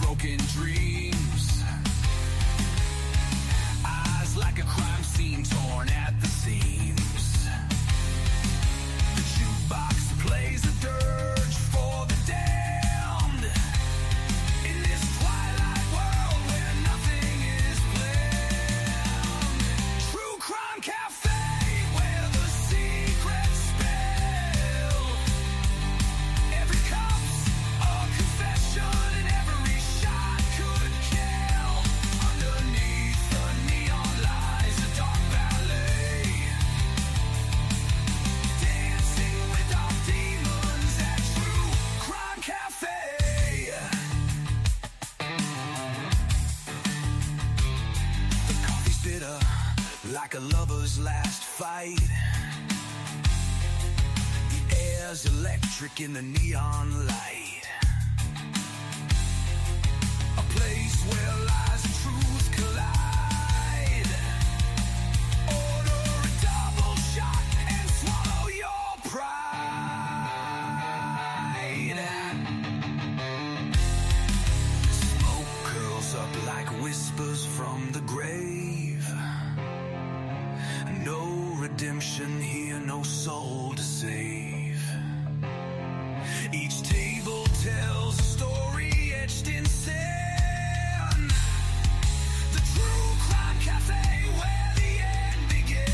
broken dreams. Eyes like a crime scene torn at the seams. The jukebox plays a dirge for the damned. In this twilight world where nothing is planned. True Crime Cafe, where the secrets spill. Every cup's a confession and every shot could kill. Underneath the neon lies a dark ballet. Dancing with our demons at True Crime Cafe. The coffee's bitter like a lover's last fight. The air's electric in the neon light. A place where lies and truth collide. Order a double shot and swallow your pride. Smoke curls up like whispers from the grave. No redemption here, no soul to save. Each table tells a story etched in sand. The True Crime Cafe, where the end begins.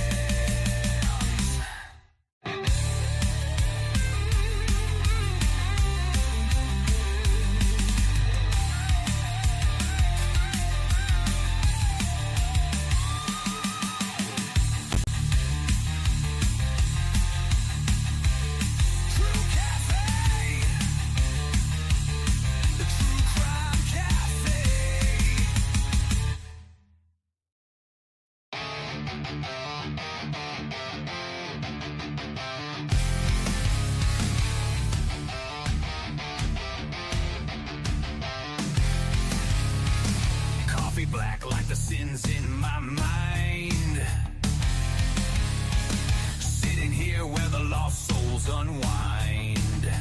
True Cafe. The True Crime Cafe. Coffee black like the sins in my mind. Sitting here where the lost souls unwind.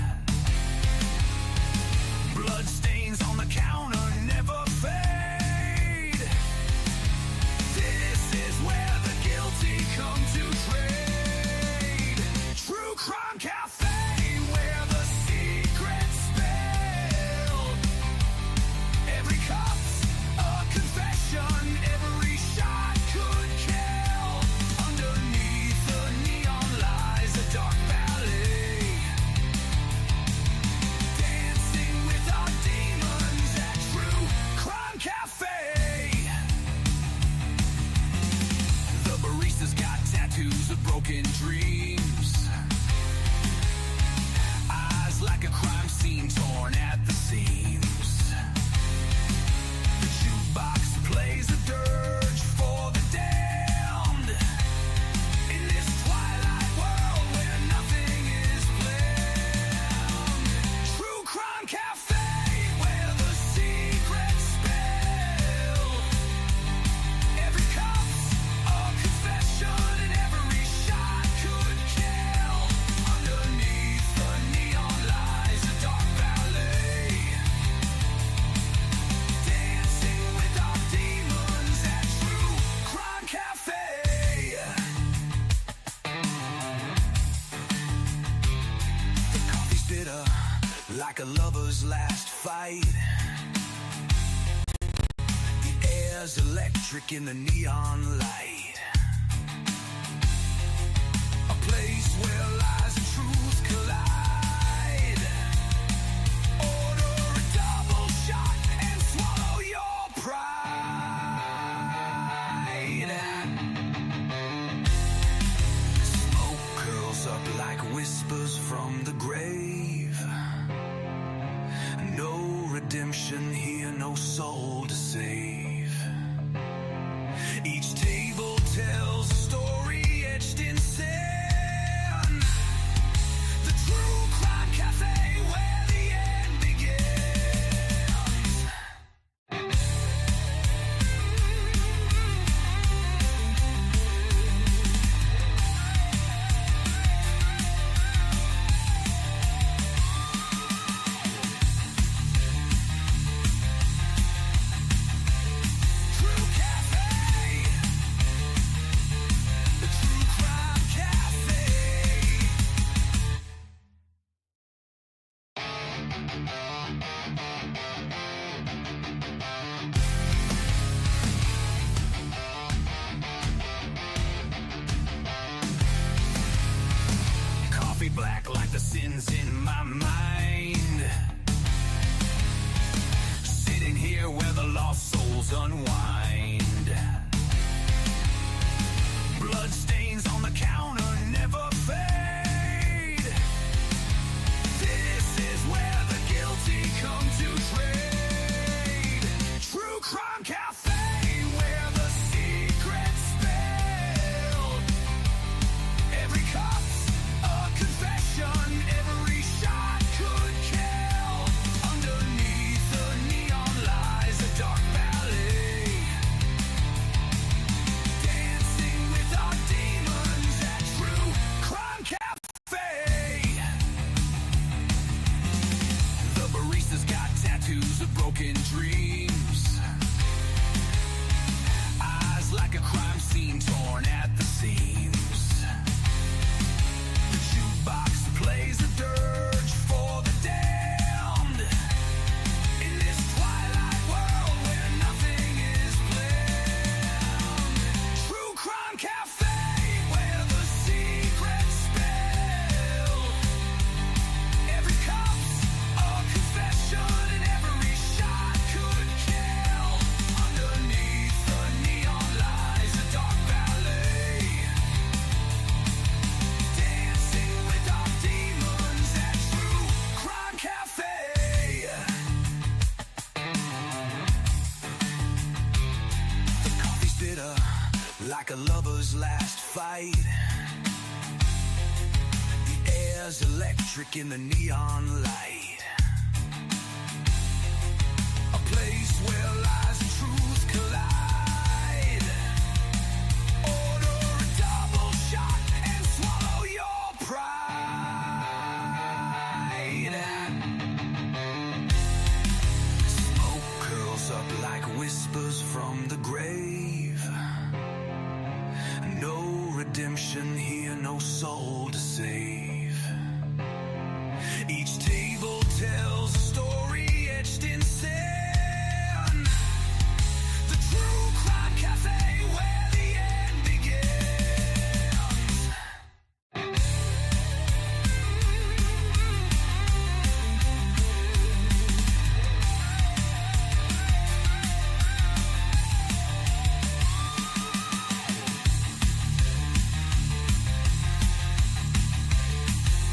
Blood stains on the counter never fade. This is where the guilty come to trade. True Crime Cafe, where the secrets spill. Every cup's a confession, every shot could kill. Underneath the neon lies a dark ballet. Dancing with our demons at True Crime Cafe. The barista's got tattoos of broken dreams. Eyes like a crime scene torn at the seams. The jukebox plays a dirge for the damned. In this twilight world where nothing is planned. True Crime Cafe, where the secrets spill. Every cup's a confession and every shot could kill. Underneath the neon lies a dark ballet. Dancing with our demons at True Crime Cafe. The coffee's bitter like a lover's last fight. The air's electric in the neon light. A place where lies and truth collide. Order a double shot and swallow your pride. Smoke curls up like whispers from the grave. No redemption here, no soul to save. Each table tells a story etched in sand. The True Crime Cafe, where the end begins. black like the sins in my mind. Sitting here where the lost souls unwind. Blood stains on the counter never fade. This is where the guilty come to trade. True Crime Cafe, where the secret's spilled. Every cup's a confession, every shot could kill. Underneath the neon lies a dark ballet. Dancing with our demons at True Crime Cafe. The barista's got tattoos of broken dreams. Eyes like a crime scene torn at the seams. The jukebox plays a dirge for the damned. In this twilight world where nothing is planned. True Crime Cafe, where the secret's spilled. Every cup's a confession and every shot could kill. Underneath the neon lies a dark ballet. Dancing with our demons at True Crime Cafe. The coffee's bitter like a lover's last fight. The air's electric in the neon light. A place where lies and truth collide. Order a double shot and swallow your pride. Smoke curls up like whispers from the grave. No redemption here, no soul to save. Each table tells a story etched in sand. The True Crime Cafe, where the end begins.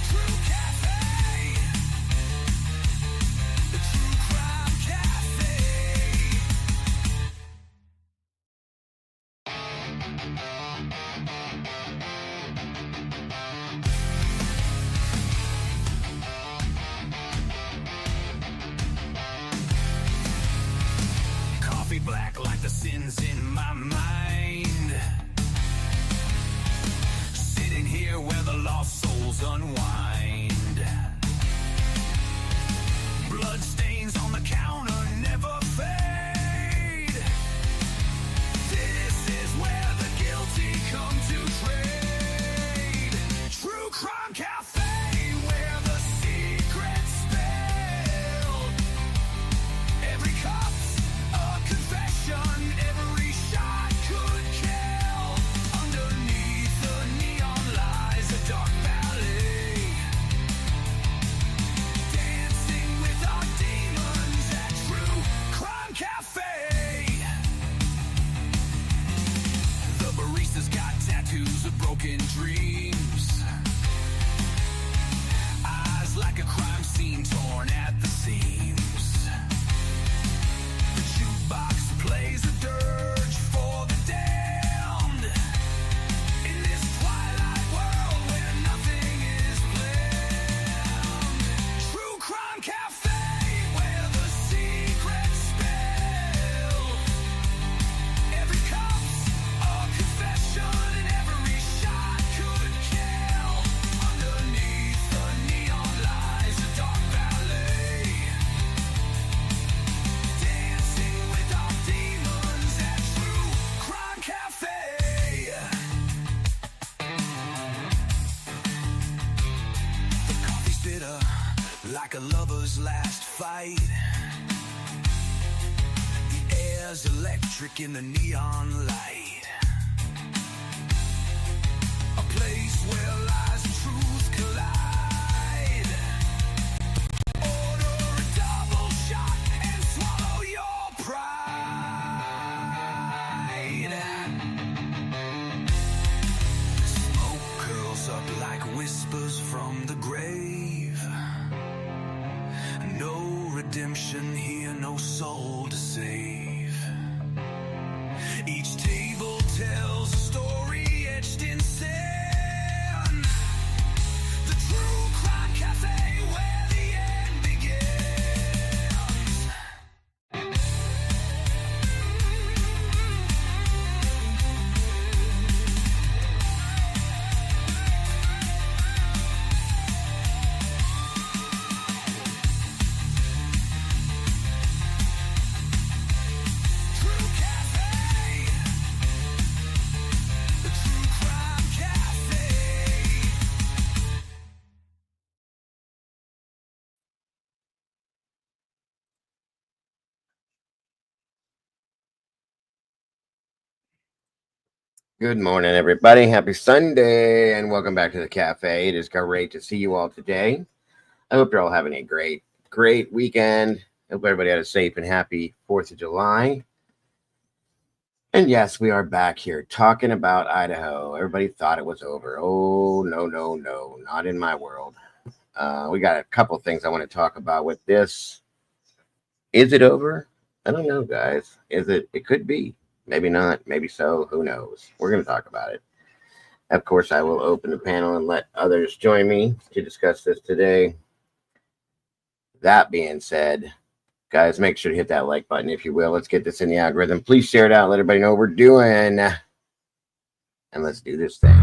True Cafe. The True Crime Cafe. Coffee black like the sins in my mind. Sitting here where the lost souls unwind. Blood stains on the counter never fade. This is where the guilty come to trade. True Crime Cafe, where the secret's spilled. Every cup's a confession, every shot could kill. Underneath the neon lies a dark ballet. Dancing with our demons at True Crime Cafe. The barista's got tattoos of broken dreams. Eyes like a crime scene torn at the seams. The jukebox plays a dirge for the damned. In this twilight world where nothing is planned. True Crime Cafe, where the secret's spilled. Every cup's a confession and every shot could kill. Underneath the neon lies a dark ballet. Dancing with our demons at True Crime Cafe. The coffee's bitter like a lover's last fight. The air's electric in the neon light. A place where lies and truth collide. No redemption here, no soul to save. Each table tells a story etched in sand. The True Crime Cafe, where the end begins. True Cafe, the True Crime Cafe. Good morning, everybody. Happy Sunday, and welcome back to the cafe. It is great to see you all today. I hope you're all having a great weekend. Hope everybody had a safe and happy 4th of July. And yes, we are back here talking about Idaho. Everybody thought it was over. Oh, no, not in my world. We got a couple things I want to talk about with this. Is it over? I don't know, guys. Is it? It could be. Maybe not. Maybe so. Who knows? We're going to talk about it. Of course, I will open the panel and let others join me to discuss this today. That being said, guys, make sure to hit that like button, if you will. Let's get this in the algorithm. Please share it out. Let everybody know what we're doing. And let's do this thing.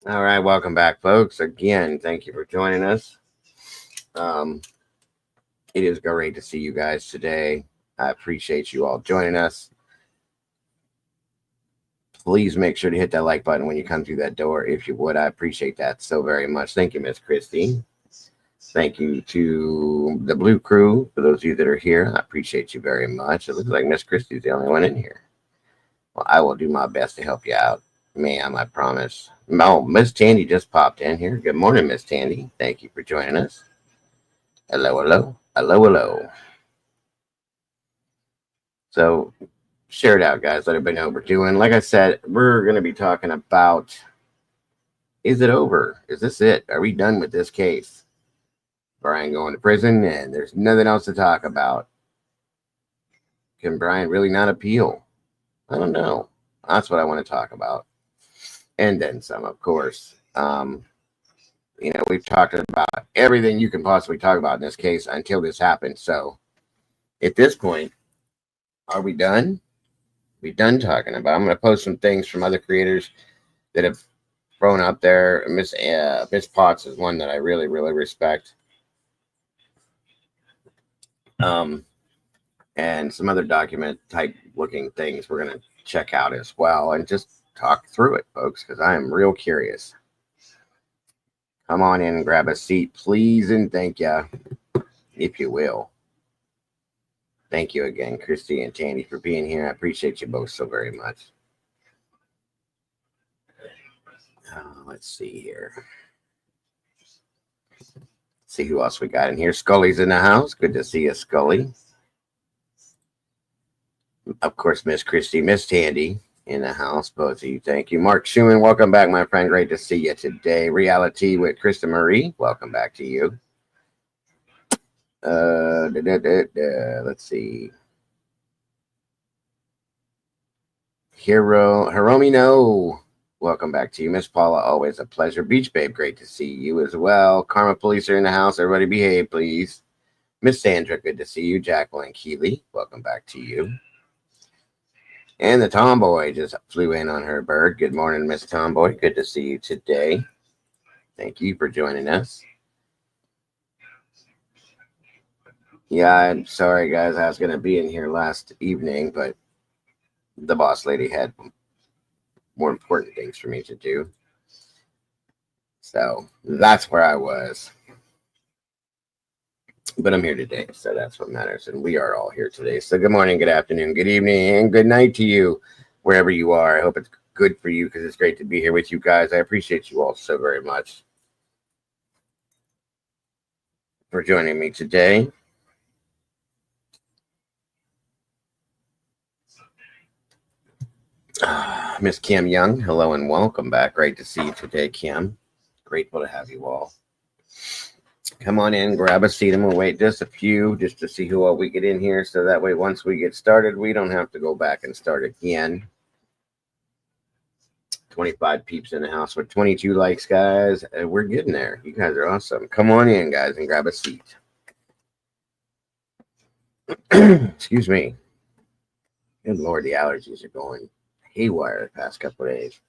All right, welcome back, folks. Again, thank you for joining us. It is great to see you guys today. I appreciate you all joining us. Please make sure to hit that like button when you come through that door, if you would. I appreciate that so very much. Thank you, Miss Christy. Thank you to the Blue Crew, for those of you that are here. I appreciate you very much. It looks like Miss Christy's the only one in here. Well, I will do my best to help you out, ma'am, I promise. Oh, Miss Tandy just popped in here. Good morning, Miss Tandy. Thank you for joining us. Hello. So, share it out, guys. Let everybody know what we're doing. Like I said, we're going to be talking about, is it over? Is this it? Are we done with this case? Bryan going to prison and there's nothing else to talk about. Can Bryan really not appeal? I don't know. That's what I want to talk about. And then some, of course. We've talked about everything you can possibly talk about in this case until this happened. So at this point, are we done? We done talking about? I'm going to post some things from other creators that have thrown up there. Miss Potts is one that I really, really respect. And some other document type looking things we're going to check out as well and just talk through it, folks, because I am real curious. Come on in and grab a seat, please, and thank you, if you will. Thank you again, Christy and Tandy, for being here. I appreciate you both so very much. Let's see here. See who else we got in here. Scully's in the house. Good to see you, Scully. Of course, Miss Christy, Miss Tandy. in the house, both of you. Thank you. Mark Schumann, welcome back, my friend. Great to see you today. Reality with Krista Marie, welcome back to you. Let's see. Hiromi No, welcome back to you. Miss Paula, always a pleasure. Beach Babe, great to see you as well. Karma Police are in the house. Everybody behave, please. Miss Sandra, good to see you. Jacqueline Keeley, welcome back to you. And the Tomboy just flew in on her bird. Good morning, Miss Tomboy. Good to see you today. Thank you for joining us. Yeah, I'm sorry, guys. I was going to be in here last evening, but the boss lady had more important things for me to do. So that's where I was. But I'm here today, so that's what matters. And we are all here today. So good morning, good afternoon, good evening, and good night to you, wherever you are. I hope it's good for you because it's great to be here with you guys. I appreciate you all so very much for joining me today. Miss Kim Young, hello and welcome back. Great to see you today, Kim. Grateful to have you all. Come on in, grab a seat, and we'll wait just a few just to see who all we get in here. So that way, once we get started, we don't have to go back and start again. 25 peeps in the house with 22 likes, guys. We're getting there. You guys are awesome. Come on in, guys, and grab a seat. Excuse me. Good Lord, the allergies are going haywire the past couple of days.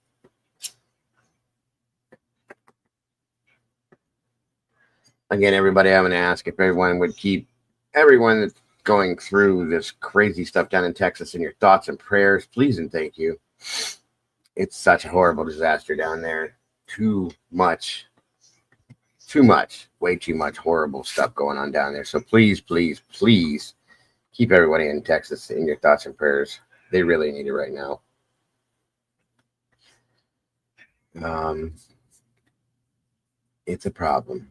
Again, everybody, I'm going to ask if everyone would keep everyone that's going through this crazy stuff down in Texas in your thoughts and prayers. Please and thank you. It's such a horrible disaster down there. Too much, way too much horrible stuff going on down there. So please, please, please keep everybody in Texas in your thoughts and prayers. They really need it right now. It's a problem.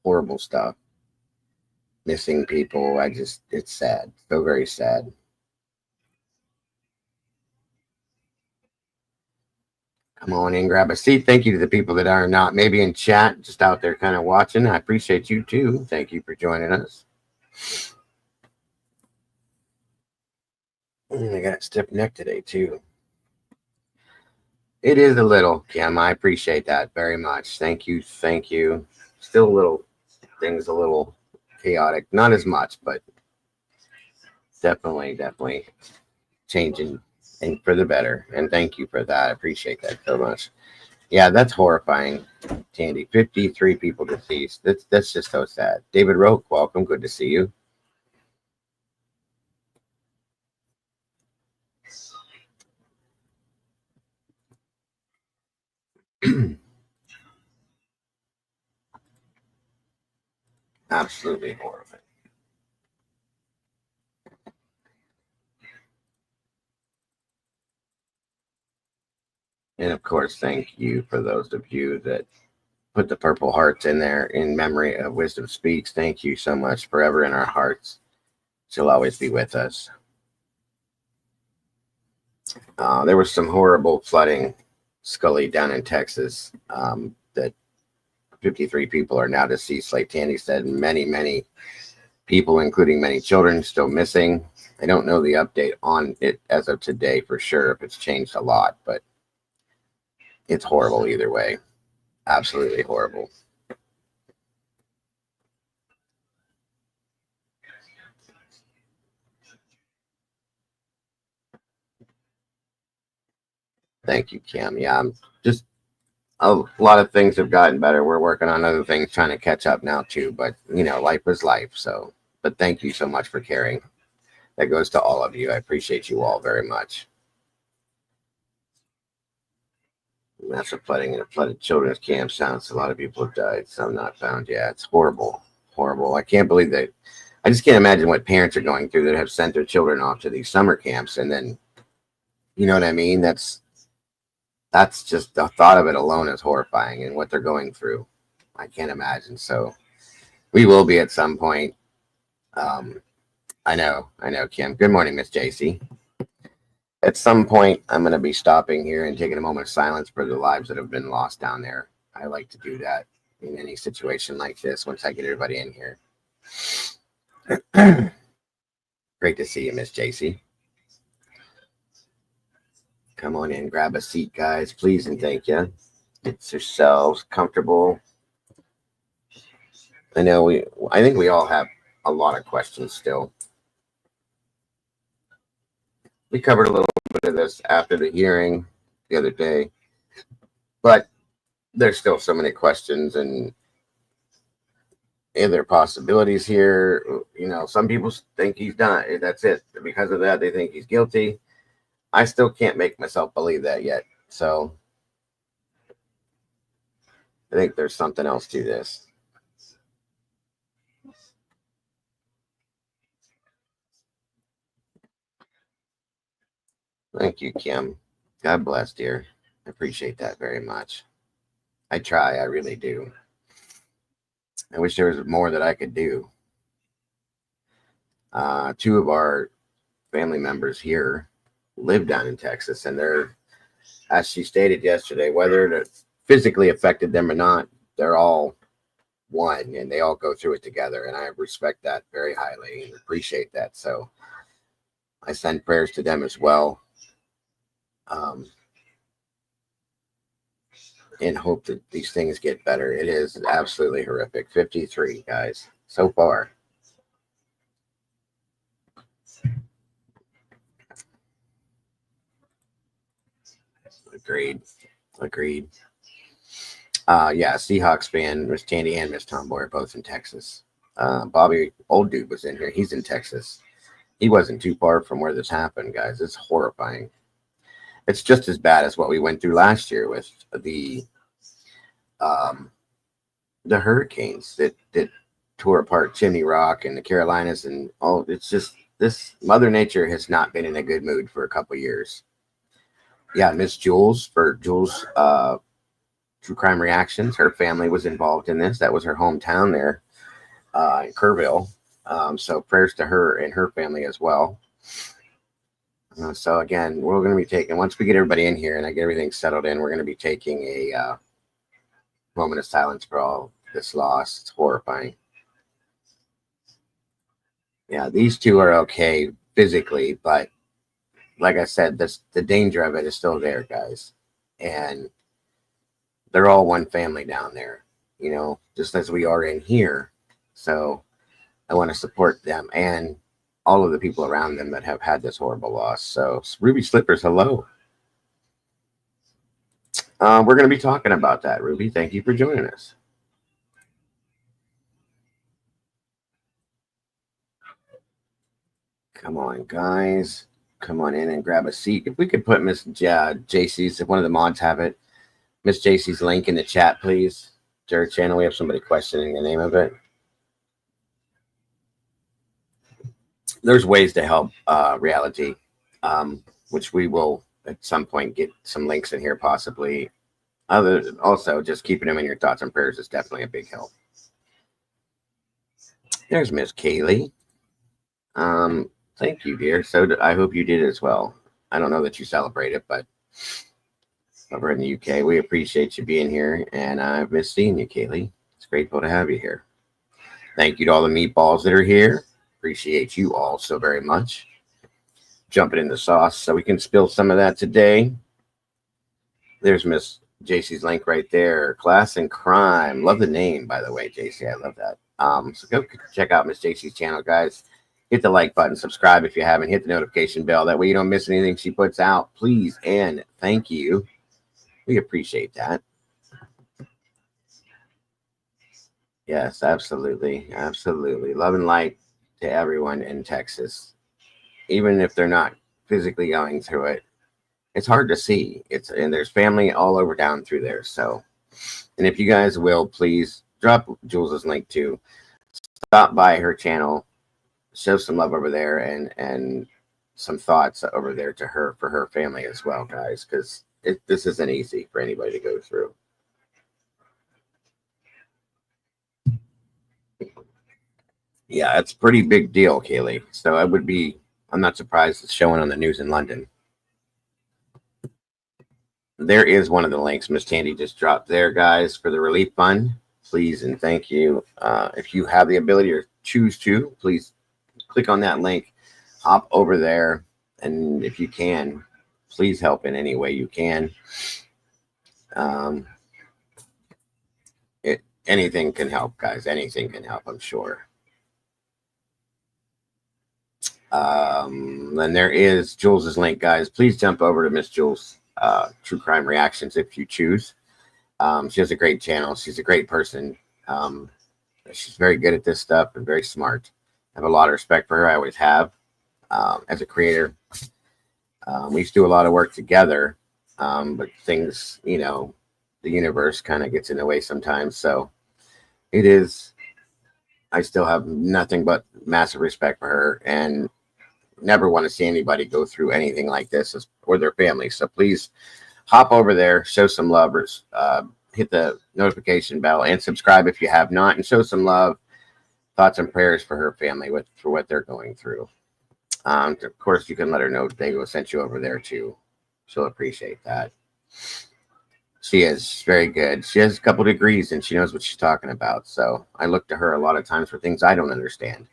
Horrible stuff. Missing people. It's sad. So very sad. Come on in, grab a seat. Thank you to the people that are not maybe in chat, just out there kind of watching. I appreciate you too. Thank you for joining us. I got a stiff neck today too. It is a little, Kim. I appreciate that very much. Thank you. Thank you. Still a little chaotic. Not as much, but definitely changing and for the better. And thank you for that. I appreciate that so much. Yeah, that's horrifying, Tandy. 53 people deceased. That's just so sad. David Roque, welcome. Good to see you. Absolutely horrifying. And of course, thank you for those of you that put the purple hearts in there in memory of Wisdom Speaks. Thank you so much. Forever in our hearts. She'll always be with us. There was some horrible flooding, Scully, down in Texas. That 53 people are now deceased, like Tandy said. Many people, including many children, still missing. I don't know the update on it as of today for sure, if it's changed a lot, but it's horrible either way. Absolutely horrible. Thank you, Kim. Yeah, I'm just a lot of things have gotten better. We're working on other things, trying to catch up now too. But life is life. So, but thank you so much for caring. That goes to all of you. I appreciate you all very much. Massive flooding in a flooded children's camp. Sounds a lot of people have died. Some not found. Yeah, it's horrible. I can't believe that. I just can't imagine what parents are going through that have sent their children off to these summer camps, and then, you know what I mean? That's just the thought of it alone is horrifying, and what they're going through, I can't imagine. So we will be at some point. I know, Kim. Good morning, Miss JC. At some point, I'm going to be stopping here and taking a moment of silence for the lives that have been lost down there. I like to do that in any situation like this once I get everybody in here. Great to see you, Miss JC. Come on in, grab a seat, guys, please and thank you. Get yourselves comfortable. I think we all have a lot of questions still. We covered a little bit of this after the hearing the other day, but there's still so many questions and there are possibilities here. Some people think he's done. That's it. Because of that, they think he's guilty. I still can't make myself believe that yet. So I think there's something else to this. Thank you, Kim. God bless, dear. I appreciate that very much. I try. I really do. I wish there was more that I could do. Two of our family members here live down in Texas, and they're, as she stated yesterday, whether it physically affected them or not, they're all one, and they all go through it together, and I respect that very highly and appreciate that. So I send prayers to them as well, and hope that these things get better. It is absolutely horrific. 53 guys so far. Agreed. Yeah, Seahawks fan, Miss Tandy and Miss Tomboy are both in Texas. Bobby, old dude, was in here. He's in Texas. He wasn't too far from where this happened, guys. It's horrifying. It's just as bad as what we went through last year with the hurricanes that tore apart Chimney Rock and the Carolinas and all. It's just this Mother Nature has not been in a good mood for a couple years. Yeah, Miss Jules for Jules True Crime Reactions. Her family was involved in this. That was her hometown there in Kerrville. So prayers to her and her family as well. So again, we're going to be taking, once we get everybody in here and I get everything settled in, we're going to be taking a moment of silence for all this loss. It's horrifying. Yeah, these two are okay physically, but like I said, the danger of it is still there, guys. And they're all one family down there, just as we are in here. So I want to support them and all of the people around them that have had this horrible loss. So Ruby Slippers, hello. We're going to be talking about that, Ruby. Thank you for joining us. Come on, guys. Come on in and grab a seat. If we could put Miss JC's, if one of the mods have it, Miss JC's link in the chat, please. To her channel, we have somebody questioning the name of it. There's ways to help reality, which we will at some point get some links in here possibly. Also, just keeping them in your thoughts and prayers is definitely a big help. There's Miss Kaylee. Thank you, dear. So I hope you did as well. I don't know that you celebrate it, but over in the UK, we appreciate you being here, and I've missed seeing you, Kaylee. It's grateful to have you here. Thank you to all the meatballs that are here. Appreciate you all so very much. Jumping in the sauce so we can spill some of that today. There's Miss JC's link right there. Class and Crime. Love the name, by the way, JC. I love that. So go check out Miss JC's channel, guys. Hit the like button, subscribe if you haven't, hit the notification bell. That way you don't miss anything she puts out. Please and thank you. We appreciate that. Yes, absolutely. Absolutely. Love and light to everyone in Texas. Even if they're not physically going through it, it's hard to see. And there's family all over down through there. So, and if you guys will, please drop Jules's link to stop by her channel, show some love over there and some thoughts over there to her for her family as well, guys, because this isn't easy for anybody to go through. Yeah, it's a pretty big deal, Kaylee. So I'm not surprised it's showing on the news in London. there is one of the links Miss Tandy just dropped there, guys, for the relief fund. Please and thank you. If you have the ability or choose to, please click on that link, hop over there, and if you can, please help in any way you can. Um, anything can help, guys. Anything can help, I'm sure. Then there is Jules's link, guys. Please jump over to Miss Jules True Crime Reactions if you choose. She has a great channel. She's a great person. She's very good at this stuff and very smart. I have a lot of respect for her. I always have. As a creator, we used to do a lot of work together, but things, the universe kind of gets in the way sometimes. So it is, I still have nothing but massive respect for her and never want to see anybody go through anything like this or their family. So please hop over there, show some love, hit the notification bell and subscribe if you have not, and show some love, thoughts and prayers for her family for what they're going through. Of course, you can let her know Dago sent you over there too. She'll appreciate that. She is very good. She has a couple degrees and she knows what she's talking about. So I look to her a lot of times for things I don't understand.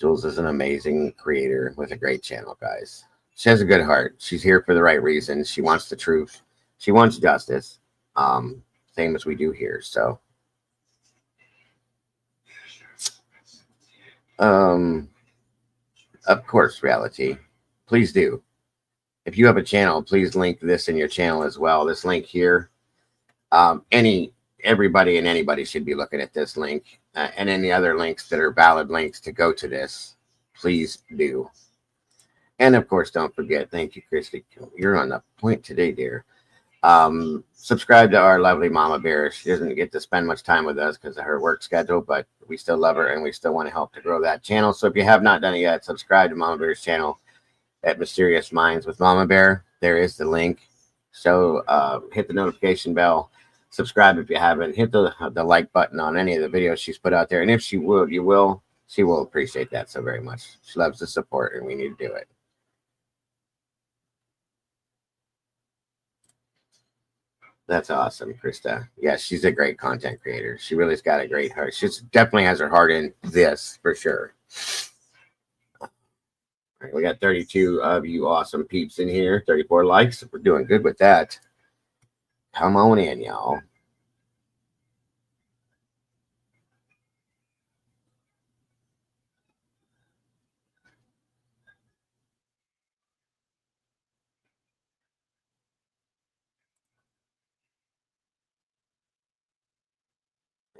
Jules is an amazing creator with a great channel, guys. She has a good heart. She's here for the right reasons. She wants the truth. She wants justice. Same as we do here. So, of course, reality. Please do. If you have a channel, please link this in your channel as well. This link here. Everybody and anybody should be looking at this link and any other links that are valid links to go to this. Please do. And of course, don't forget. Thank you, Christy. You're on the point today, dear. Subscribe to our lovely Mama Bear. She doesn't get to spend much time with us because of her work schedule, but we still love her and we still want to help to grow that channel. So if you have not done it yet, subscribe to Mama Bear's channel at Mysterious Minds with Mama Bear. There is the link. So hit the notification bell. Subscribe if you haven't. Hit the like button on any of the videos she's put out there. And if she would, she will appreciate that so very much. She loves the support and we need to do it. That's awesome, Krista. Yeah, she's a great content creator. She really's got a great heart. She definitely has her heart in this for sure. All right, we got 32 of you awesome peeps in here. 34 likes. We're doing good with that. Come on in, y'all.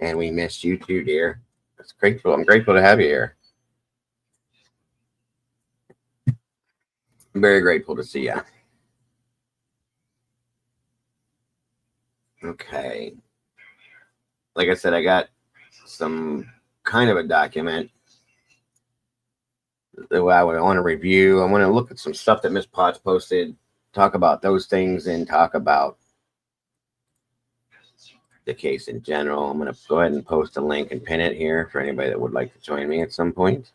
And we missed you too, dear. It's grateful. I'm grateful to have you here. I'm very grateful to see you. Okay. Like I said, I got some kind of a document that I want to review. I want to look at some stuff that Miss Potts posted, talk about those things, and talk about the case in general. I'm going to go ahead and post a link and pin it here for anybody that would like to join me at some point.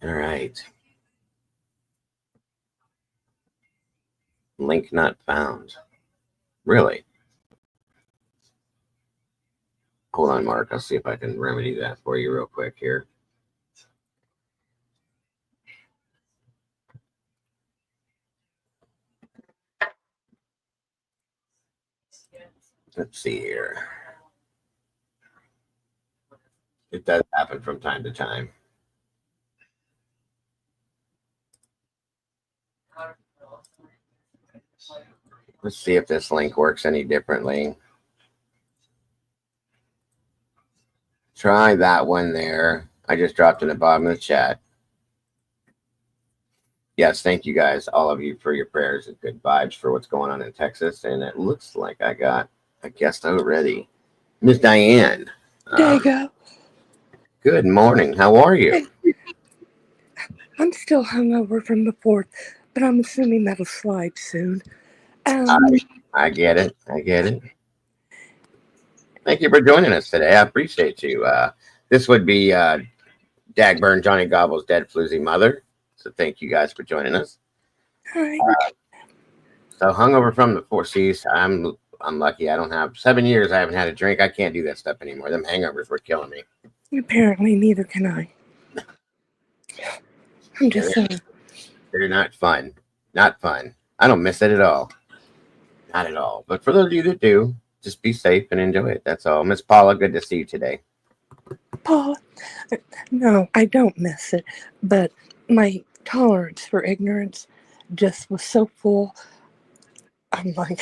All right. Link not found. Really? Hold on, Mark. I'll see if I can remedy that for you real quick here. Let's see here. It does happen from time to time. Let's see if this link works any differently. Try that one there. I just dropped in the bottom of the chat. Yes, thank you guys, all of you, for your prayers and good vibes for what's going on in Texas. And it looks like I got a guest already. Miss Diane. There you go. Good morning. How are you? I'm still hungover from the 4th, but I'm assuming that'll slide soon. I get it. I get it. Thank you for joining us today. I appreciate you. This would be Dagburn, Johnny Gobble's dead floozy mother. So thank you guys for joining us. Hi. So hungover from the Four Seas. I'm lucky. I don't have 7 years. I haven't had a drink. I can't do that stuff anymore. Them hangovers were killing me. Apparently, neither can I. I'm just saying. They're not fun. Not fun. I don't miss it at all. Not at all. But for those of you that do, just be safe and enjoy it. That's all. Miss Paula, good to see you today. Paul, no, I don't miss it, but my tolerance for ignorance just was so full. I'm like,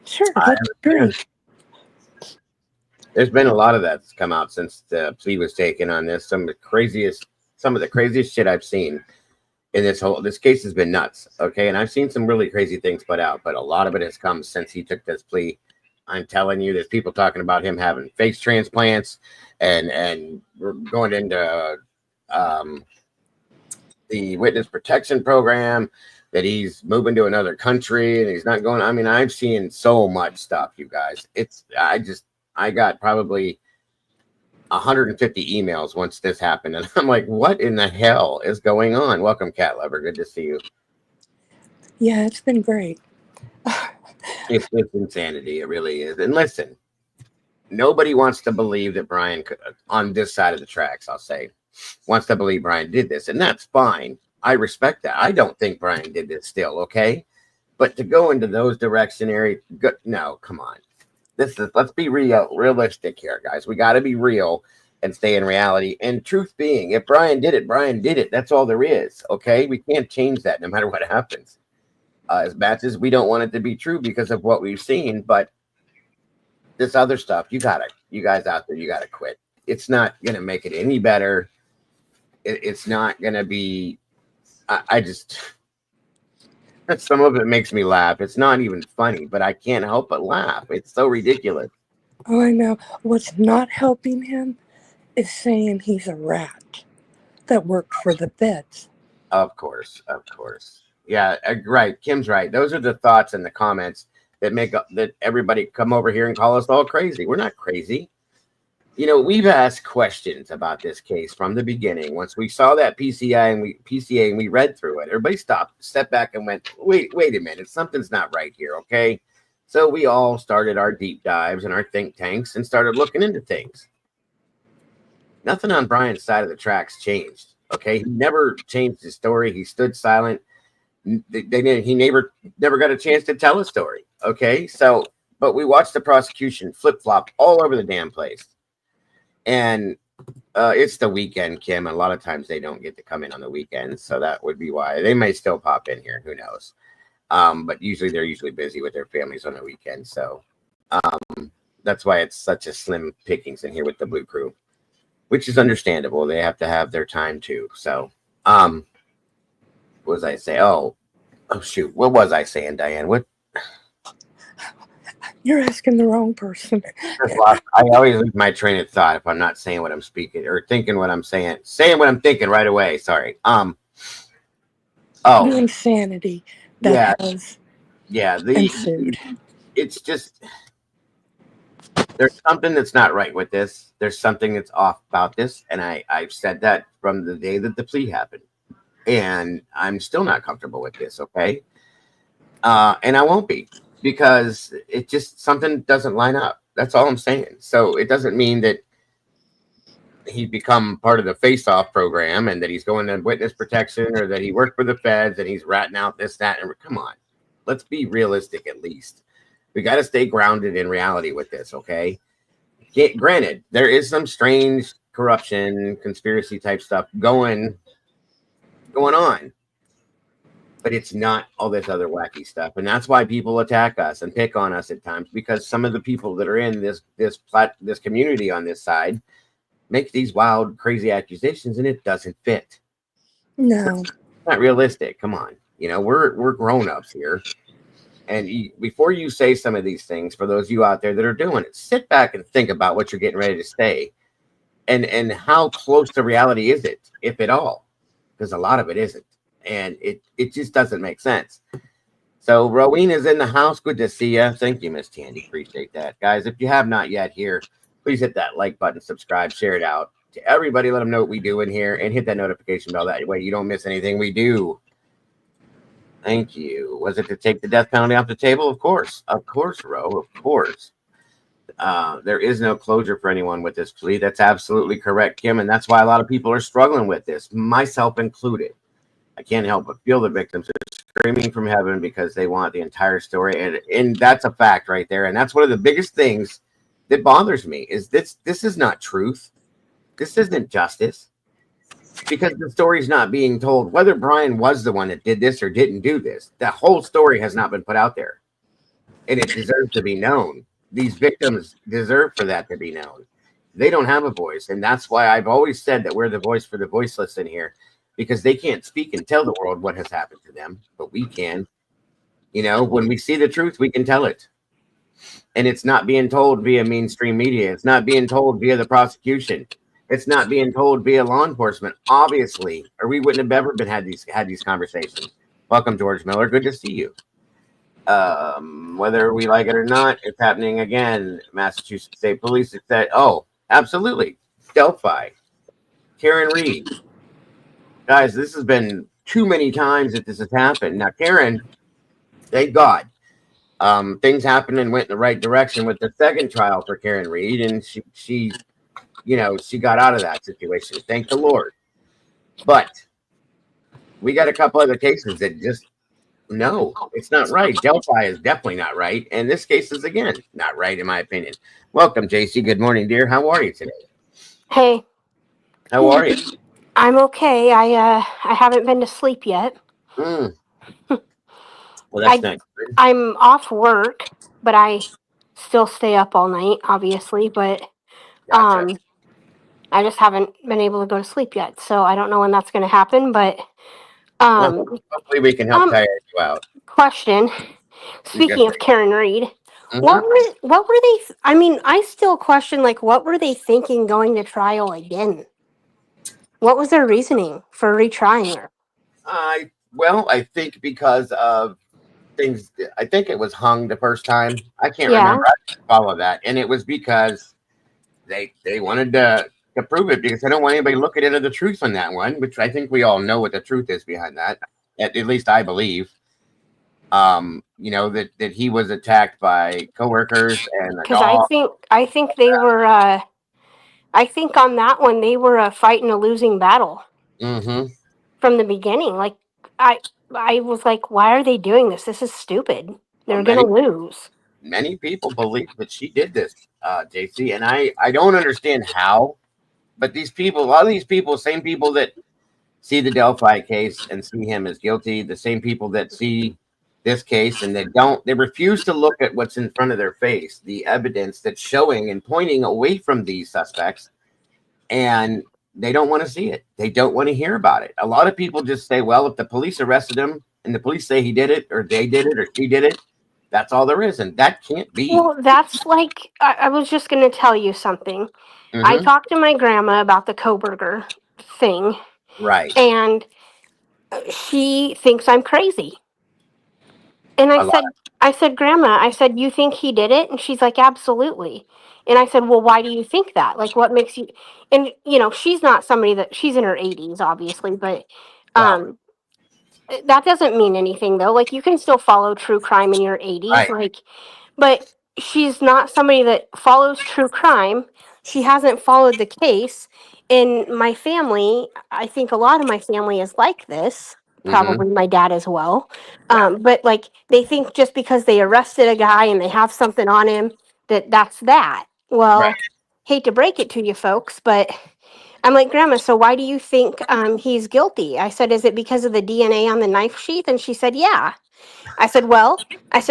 sure, let's drink. There's been a lot of that's come out since the plea was taken on this. Some of the craziest shit I've seen in this case has been nuts. Okay, and I've seen some really crazy things put out, but a lot of it has come since he took this plea. I'm telling you, there's people talking about him having face transplants, and we're going into the witness protection program, that he's moving to another country and he's not going. I mean, I've seen so much stuff, you guys. I got probably 150 emails once this happened, and I'm like, what in the hell is going on? Welcome, Cat Lover. Good to see you. Yeah, it's been great. It's insanity. It really is. And listen, nobody wants to believe that Bryan, on this side of the tracks, I'll say, wants to believe Bryan did this, and that's fine. I respect that. I don't think Bryan did this still, okay? But to go into those directions, no, come on. Let's be realistic here, guys. We got to be real and stay in reality. And truth being, if Bryan did it, Bryan did it. That's all there is, okay? We can't change that no matter what happens. As much as we don't want it to be true because of what we've seen, but this other stuff, you guys out there, you gotta quit. It's not gonna make it any better. It's not gonna be. I just, some of it makes me laugh. It's not even funny, but I can't help but laugh. It's so ridiculous. Oh, I know. What's not helping him is saying he's a rat that worked for the feds. Of course. Yeah, right. Kim's right. Those are the thoughts and the comments that make that everybody come over here and call us all crazy. We're not crazy. You know, we've asked questions about this case from the beginning. Once we saw that PCA and we read through it, everybody stepped back and went, wait a minute, something's not right here, okay? So we all started our deep dives and our think tanks and started looking into things. Nothing on Bryan's side of the tracks changed, okay? He never changed his story. He stood silent. He never got a chance to tell a story, okay? So, but we watched the prosecution flip-flop all over the damn place. And it's the weekend, Kim. And a lot of times they don't get to come in on the weekends. So that would be why. They may still pop in here. Who knows? But they're usually busy with their families on the weekend. So that's why it's such a slim pickings in here with the Blue Crew, which is understandable. They have to have their time too. So what was I say? Oh, shoot. What was I saying, Diane? What? You're asking the wrong person. I always lose my train of thought if I'm not saying what I'm speaking or thinking what I'm saying what I'm thinking right away. Sorry. The insanity that has ensued. It's just, there's something that's not right with this. There's something that's off about this. And I've said that from the day that the plea happened. And I'm still not comfortable with this, okay? And I won't be. Because it just, something doesn't line up. That's all I'm saying. So it doesn't mean that he's become part of the face-off program and that he's going to witness protection or that he worked for the feds and he's ratting out this, that, and come on. Let's be realistic at least. We got to stay grounded in reality with this, okay? Granted, there is some strange corruption, conspiracy type stuff going on. But it's not all this other wacky stuff. And that's why people attack us and pick on us at times, because some of the people that are in this community on this side make these wild, crazy accusations, and it doesn't fit. No. It's not realistic. Come on. You know, we're grown-ups here. And before you say some of these things, for those of you out there that are doing it, sit back and think about what you're getting ready to say. And how close to reality is it, if at all? Because a lot of it isn't. And it just doesn't make sense. So Rowena's in the house. Good to see you. Thank you, Miss Tandy. Appreciate that. Guys, if you have not yet here, please hit that like button, subscribe, share it out. to everybody. Let them know what we do in here and hit that notification bell. That way you don't miss anything we do. Thank you. Was it to take the death penalty off the table? Of course, Ro, of course. There is no closure for anyone with this plea. That's absolutely correct, Kim, and that's why a lot of people are struggling with this, myself included. I can't help but feel the victims are screaming from heaven because they want the entire story, and that's a fact right there. And that's one of the biggest things that bothers me is this is not truth. This isn't justice, because the story's not being told. Whether Bryan was the one that did this or didn't do this, the whole story has not been put out there, and it deserves to be known. These victims deserve for that to be known. They don't have a voice, and that's why I've always said that we're the voice for the voiceless in here, because they can't speak and tell the world what has happened to them, but we can. You know, when we see the truth, we can tell it. And it's not being told via mainstream media. It's not being told via the prosecution. It's not being told via law enforcement, obviously, or we wouldn't have ever been had these conversations. Welcome, George Miller. Good to see you. Whether we like it or not, it's happening again. Massachusetts State Police said, "Oh, absolutely, Delphi, Karen Reed." Guys, this has been too many times that this has happened. Now, Karen, thank God, things happened and went in the right direction with the second trial for Karen Reed, and she got out of that situation. Thank the Lord. But we got a couple other cases that just, no, it's not right. Delphi is definitely not right, and this case is again not right in my opinion. Welcome, JC. Good morning, dear. How are you today? Hey, How are you? I'm okay. I haven't been to sleep yet. Well, that's nice. I'm off work, but I still stay up all night, obviously. But Gotcha. I just haven't been able to go to sleep yet, so I don't know when that's going to happen. But Well, hopefully we can help tire you out. question. Speaking of Karen Reed, what were they? I mean, I still question, like, what were they thinking going to trial again? What was their reasoning for retrying her? I think because of things. I think it was hung the first time. I can't remember. I didn't follow that, and it was because they wanted to prove it, because I don't want anybody looking into the truth on that one, which I think we all know what the truth is behind that. At least I believe. That he was attacked by coworkers and a dog. I think they were. I think on that one they were fighting a losing battle from the beginning. Like I was like, why are they doing this? This is stupid. They're going to lose. Many people believe that she did this, JC, and I don't understand how. But a lot of these people, same people that see the Delphi case and see him as guilty, the same people that see this case and they refuse to look at what's in front of their face, the evidence that's showing and pointing away from these suspects, and they don't want to see it. They don't want to hear about it. A lot of people just say, well, if the police arrested him and the police say he did it or they did it or she did it, that's all there is, and that can't be. Well, that's like, I was just going to tell you something. I talked to my grandma about the Koberger thing. Right. And she thinks I'm crazy. And I said, Grandma, you think he did it? And she's like, absolutely. And I said, well, why do you think that? Like, what makes you, and she's not somebody she's in her 80s, obviously, but, that doesn't mean anything though. Like, you can still follow true crime in your 80s. Right. Like, but she's not somebody that follows true crime. She hasn't followed the case. In my family, I think a lot of my family is like this. Probably my dad as well. But like, they think just because they arrested a guy and they have something on him, that's that. Well, hate to break it to you folks, but I'm like, Grandma, so why do you think he's guilty? I said, is it because of the DNA on the knife sheath? And she said, yeah. I said,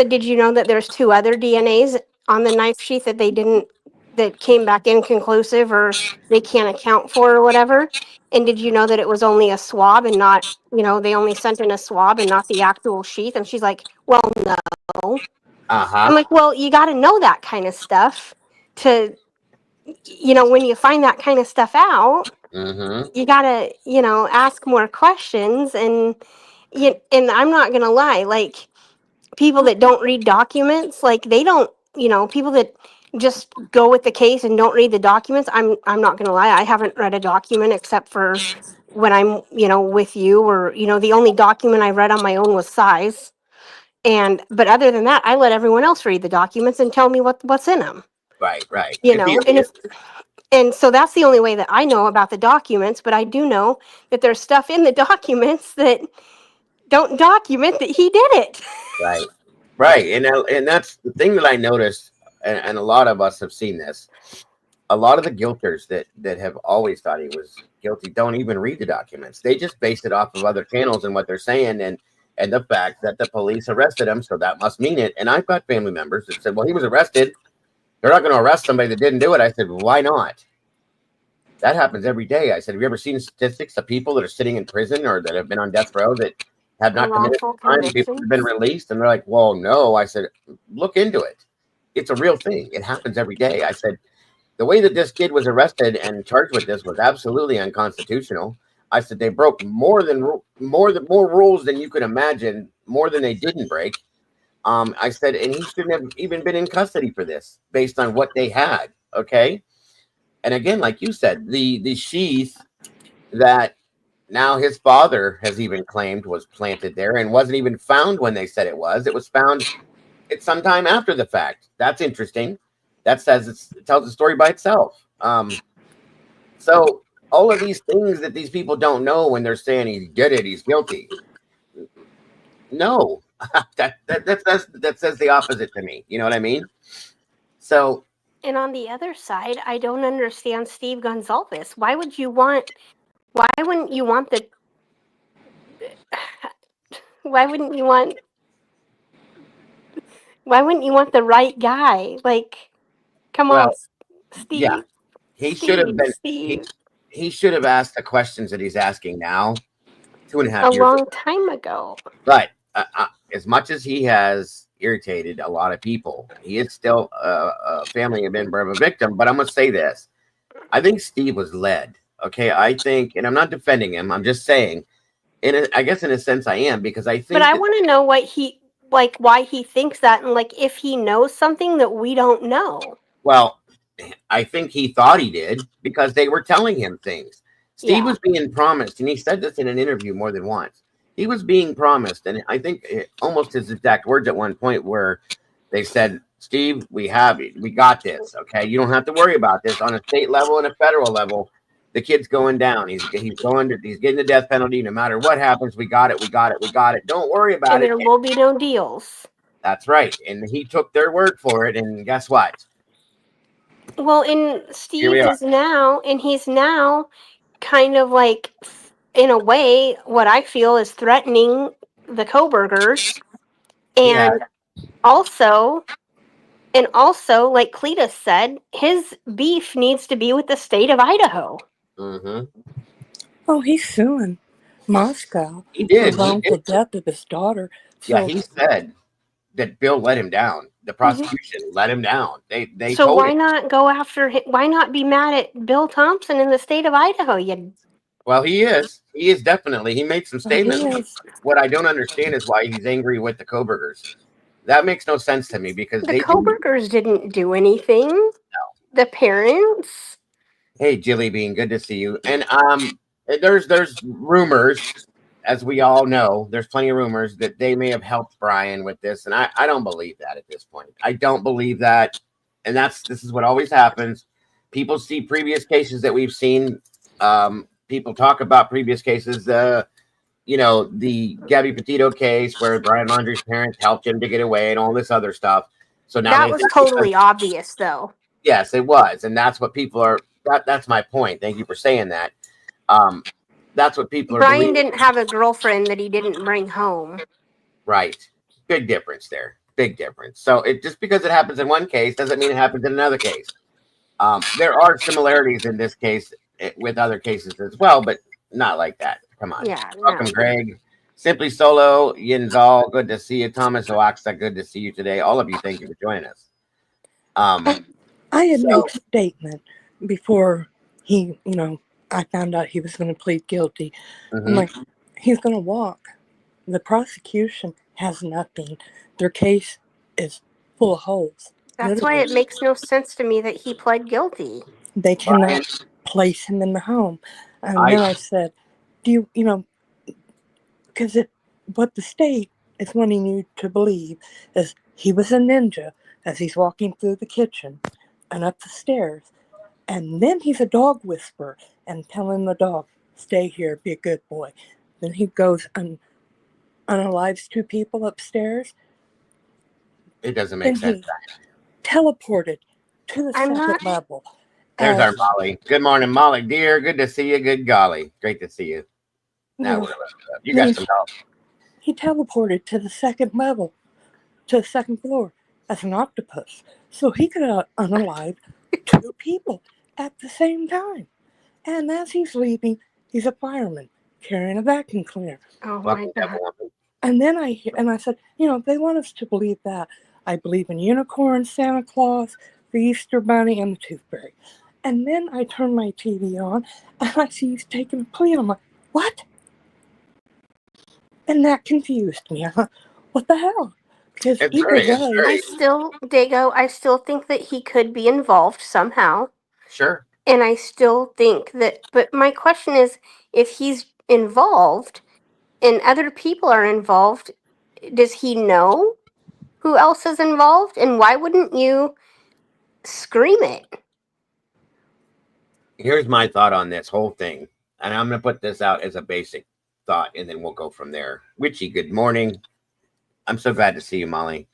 did you know that there's 2 other DNAs on the knife sheath that came back inconclusive or they can't account for or whatever? And did you know that it was only a swab and not, they only sent in a swab and not the actual sheath? And she's like, well, no. I'm like, well, you got to know that kind of stuff to, when you find that kind of stuff out, you got to, ask more questions. And I'm not going to lie, like, people that don't read documents, like, they don't, people that just go with the case and don't read the documents. I'm not gonna lie, I haven't read a document except for when I'm, with you, or, the only document I read on my own was size. But other than that, I let everyone else read the documents and tell me what's in them. Right, right. You know, and so that's the only way that I know about the documents, but I do know that there's stuff in the documents that don't document that he did it. Right, right, and that's the thing that I noticed, and a lot of us have seen this. A lot of the guilters that have always thought he was guilty don't even read the documents. They just base it off of other channels and what they're saying, and the fact that the police arrested him, so that must mean it. And I've got family members that said, "Well, he was arrested. They're not going to arrest somebody that didn't do it." I said, well, "Why not?" That happens every day. I said, "Have you ever seen statistics of people that are sitting in prison or that have been on death row that have not committed Wrongful crime? People have been convictions. released," and they're like, "Well, no." I said, "Look into it. It's a real thing. It happens every day." I said, "The way that this kid was arrested and charged with this was absolutely unconstitutional." I said, "They broke more rules than you could imagine, more than they didn't break." I said, "And he shouldn't have even been in custody for this based on what they had." Okay. And again, like you said, the sheath that now his father has even claimed was planted there and wasn't even found when they said it was. It was found it's sometime after the fact. That's interesting. That says it tells a story by itself. So all of these things that these people don't know when they're saying he did it, he's guilty. No, that says the opposite to me. You know what I mean? So And on the other side, I don't understand Steve Gonzalez. Why wouldn't you want the why wouldn't you want why wouldn't you want the right guy? Like, come on, well, yeah, Steve, he should have been he Steve, he should have asked the questions that he's asking now 2.5 a years long ago. time ago. But as much as he has irritated a lot of people, he is still a family member of a victim. But I'm going to say this. I think Steve was led. Okay. I think, and I'm not defending him. I'm just saying, I guess in a sense I am, because I But think I that, want to know why he thinks that, and like if he knows something that we don't know. well, I think he thought he did because they were telling him things. Steve Yeah. was being promised, and he said this in an interview more than once. He was being promised, and I think almost his exact words at one point where they said, "Steve, we have it. We got this. Okay, you don't have to worry about this on a state level and a federal level. The kid's going down. He's getting the death penalty. No matter what happens, we got it. We got it. We got it. Don't worry about And it." there will be no deals. That's right, and he took their word for it. And guess what? Well, and Here we are. he's now kind of like, in a way, what I feel is threatening the Coburgers. Yeah. And also, like Cletus said, his beef needs to be with the state of Idaho. Mm-hmm. Oh, he's suing Moscow He for did. He wrongful did. death of his daughter. Yeah, So, he said that Bill let him down. The Mhm. prosecution let him down. They So told why him. not go after him? Why not be mad at Bill Thompson in the state of Idaho? Well, he is. He is definitely. He made some he statements. is. What I don't understand is why he's angry with the Coburgers. That makes no sense to me because The they didn't. Coburgers didn't do anything. The parents. Hey, Jilly Bean, good to see you. And there's rumors, as we all know, there's plenty of rumors that they may have helped Bryan with this, and I don't believe that at this point. I don't believe that, and this is what always happens. People see previous cases that we've seen. People talk about previous cases. The Gabby Petito case where Brian Laundrie's parents helped him to get away and all this other stuff. So now That they was think because totally obvious, though. yes, it was, and that's what people are. That's my point. Thank you for saying that. Um, that's what people are Brian believing. didn't have a girlfriend that he didn't bring home. Right. Big difference there. Big difference. So it just because it happens in one case doesn't mean it happens in another case. There are similarities in this case with other cases as well, but not like that. Come on. Yeah, Welcome, no. Greg. Simply Solo, Yinzal, good to see you. Thomas Oaxa, good to see you today. All of you, thank you for joining us. I had made So, a statement before I found out he was going to plead guilty. I'm mhm. like, he's going to walk. The prosecution has nothing. Their case is full of holes. That's why it makes no sense to me that he pled guilty. They cannot place him in the home. And then I said, do you know, because what the state is wanting you to believe is he was a ninja as he's walking through the kitchen and up the stairs. And then he's a dog whisperer and telling the dog, stay here, be a good boy. Then he goes and unalives 2 people upstairs. It doesn't make sense. Teleported to the I'm second not- level. There's our Molly. Good morning, Molly, dear. Good to see you. Good golly. Great to see you. Now, you got some help. He teleported to the second level, to the second floor as an octopus. So he could unalive 2 people at the same time. And as he's leaving, he's a fireman carrying a vacuum cleaner. Oh my God. And then I said, you know, they want us to believe that. I believe in unicorns, Santa Claus, the Easter Bunny, and the Tooth Fairy. And then I turn my TV on, and I see he's taking a plea. I'm like, what? And that confused me. What the hell? Because either way, I still think that he could be involved somehow. Sure. And I still think that, but my question is, if he's involved and other people are involved, does he know who else is involved? And why wouldn't you scream it? Here's my thought on this whole thing. And I'm going to put this out as a basic thought, and then we'll go from there. Witchy, good morning. I'm so glad to see you, Molly.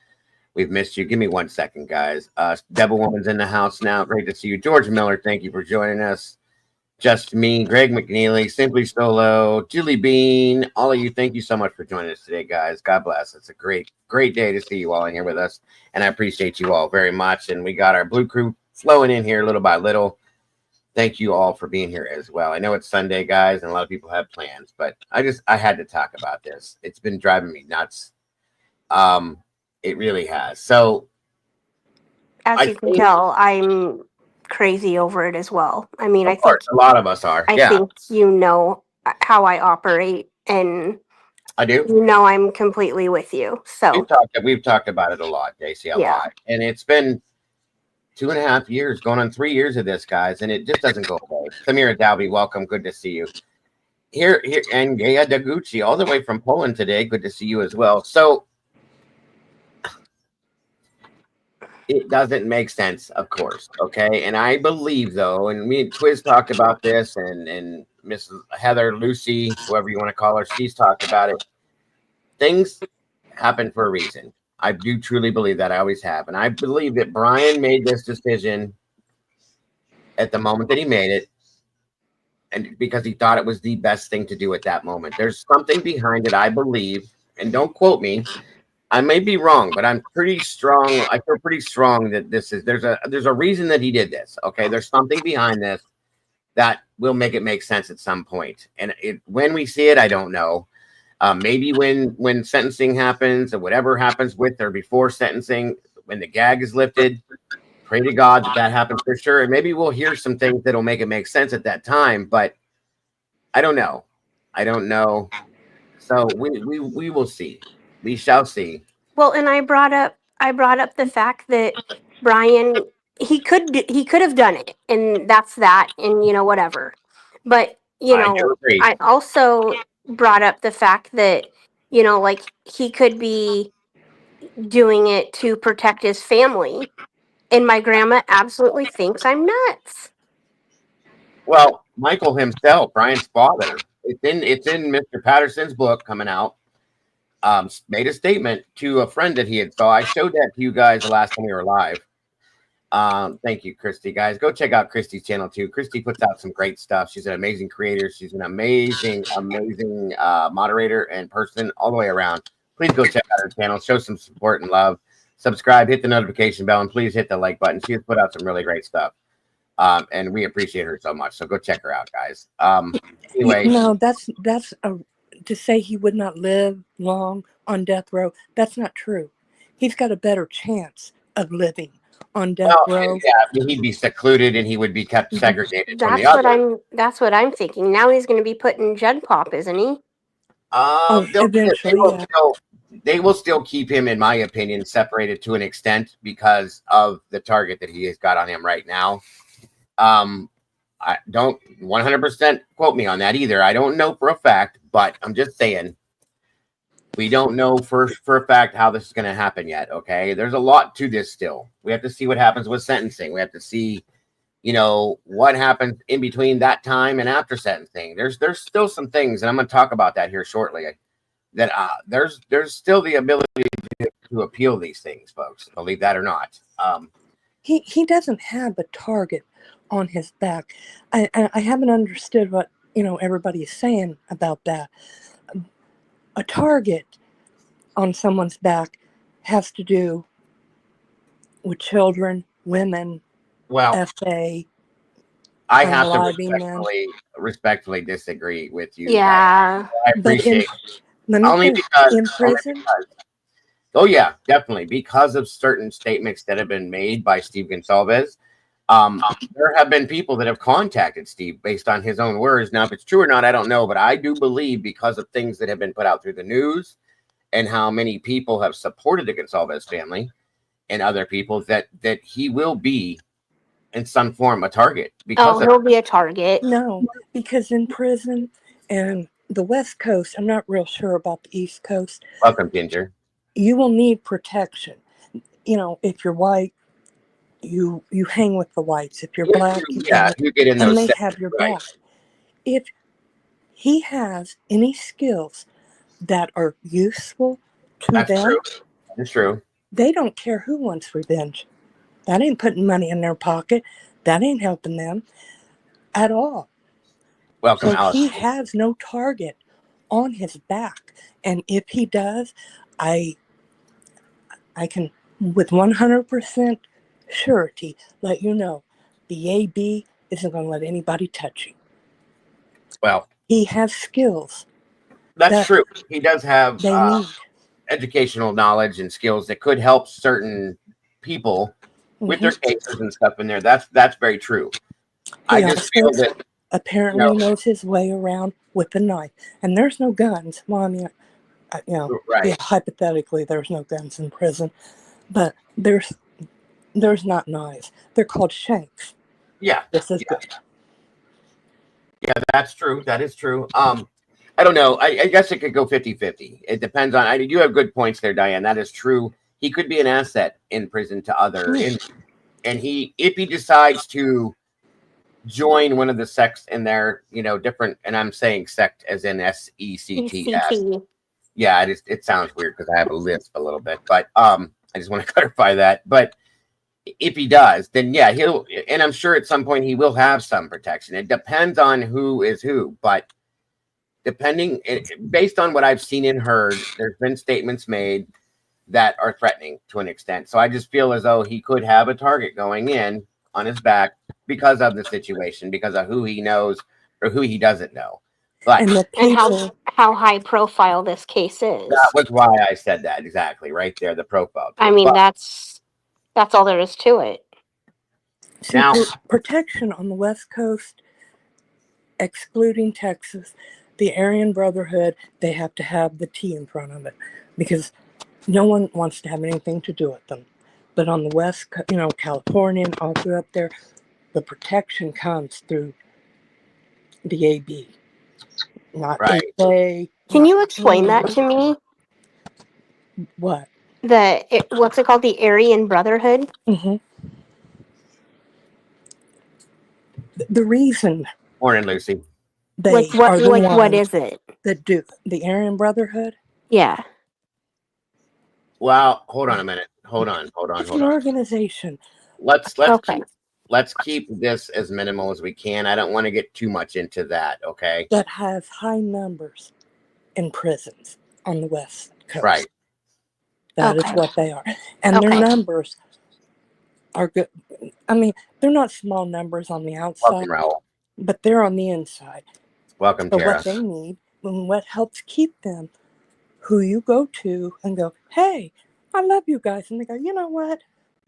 We've missed you. Give me 1 second, guys. Devil Woman's in the house now. Great to see you. George Miller, thank you for joining us. Just Me, Greg McNeely, Simply Solo, Julie Bean, all of you, thank you so much for joining us today, guys. God bless. It's a great day to see you all in here with us, and I appreciate you all very much. And we got our Blue Crew flowing in here little by little. Thank you all for being here as well. I know it's Sunday, guys, and a lot of people have plans, but I had to talk about this. It's been driving me nuts. It really has. So, As you can tell, I'm crazy over it as well. I mean, I think a lot of us are. I think you know how I operate, and I do. You know, I'm completely with you. So we've talked about it a lot, Daisy, a lot, and it's been 2.5 years, going on 3 years of this, guys, and it just doesn't go away. Samira Dalby, welcome. Good to see you. Here, and Gaya Daguchi, all the way from Poland today. Good to see you as well. So it doesn't make sense, of course. Okay. And I believe, though, and me and Twiz talked about this, and Miss Heather, Lucy, whoever you want to call her, she's talked about it. Things happen for a reason. I do truly believe that. I always have. And I believe that Bryan made this decision at the moment that he made it, and because he thought it was the best thing to do at that moment. There's something behind it, I believe, and don't quote me. I may be wrong, but I'm pretty strong. I feel pretty strong that there's a reason that he did this. Okay, there's something behind this that will make it make sense at some point. And when we see it, I don't know. Maybe when sentencing happens, or whatever happens with or before sentencing, when the gag is lifted, pray to God that happens for sure. And maybe we'll hear some things that'll make it make sense at that time. But I don't know. So we will see. We shall see. Well, and I brought up the fact that Bryan, he could have done it, and that's that, and whatever. But I also brought up the fact that like he could be doing it to protect his family, and my grandma absolutely thinks I'm nuts. Well, Michael himself, Bryan's father, it's in Mr. Patterson's book coming out. Made a statement to a friend that he had saw. I showed that to you guys the last time we were live. Thank you, Christy. Guys, go check out Christy's channel too. Christy puts out some great stuff. She's an amazing creator. She's an amazing moderator and person all the way around. Please go check out her channel. Show some support and love. Subscribe, hit the notification bell, and please hit the like button. She has put out some really great stuff. And we appreciate her so much. So go check her out, guys. Anyway. No, that's to say he would not live long on death row. That's not true. He's got a better chance of living on death row. Yeah, he'd be secluded and he would be kept segregated from the others. That's what I'm thinking. Now he's going to be put in Gen Pop, isn't he? Eventually, they will still keep him, in my opinion, separated to an extent because of the target that he has got on him right now. I don't 100% quote me on that either. I don't know for a fact, but I'm just saying we don't know for a fact how this is going to happen yet. Okay, there's a lot to this still. We have to see what happens with sentencing. We have to see, what happens in between that time and after sentencing. There's still some things, and I'm going to talk about that here shortly. That there's still the ability to appeal these things, folks. Believe that or not. He doesn't have a target on his back. I haven't understood what everybody is saying about that. A target on someone's back has to do with children, women, Well, FA. I have to unaliving respectfully disagree with you. Yeah. I But appreciate let me only tell you, because in prison, oh yeah, definitely because of certain statements that have been made by Steve Gonsalves. There have been people that have contacted Steve based on his own words. Now, if it's true or not, I don't know, but I do believe because of things that have been put out through the news and how many people have supported the Gonsalves family and other people that he will be in some form a target because he'll be a target. no, because in prison and the West Coast, I'm not real sure about the East Coast. Welcome, Ginger. You will need protection. If you're white, you hang with the whites. If you're black, you Yeah, you get in those. and they have your back. If he has any skills that are useful to That's them, true. That's true. they don't care who wants revenge. That ain't putting money in their pocket. That ain't helping them at all. Welcome, So Alex. he has no target on his back. And if he does, I can, with 100% surety, let you know the AB isn't going to let anybody touch you. Well, he has skills. That's true. He does have They need. Educational knowledge and skills that could help certain people with their cases and stuff in there. That's very true. I just feel that apparently knows his way around with a knife, and there's no guns. Well, I mean, right. Yeah, hypothetically, there's no guns in prison, but there's not knives. They're called shanks. Yeah. This is good. Yeah, that's true. That is true. I don't know. I guess it could go 50-50. It depends on. You have good points there, Diane. That is true. He could be an asset in prison to other, and if he decides to join one of the sects in their, different, and I'm saying sect as in SECTS. Yeah, it sounds weird because I have a lisp a little bit, but I just want to clarify that. But if he does, then yeah, and I'm sure at some point he will have some protection. It depends on who is who, but based on what I've seen and heard, there's been statements made that are threatening to an extent. So I just feel as though he could have a target going in on his back because of the situation, because of who he knows or who he doesn't know. But and how high profile this case is. That was why I said that exactly right there. The profile. I mean, that's all there is to it. Now, protection on the West Coast, excluding Texas, the Aryan Brotherhood, they have to have the T in front of it because no one wants to have anything to do with them. But on the West, California and all through up there, the protection comes through the AB, not AA. Can you explain that to me? What? What's it called? The Aryan Brotherhood? Mm-hmm. The reason. Morning, Lucy. What is it? The Aryan Brotherhood? Yeah. Well, hold on a minute. Hold on. It's an organization. Let's keep this as minimal as we can. I don't want to get too much into that. Okay. That has high numbers in prisons on the West Coast. Right. That is what they are, and their numbers are good. I mean, they're not small numbers on the outside, but they're on the inside. Welcome, so Tara. What they need and what helps keep them, who you go to and go, hey, I love you guys. And they go, you know what?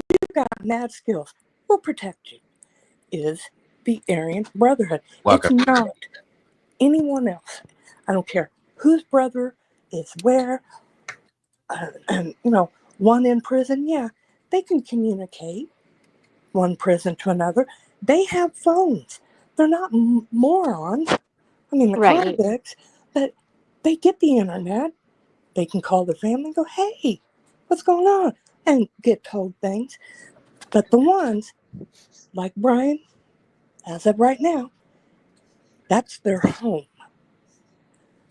You've got mad skills. We'll protect you. Is the Aryan Brotherhood. Welcome. It's not anyone else. I don't care whose brother is where. and one in prison, yeah, they can communicate one prison to another. They have phones. They're not morons. I mean, the Right. convicts, but they get the internet. They can call their family and go, hey, what's going on? And get told things. But the ones like Bryan, as of right now, that's their home.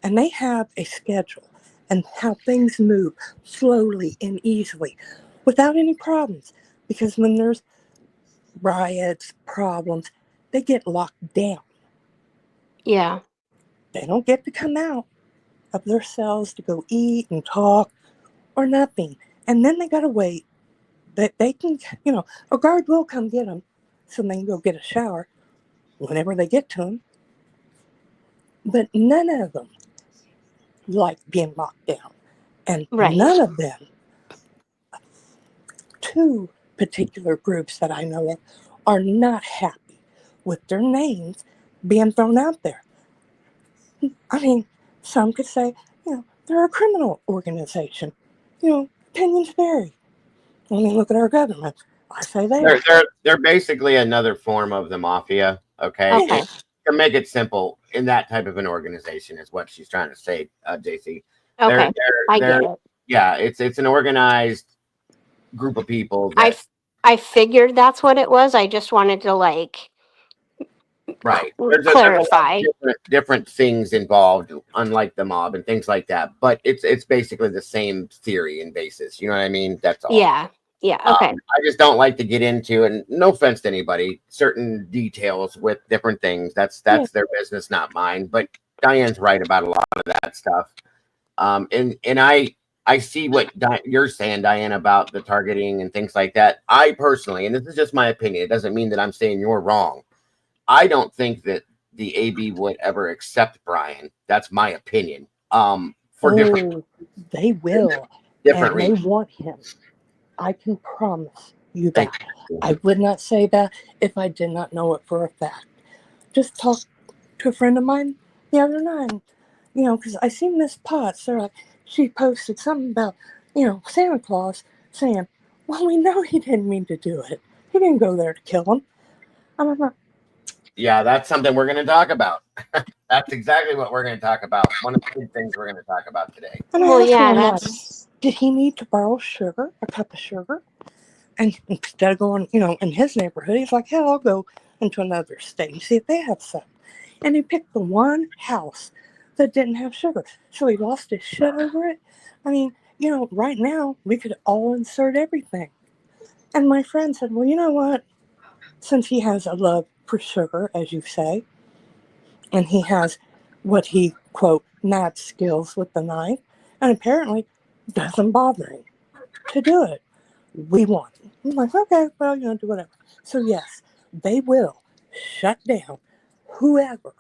And they have a schedule and how things move slowly and easily without any problems. Because when there's riots, problems, they get locked down. Yeah. They don't get to come out of their cells to go eat and talk or nothing. And then they got to wait. That they can, a guard will come get them so they can go get a shower whenever they get to them. But none of them like being locked down. And Right. none of them, two particular groups that I know of, are not happy with their names being thrown out there. I mean, some could say, they're a criminal organization. Opinions vary. I mean, look at our government. I say they are. They're basically another form of the mafia. Okay. Okay. To make it simple, in that type of an organization is what she's trying to say, JC. Okay. I get it. Yeah, it's an organized group of people that I figured that's what it was. I just wanted to right. There's a clarify. lot of different things involved, unlike the mob and things like that. But it's basically the same theory and basis. You know what I mean? That's all. Yeah. Okay. I just don't like to get into, and no offense to anybody, certain details with different things. That's their business, not mine. But Diane's right about a lot of that stuff. And I see what you're saying, Diane, about the targeting and things like that. I personally, and this is just my opinion, it doesn't mean that I'm saying you're wrong. I don't think that the AB would ever accept Bryan. That's my opinion. Different, they will. Different and reasons. They want him. I can promise you that. I would not say that if I did not know it for a fact. Just talked to a friend of mine the other night, because I seen Miss Potts. She posted something about, Santa Claus saying, well, we know he didn't mean to do it. He didn't go there to kill him. I'm like, yeah, that's something we're going to talk about. That's exactly what we're going to talk about. One of the big things we're going to talk about today. And well, yeah, that's... Did he need to borrow sugar, a cup of sugar? And instead of going, in his neighborhood, he's like, hell, I'll go into another state and see if they have some. And he picked the one house that didn't have sugar. So he lost his shit over it. I mean, right now, we could all insert everything. And my friend said, well, you know what? Since he has a love for sugar, as you say, and he has what he, quote, mad skills with the knife, and apparently doesn't bother him to do it. We want him. I'm like, okay, well, do whatever. So yes, they will shut down whoever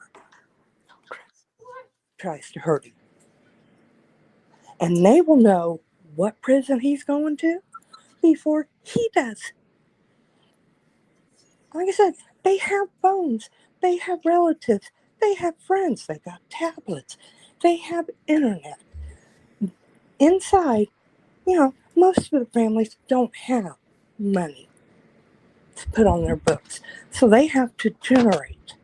tries to hurt him. And they will know what prison he's going to before he does. Like I said, they have phones, they have relatives, they have friends, they got tablets, they have internet. Inside, most of the families don't have money to put on their books. So they have to generate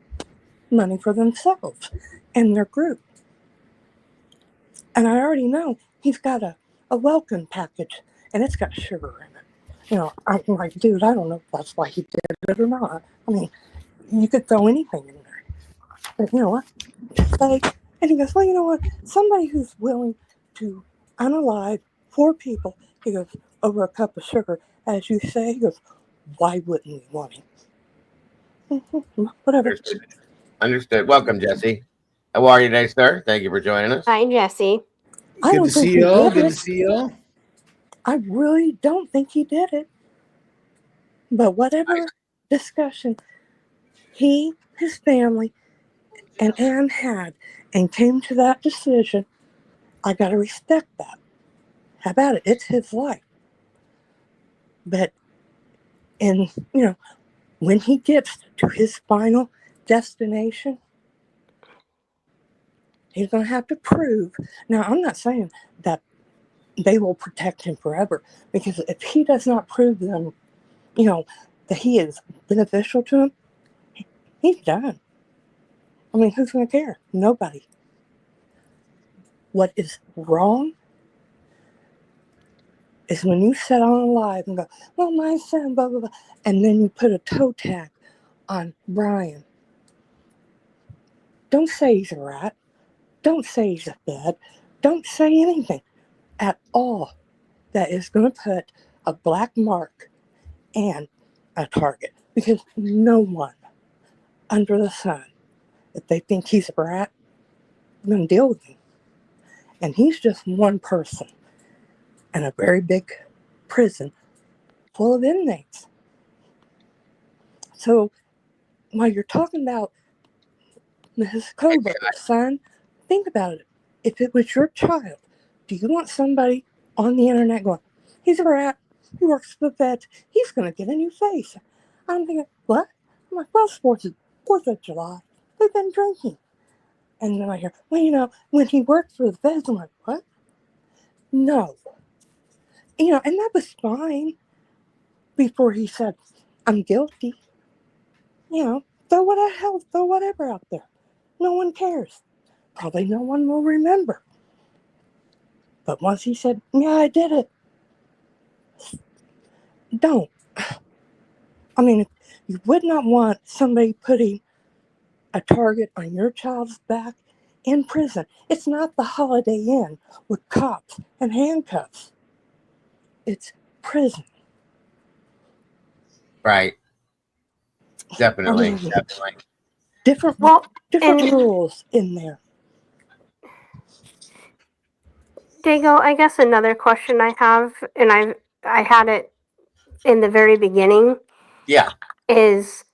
money for themselves and their group. And I already know he's got a welcome package and it's got sugar in it. I'm like, dude, I don't know if that's why he did it or not. I mean, you could throw anything in there. But you know what? And he goes, well, you know what? Somebody who's willing to unalive 4 people, he goes, over a cup of sugar, as you say, he goes, why wouldn't we want him? Whatever. Understood. Welcome, Jesse. How are you today, sir? Thank you for joining us. Hi, Jesse. Good to see y'all. Good to see y'all. I really don't think he did it. But whatever discussion he, his family, and Ann had and came to that decision, I got to respect that. How about it? It's his life. But when he gets to his final destination, he's going to have to prove. Now, I'm not saying that they will protect him forever. Because if he does not prove them, that he is beneficial to him, he's done. I mean, who's going to care? Nobody. What is wrong is when you sit on a live and go, well, my son, blah, blah, blah, and then you put a toe tag on Bryan. Don't say he's a rat. Don't say he's a fed. Don't say anything at all that is going to put a black mark and a target. Because no one under the sun, if they think he's a rat, is going to deal with him. And he's just one person in a very big prison full of inmates. So while you're talking about Mrs. Koberger's son, think about it. If it was your child, do you want somebody on the internet going, he's a rat, he works for the feds, he's going to get in your face? I'm thinking, what? I'm like, well, 4th of July, they've been drinking. And then I hear, well, when he worked for the feds, I'm like, what? No. And that was fine before he said, I'm guilty. Throw whatever out there. No one cares. Probably no one will remember. But once he said, yeah, I did it. Don't. I mean, you would not want somebody putting a target on your child's back in prison. It's not the Holiday Inn with cops and handcuffs. It's prison. Right. Definitely. I mean, Definitely. Different rules in there. Dago, I guess another question I have, and I had it in the very beginning. Yeah. Is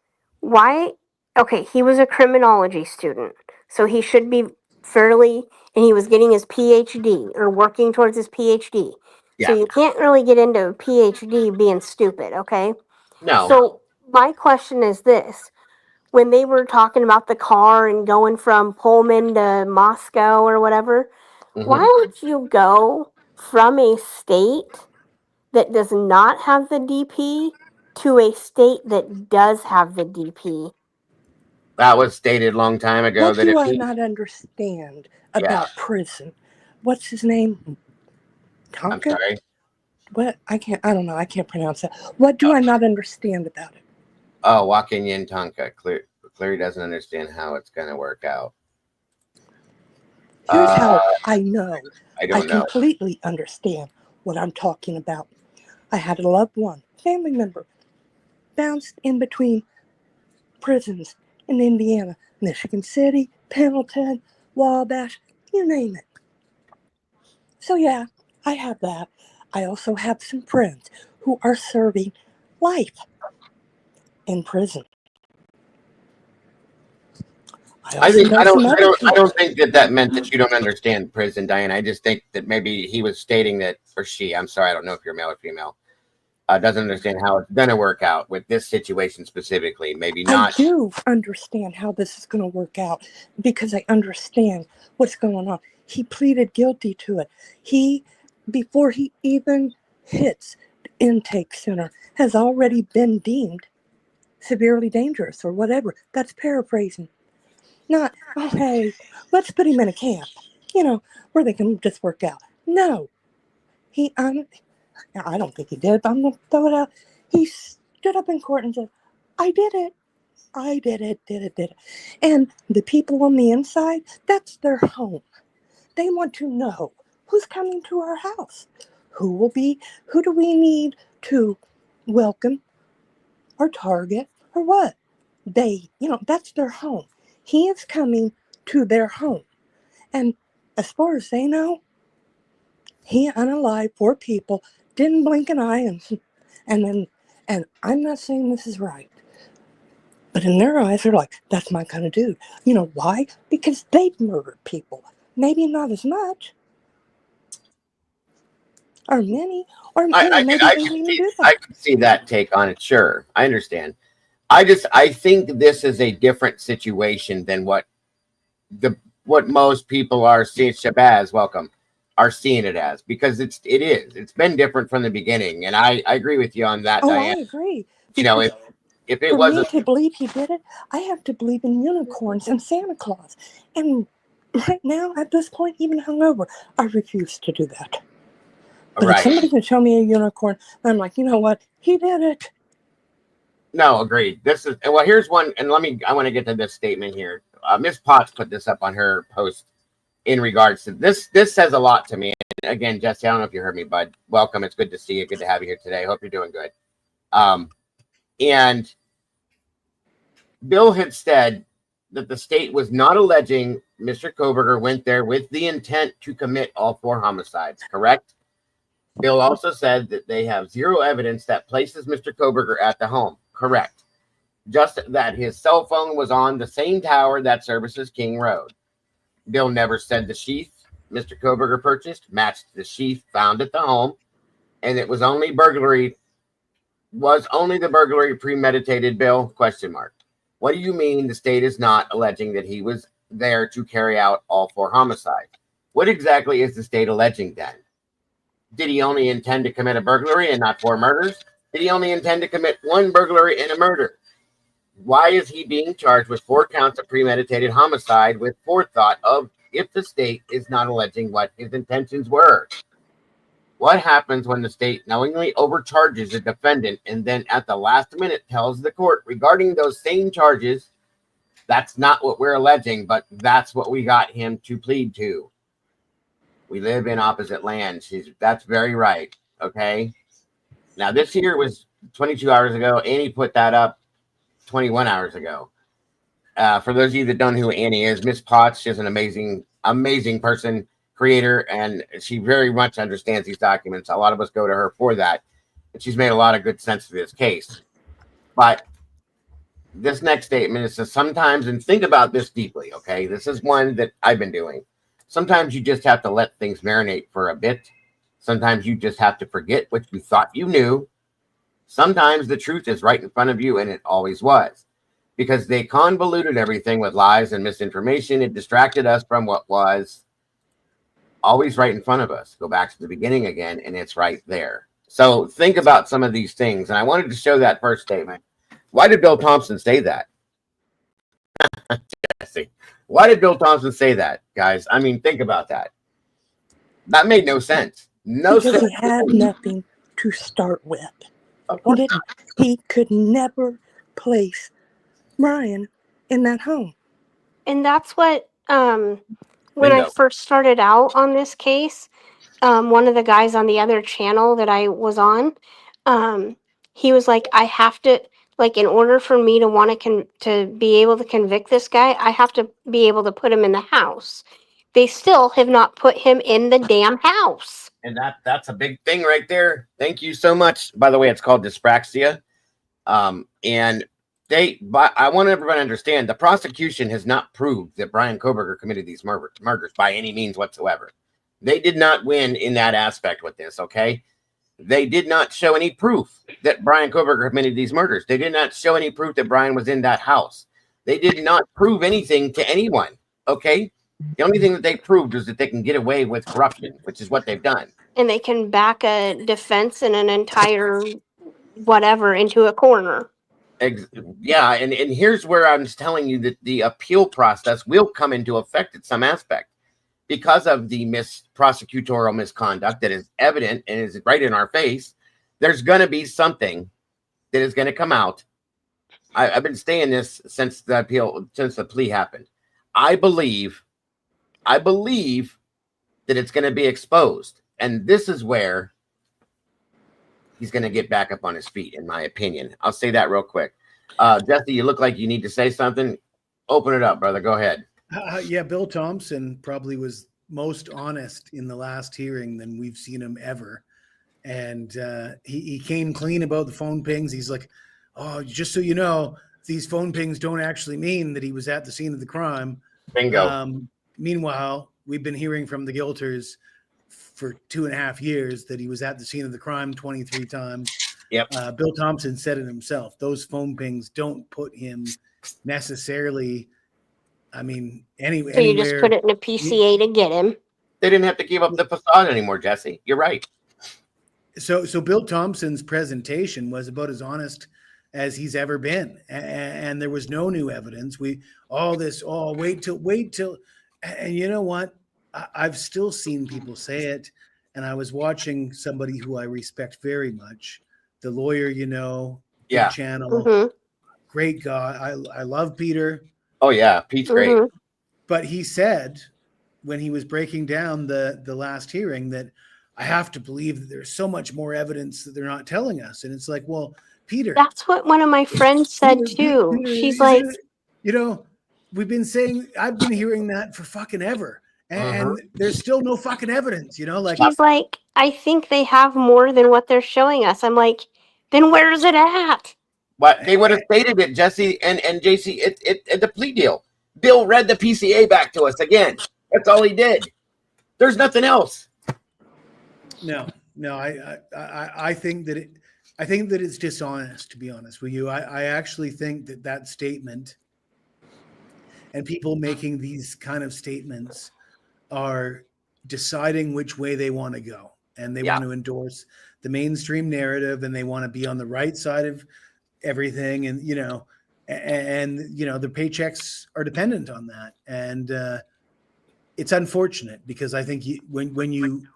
why? Okay, he was a criminology student, so he should be and he was getting his PhD or working towards his PhD. Yeah. So you can't really get into a PhD being stupid, okay? No. So my question is this. When they were talking about the car and going from Pullman to Moscow or whatever, why would you go from a state that does not have the DP to a state that does have the DP? That was stated a long time ago. What do I not understand about prison? What's his name? Tonka? I'm sorry. What? I don't know. I can't pronounce that. What do I not understand about it? Oh, Joaquin Tonka. Clearly doesn't understand how it's going to work out. Here's how I know. I completely understand what I'm talking about. I had a loved one, family member, bounced in between prisons in Indiana, Michigan City, Pendleton, Wabash, you name it. So yeah, I have that. I also have some friends who are serving life in prison. I don't think that meant that you don't understand prison, Diane. I just think that maybe he was stating that, or she, I'm sorry, I don't know if you're male or female, doesn't understand how it's going to work out with this situation specifically. Maybe not. I do understand how this is going to work out because I understand what's going on. He pleaded guilty to it. Before he even hits the intake center, has already been deemed severely dangerous or whatever. That's paraphrasing. Not, oh, hey, let's put him in a camp, where they can just work out. No. I don't think he did, but I'm going to throw it out. He stood up in court and said, I did it. I did it. And the people on the inside, that's their home. They want to know who's coming to our house. Who do we need to welcome or target or what? That's their home. He is coming to their home. And as far as they know, he unalived 4 people, didn't blink an eye, and I'm not saying this is right. But in their eyes, they're like, that's my kind of dude. You know why? Because they've murdered people. Maybe not as much. Or many. Or maybe they didn't even do that. I can see that take on it. Sure. I understand. I think this is a different situation than what most people are seeing. Shabazz, welcome. are seeing it as, because it's been different from the beginning. And I agree with you on that, Oh, Diane. I agree. You know, Because if it for me wasn't to believe he did it, I have to believe in unicorns and Santa Claus. And right now, at this point, even hungover, I refuse to do that. But if somebody can show me a unicorn, I'm like, you know what? He did it. No, agreed. This is, well, here's one, and I want to get to this statement here. Miss Potts put this up on her post in regards to this. This says a lot to me. And again, Jesse, I don't know if you heard me, bud. Welcome. It's good to see you. Good to have you here today. Hope you're doing good. And Bill had said that the state was not alleging Mr. Koberger went there with the intent to commit all 4 homicides, correct? Bill also said that they have zero evidence that places Mr. Koberger at the home, correct? Just that his cell phone was on the same tower that services King Road. Bill never said the sheath Mr. Koberger purchased matched the sheath found at the home, and it was only the burglary premeditated, Bill? Question mark. What do you mean the state is not alleging that he was there to carry out all 4 homicides? What exactly is the state alleging then? Did he only intend to commit a burglary and not 4 murders? Did he only intend to commit 1 burglary and a murder? Why is he being charged with 4 counts of premeditated homicide with forethought of if the state is not alleging what his intentions were? What happens when the state knowingly overcharges a defendant and then at the last minute tells the court regarding those same charges, that's not what we're alleging, but that's what we got him to plead to? We live in opposite lands. That's very right. Okay. Now, this here was 22 hours ago. Annie put that up 21 hours ago. For those of you that don't know who Annie is, Miss Potts, she's an amazing, amazing person, creator, and she very much understands these documents. A lot of us go to her for that, and she's made a lot of good sense of this case. But this next statement is sometimes, and think about this deeply, okay? This is one that I've been doing. Sometimes you just have to let things marinate for a bit. Sometimes you just have to forget what you thought you knew. Sometimes the truth is right in front of you, and it always was. Because they convoluted everything with lies and misinformation. It distracted us from what was always right in front of us. Go back to the beginning again, and it's right there. So think about some of these things. And I wanted to show that first statement. Why did Bill Thompson say that? Jesse, why did Bill Thompson say that, guys? I mean, think about that. That made no sense. No because sense. he had nothing to start with. Of course He didn't. He could never place Bryan in that home. And that's what when Bingo. I first started out on this case, one of the guys on the other channel that I was on, he was like, I have to, like, in order for me to want to be able to convict this guy, I have to be able to put him in the house. They still have not put him in the damn house. And that's a big thing right there. Thank you so much. By the way, it's called dyspraxia. And I want everyone to understand the prosecution has not proved that Bryan Koberger committed these murders by any means whatsoever. They did not win in that aspect with this, okay? They did not show any proof that Bryan Koberger committed these murders. They did not show any proof that Bryan was in that house. They did not prove anything to anyone, okay? The only thing that they proved was that they can get away with corruption, which is what they've done. And they can back a defense and an entire whatever into a corner. Yeah, and here's where I'm telling you that the appeal process will come into effect at some aspect because of the prosecutorial misconduct that is evident and is right in our face. There's going to be something that is going to come out. I've been saying this since the plea happened. I believe that it's going to be exposed, and this is where he's going to get back up on his feet, in my opinion. I'll say that real quick. Jesse, you look like you need to say something. Open it up, brother. Go ahead. Yeah, Bill Thompson probably was most honest in the last hearing than we've seen him ever. And he came clean about the phone pings. He's like, oh, just so you know, these phone pings don't actually mean that he was at the scene of the crime. Bingo. Meanwhile, we've been hearing from the guilters for 2.5 years that he was at the scene of the crime 23 times. Yep. Bill Thompson said it himself. Those phone pings don't put him necessarily, I mean, anywhere. So you just put it in a PCA to get him. They didn't have to give up the facade anymore, Jesse. You're right. So Bill Thompson's presentation was about as honest as he's ever been, and there was no new evidence. Wait till, and you know what? I've still seen people say it, and I was watching somebody who I respect very much, the lawyer, big channel, Mm-hmm. great guy. I love Peter. Oh yeah, Pete's great. Mm-hmm. But he said when he was breaking down the last hearing that I have to believe that there's so much more evidence that they're not telling us. And it's like, well, Peter. That's what one of my friends said too. Peter, She's like, we've been saying, I've been hearing that for fucking ever. And there's still no fucking evidence, she's like, I think they have more than what they're showing us. I'm like, then where's it at? But they would have stated it, Jesse and JC, at the plea deal. Bill read the PCA back to us again. That's all he did. There's nothing else. No, I think that it's dishonest, to be honest with you. I actually think that statement and people making these kind of statements are deciding which way they want to go, and they want to endorse the mainstream narrative, and they want to be on the right side of everything, and the paychecks are dependent on that, and it's unfortunate because I think when you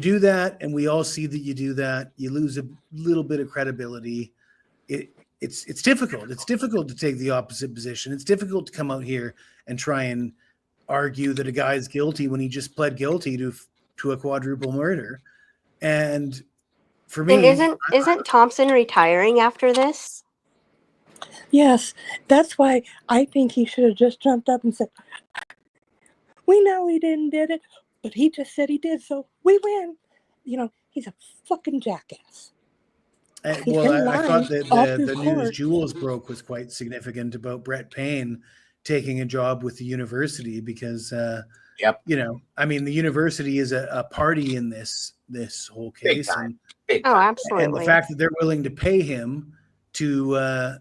do that, and we all see that you do that, you lose a little bit of credibility. It's difficult. It's difficult to take the opposite position. It's difficult to come out here and try and argue that a guy is guilty when he just pled guilty to a quadruple murder. And for me, and isn't Thompson retiring after this? Yes, that's why I think he should have just jumped up and said, "We know he didn't did it, but he just said he did, so we win." He's a fucking jackass. I thought that the news Jules broke was quite significant about Brett Payne taking a job with the university because, the university is a party in this whole case. Big time. time. Oh, absolutely. And the fact that they're willing to pay him to,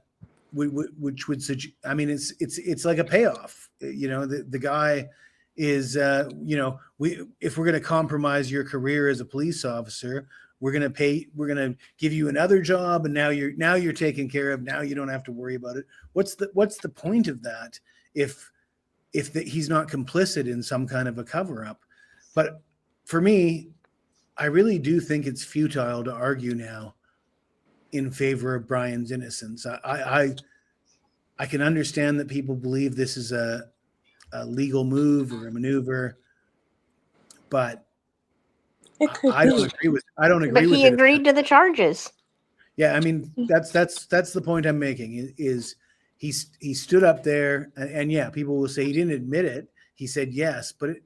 which would suggest, it's like a payoff. The guy is, if we're going to compromise your career as a police officer, we're going to give you another job, and now you're taken care of. Now you don't have to worry about it. What's the point of that if he's not complicit in some kind of a cover up? But for me, I really do think it's futile to argue now in favor of Bryan's innocence. I can understand that people believe this is a legal move or a maneuver, but I don't agree with. But he agreed to the charges. Yeah, that's the point I'm making. Is he stood up there and people will say he didn't admit it. He said yes, but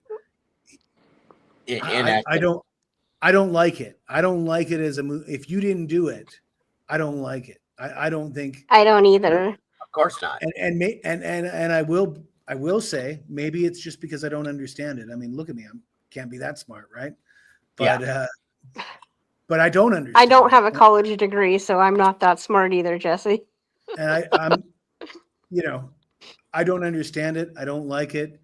I don't like it. I don't like it as a move. If you didn't do it, I don't like it. I don't think. I don't either. Of course not. And I will say maybe it's just because I don't understand it. Look at me. I can't be that smart, right? But but I don't understand. I don't have a college degree, so I'm not that smart either, Jesse. And I'm I don't understand it. I don't like it.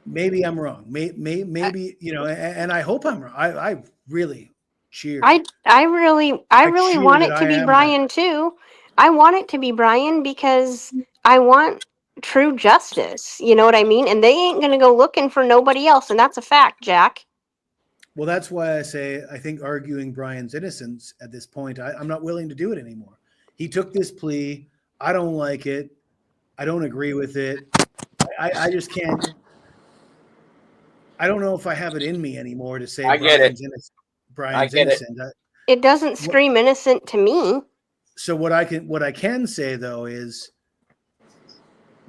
Maybe I'm wrong. Maybe and I hope I'm wrong. I really cheer. I really want it to be Bryan too. I want it to be Bryan because I want true justice. You know what I mean? And they ain't gonna go looking for nobody else, and that's a fact, Jack. Well, that's why I say I think arguing Bryan's innocence at this point, I'm not willing to do it anymore. He took this plea. I don't like it. I don't agree with it. I just can't. I don't know if I have it in me anymore to say Bryan's innocent. Bryan's innocent. It doesn't scream innocent to me. So what I can say though is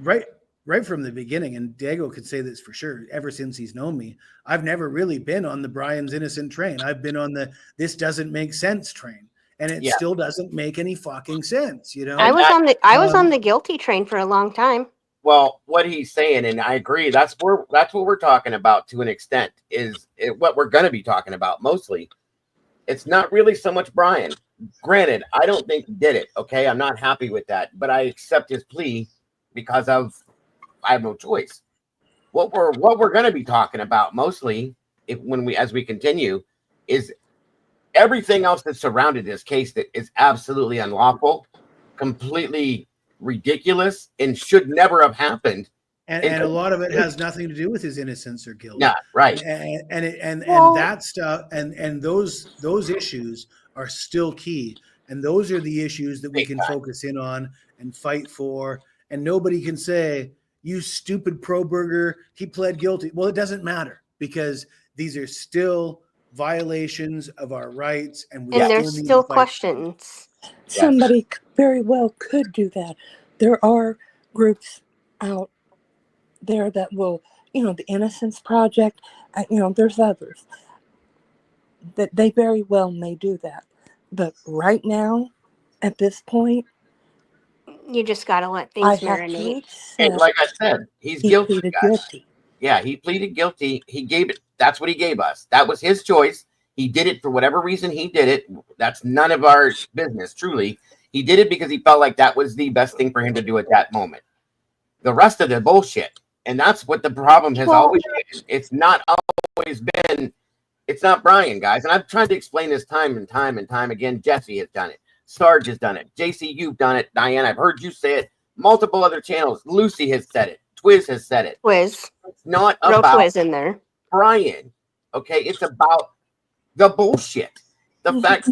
right from the beginning, and Diego could say this for sure, ever since he's known me, I've never really been on the Bryan's innocent train. I've been on the this doesn't make sense train. And it still doesn't make any fucking sense, I was on the guilty train for a long time. Well, what he's saying, and I agree, that's what we're talking about to an extent, is what we're going to be talking about mostly. It's not really so much Bryan. Granted, I don't think he did it. Okay, I'm not happy with that, but I accept his plea because I have no choice. what we're going to be talking about mostly, as we continue, is everything else that surrounded this case that is absolutely unlawful, completely ridiculous, and should never have happened. And a lot of it has nothing to do with his innocence or guilt. Yeah, right. And that stuff and those issues are still key. And those are the issues that we can focus in on and fight for. And nobody can say, you stupid pro-burger, he pled guilty. Well, it doesn't matter, because these are still violations of our rights, and we there's need still to fight. questions. Somebody very well could do that. There are groups out there that will, the Innocence Project, there's others that they very well may do that. But right now, at this point, You just got to let I things have to marinate. accept And like I said, he's he guilty. pleaded guys. guilty. Yeah, he pleaded guilty. He gave it. That's what he gave us. That was his choice. He did it for whatever reason he did it. That's none of our business, truly. He did it because he felt like that was the best thing for him to do at that moment. The rest of the bullshit. And that's what the problem has always been. It's not always been, it's not Bryan, guys. And I've tried to explain this time and time and time again. Jesse has done it. Sarge has done it. JC, you've done it. Diane, I've heard you say it. Multiple other channels. Lucy has said it. Twiz has said it. Quiz. It's not No about quiz in there. Bryan. Okay, it's about the bullshit. The fact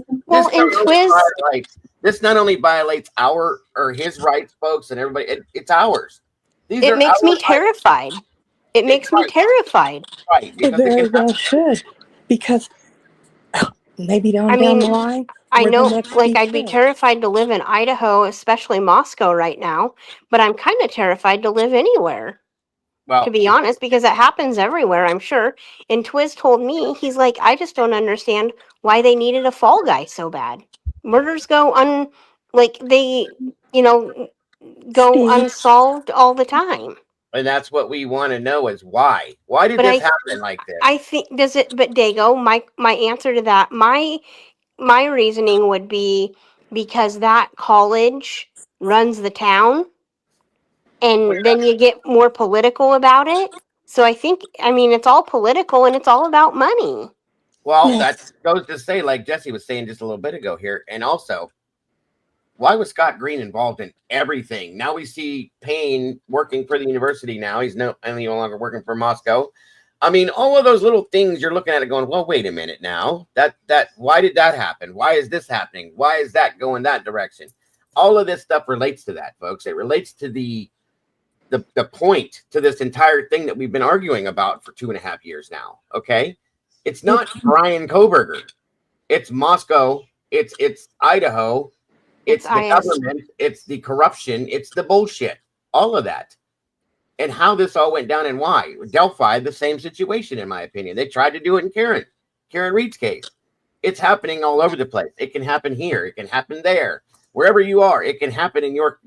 this not only violates our or his rights, folks, and everybody. It's ours. It makes me terrified. It makes me terrified. Right. It very well should, because maybe down the line. I know, like, I'd be terrified to live in Idaho, especially Moscow right now, but I'm kind of terrified to live anywhere, to be honest, because it happens everywhere, I'm sure. And Twiz told me, he's like, I just don't understand why they needed a fall guy so bad. Murders go unsolved all the time. And that's what we want to know is why. Why did this happen like this? I think, but Dago, my answer to that, my reasoning would be because that college runs the town, and then you get more political about it. So I think, it's all political and it's all about money. Well, that goes to say, like Jesse was saying just a little bit ago here, and also, why was Scott Green involved in everything? Now we see Payne working for the university now. He's no longer working for Moscow. All of those little things you're looking at it going, well, wait a minute now. Why did that happen? Why is this happening? Why is that going that direction? All of this stuff relates to that, folks. It relates to the point to this entire thing that we've been arguing about for 2.5 years now. Okay. It's not Bryan Kohberger. It's Moscow. It's Idaho. It's the government. It's the corruption. It's the bullshit. All of that. And how this all went down and why. Delphi, the same situation, in my opinion. They tried to do it in Karen Reed's case. It's happening all over the place. It can happen here. It can happen there. Wherever you are, it can happen in your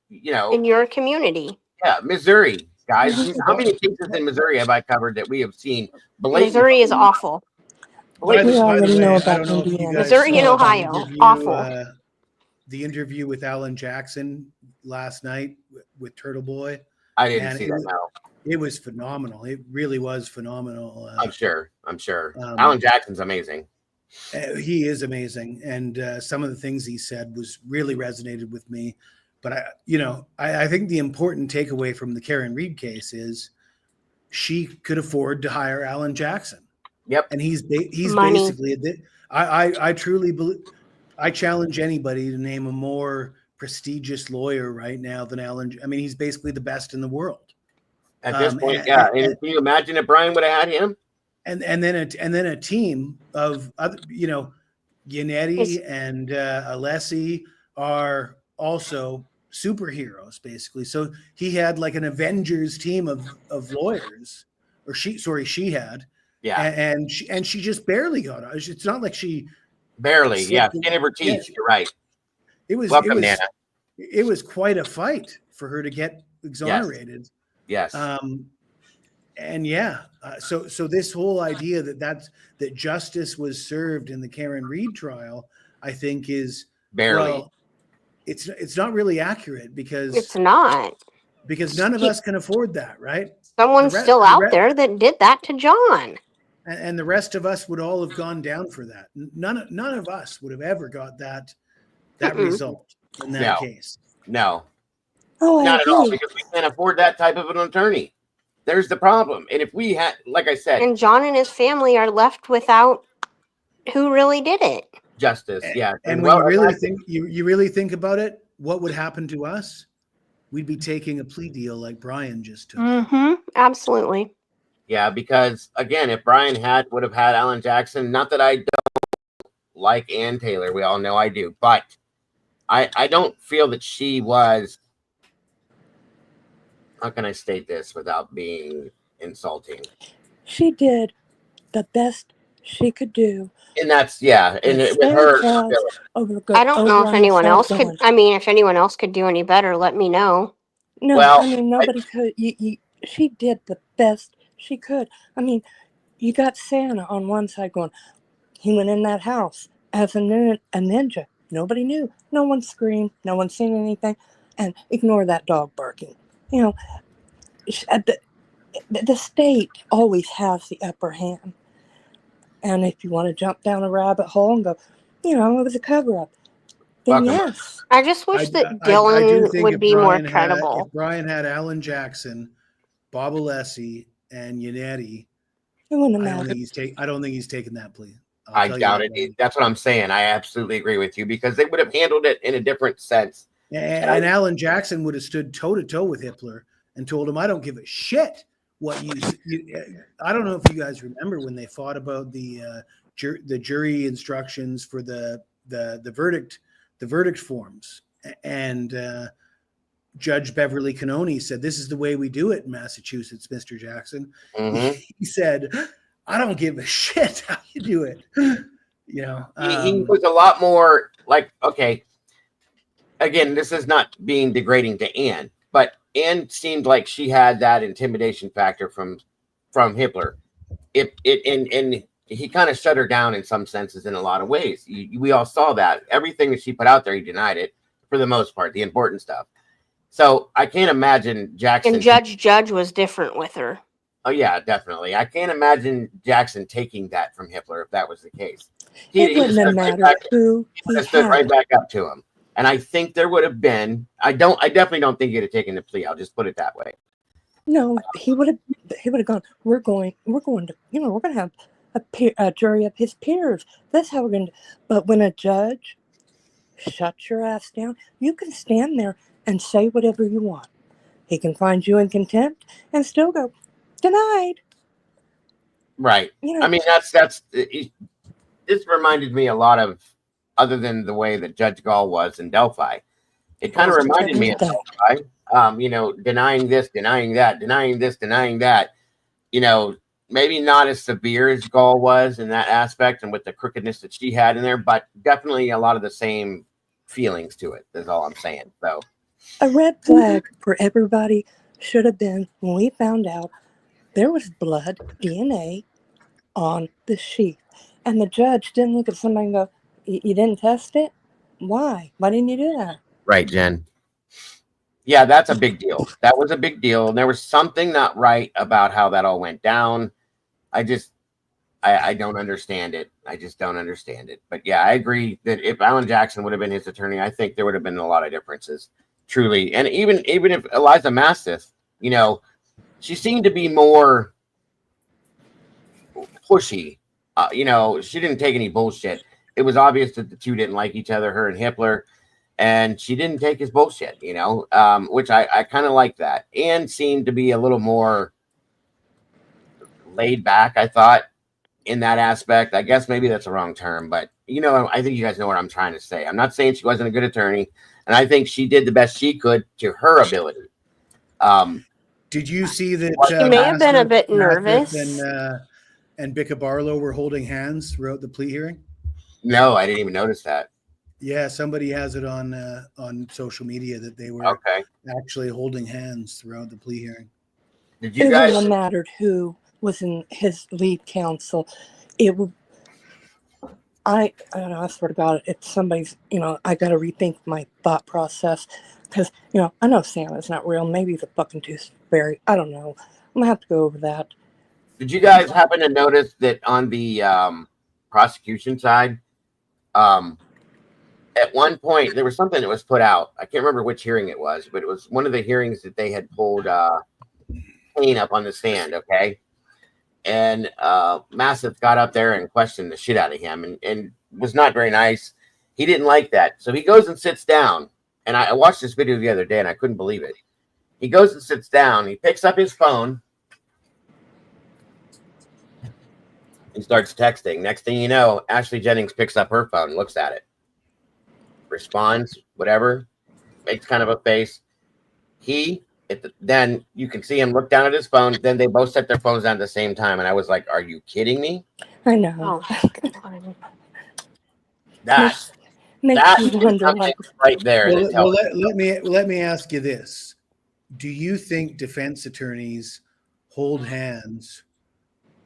in your community. Yeah, Missouri, guys. How many cases in Missouri have I covered that we have seen? Missouri is awful. By the way, I don't know if you guys Missouri and Ohio, awful. The interview with Alan Jackson last night with Turtle Boy. I didn't see that. No, it was phenomenal. It really was phenomenal. I'm sure. Alan Jackson's amazing. He is amazing, and some of the things he said was really resonated with me. But I think the important takeaway from the Karen Reed case is she could afford to hire Alan Jackson. Yep, and he's basically. I truly believe. I challenge anybody to name a more prestigious lawyer right now than Alan. He's basically the best in the world at this point. Yeah, and can you imagine if Bryan would have had him? And then a team of other, Yannetti and Alessi are also superheroes, basically. So he had like an Avengers team of lawyers, or she had, and she just barely got out. It's not like she barely, skin of her teeth. You're right. It was quite a fight for her to get exonerated. Yes. So this whole idea that justice was served in the Karen Reed trial, I think is barely. Well, it's not really accurate because it's not, because none of us can afford that, right? Someone's still out there that did that to John. And the rest of us would all have gone down for that. None of us would have ever got that result in that case. No, Oh, I not at all, agree. because we can't afford that type of an attorney. There's the problem. And if we had, like I said, And John and his family are left without who really did it. justice, yeah. And when you really think about it, what would happen to us? We'd be taking a plea deal like Bryan just took. Mm-hmm. Absolutely. Yeah, because again, if Bryan would have had Alan Jackson, not that I don't like Ann Taylor, we all know I do, but I don't feel that she was, how can I state this without being insulting? She did the best she could do. And that's, yeah, and with her, I don't know if anyone else could. I mean, if anyone else could do any better, let me know. No, well, I mean, nobody could. She did the best she could. I mean, you got Santa on one side going, he went in that house as a ninja. Nobody knew. No one screamed. No one seen anything. And ignore that dog barking. You know, the state always has the upper hand. And if you want to jump down a rabbit hole and go, it was a cover-up, then yes. I just wish that Dylan would be more credible. If Bryan had Alan Jackson, Bob Alessi, and Yannetti, I don't think he's taken that plea. I doubt it. That's what I'm saying. I absolutely agree with you, because they would have handled it in a different sense. And Alan Jackson would have stood toe-to-toe with Hitler and told him, I don't give a shit what you I don't know if you guys remember when they fought about the jury instructions for the verdict forms, and Judge Beverly Cannoni said, this is the way we do it in Massachusetts, Mr. Jackson. Mm-hmm. He said, I don't give a shit how you do it. He was a lot more like, okay, again, this is not being degrading to Anne, but Anne seemed like she had that intimidation factor from Hitler. And he kind of shut her down in some senses in a lot of ways. We all saw that. Everything that she put out there, he denied it for the most part, the important stuff. So I can't imagine Jackson. And Judge was different with her. Oh, yeah, definitely. I can't imagine Jackson taking that from Hitler if that was the case. It wouldn't have mattered who he stood right back up to him. And I think there would have been, I definitely don't think he'd have taken the plea. I'll just put it that way. No, he would have gone, we're going to have a jury of his peers. That's how we're going to. But when a judge shuts your ass down, you can stand there and say whatever you want. He can find you in contempt and still go, denied. Right. I mean, this reminded me a lot of, other than the way that Judge Gall was in Delphi. It kind of reminded me of Delphi. Denying this, denying that, denying this, denying that. Maybe not as severe as Gall was in that aspect and with the crookedness that she had in there, but definitely a lot of the same feelings to it, is all I'm saying. So a red flag for everybody should have been when we found out there was blood, DNA on the sheath. And the judge didn't look at somebody and go, you didn't test it? Why? Why didn't you do that? Right, Jen. Yeah, that's a big deal. That was a big deal. And there was something not right about how that all went down. I don't understand it. I just don't understand it. But yeah, I agree that if Alan Jackson would have been his attorney, I think there would have been a lot of differences, truly. And even if Eliza Mastiff, she seemed to be more pushy. She didn't take any bullshit. It was obvious that the two didn't like each other, her and Hitler, and she didn't take his bullshit, which I kind of like that. And seemed to be a little more laid back, I thought, in that aspect. I guess maybe that's the wrong term, but I think you guys know what I'm trying to say. I'm not saying she wasn't a good attorney, and I think she did the best she could to her ability. Did you see that she may have been a bit nervous and Bicca Barlow were holding hands throughout the plea hearing? No, I didn't even notice that. Yeah, somebody has it on social media that they were actually holding hands throughout the plea hearing. Did you guys? It wouldn't have mattered who was in his lead counsel. It would. I don't know. I swear to God, if somebody's, I got to rethink my thought process because, I know Santa's not real. Maybe he's a fucking tooth fairy. I don't know. gonna have to go over that. Did you guys happen to notice that on the prosecution side, um, at one point there was something that was put out. I can't remember which hearing it was, but it was one of the hearings that they had pulled Payne up on the stand. Okay, and Massive got up there and questioned the shit out of him, and was not very nice. He didn't like that, so he goes and sits down. And I watched this video the other day, and I couldn't believe it. He goes and sits down. He picks up his phone and starts texting. Next thing you know, Ashley Jennings picks up her phone, looks at it, responds, whatever, makes kind of a face. Then you can see him look down at his phone. Then they both set their phones down at the same time, and I was like, "Are you kidding me?" I know. Oh, God. That Makes that you is wonder, something like, right there. Well, that tells let me ask you this: do you think defense attorneys hold hands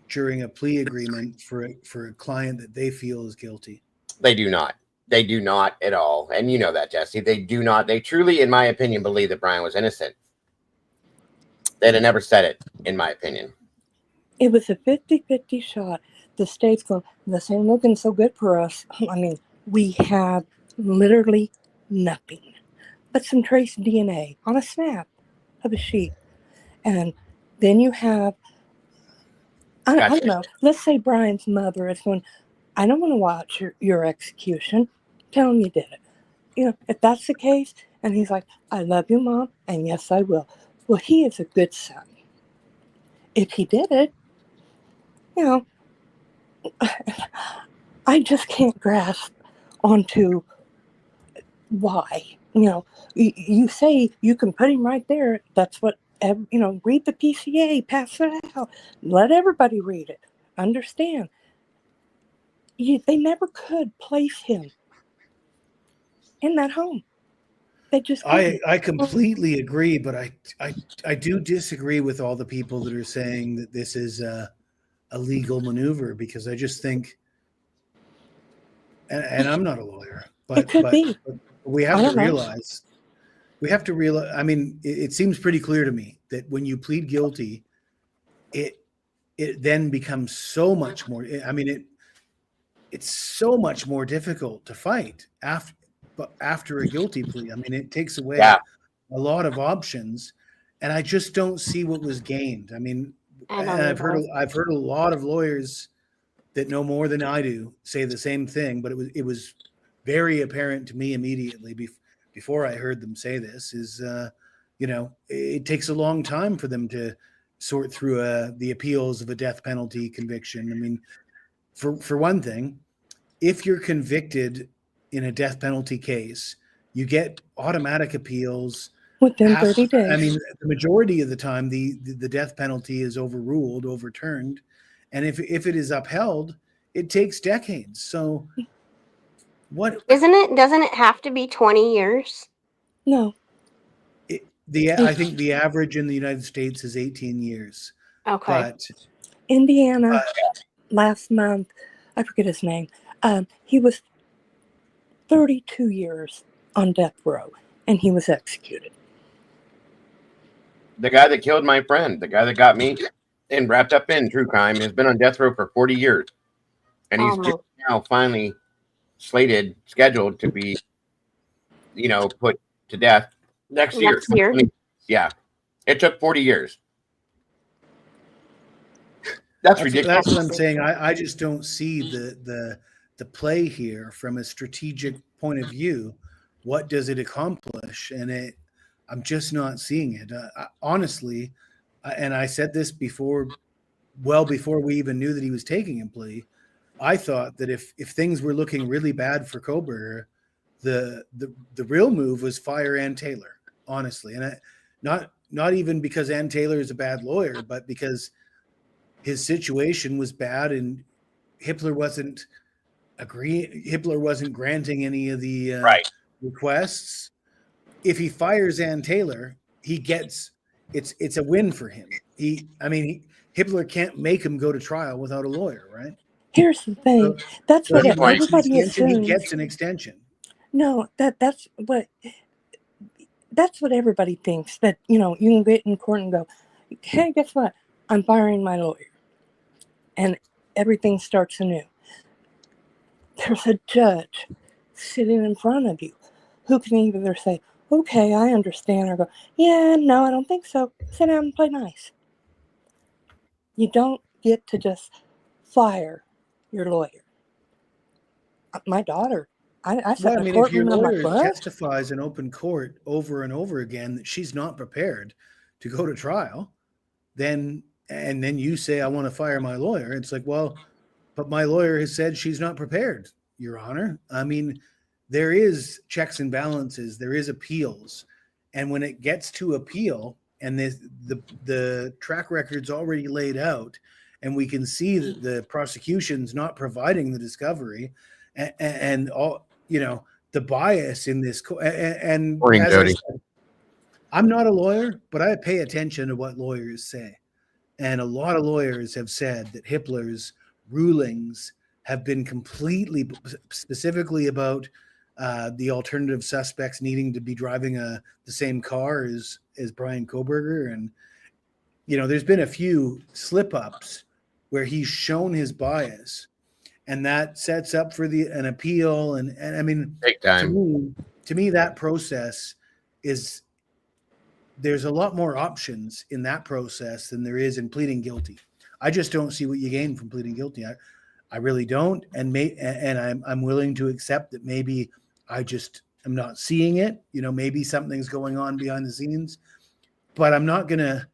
during a plea agreement for a client that they feel is guilty? they do not. They do not at all, and you know that, Jesse. They do not. They truly, in my opinion, believe that Bryan was innocent. They'd have never said it, in my opinion. it was a 50-50 shot. The state's going, this ain't looking so good for us. I mean, we had literally nothing but some trace DNA on a snap of a sheep. And then you have, I Gotcha. don't know, let's say Brian's mother is going, I don't want to watch your execution. Tell him you did it. You know, if that's the case, and he's like, I love you, Mom, and yes, I will. Well, he is a good son. If he did it, you know, I just can't grasp onto why. You know, you say you can put him right there. That's what, you know, read the PCA, pass it out, let everybody read it, understand. They never could place him in that home. They just couldn't. I completely agree, but I do disagree with all the people that are saying that this is a legal maneuver, because I just think, and I'm not a lawyer, It could be. we I have to don't know. realize, I mean, it seems pretty clear to me that when you plead guilty, it then becomes so much more, I mean, it's so much more difficult to fight after a guilty plea. I mean, it takes away Yeah. a lot of options, and I just don't see what was gained. I mean, I don't and I've either. heard a lot of lawyers that know more than I do say the same thing, but it was very apparent to me immediately before I heard them say this is, you know, it takes a long time for them to sort through the appeals of a death penalty conviction. I mean, for one thing, if you're convicted in a death penalty case, you get automatic appeals. Within 30 days. I mean, the majority of the time, the death penalty is overturned, and if it is upheld, it takes decades. So, what Doesn't it have to be 20 years? No. I think the average in the United States is 18 years, Okay. but Indiana last month, I forget his name. He was 32 years on death row, and he was executed. The guy that killed my friend, the guy that got me and wrapped up in true crime, has been on death row for 40 years. And he's just now finally scheduled to be, you know, put to death next year. Yeah. It took 40 years. That's ridiculous. That's what I'm saying. I just don't see the play here from a strategic point of view. What does it accomplish? And I'm just not seeing it. Honestly, and I said this before we even knew that he was taking a plea. I thought that if things were looking really bad for Koberger, the real move was fire Ann Taylor, honestly. And not even because Ann Taylor is a bad lawyer, but because his situation was bad and Hippler wasn't granting any of the requests. If he fires Ann Taylor, he gets it's a win for him. Hippler can't make him go to trial without a lawyer, right? Here's the thing. That's what everybody assumes. He gets an extension. No, that's what everybody thinks, that, you know, you can get in court and go, hey, guess what? I'm firing my lawyer. And everything starts anew. There's a judge sitting in front of you who can either say, okay, I understand, or go, yeah, no, I don't think so. Sit down and play nice. You don't get to just fire your lawyer. My daughter, I sat Well, in I the mean, if your courtroom on my lawyer butt. testifies in open court over and over again that she's not prepared to go to trial, then and then you say, I want to fire my lawyer. It's like, well, but my lawyer has said she's not prepared, Your Honor. I mean, there is checks and balances, there is appeals. And when it gets to appeal and the track record's already laid out, and we can see that the prosecution's not providing the discovery and all, the bias in this. And Morning, as I Jody. said, I'm not a lawyer, but I pay attention to what lawyers say. And a lot of lawyers have said that Hippler's rulings have been completely, specifically about the alternative suspects needing to be driving the same car as Bryan Kohberger. And, there's been a few slip ups where he's shown his bias, and that sets up for an appeal. And I mean, Big time. to me, that process is, there's a lot more options in that process than there is in pleading guilty. I just don't see what you gain from pleading guilty. I really don't. And I'm willing to accept that maybe I just am not seeing it. Maybe something's going on behind the scenes, but I'm not going to,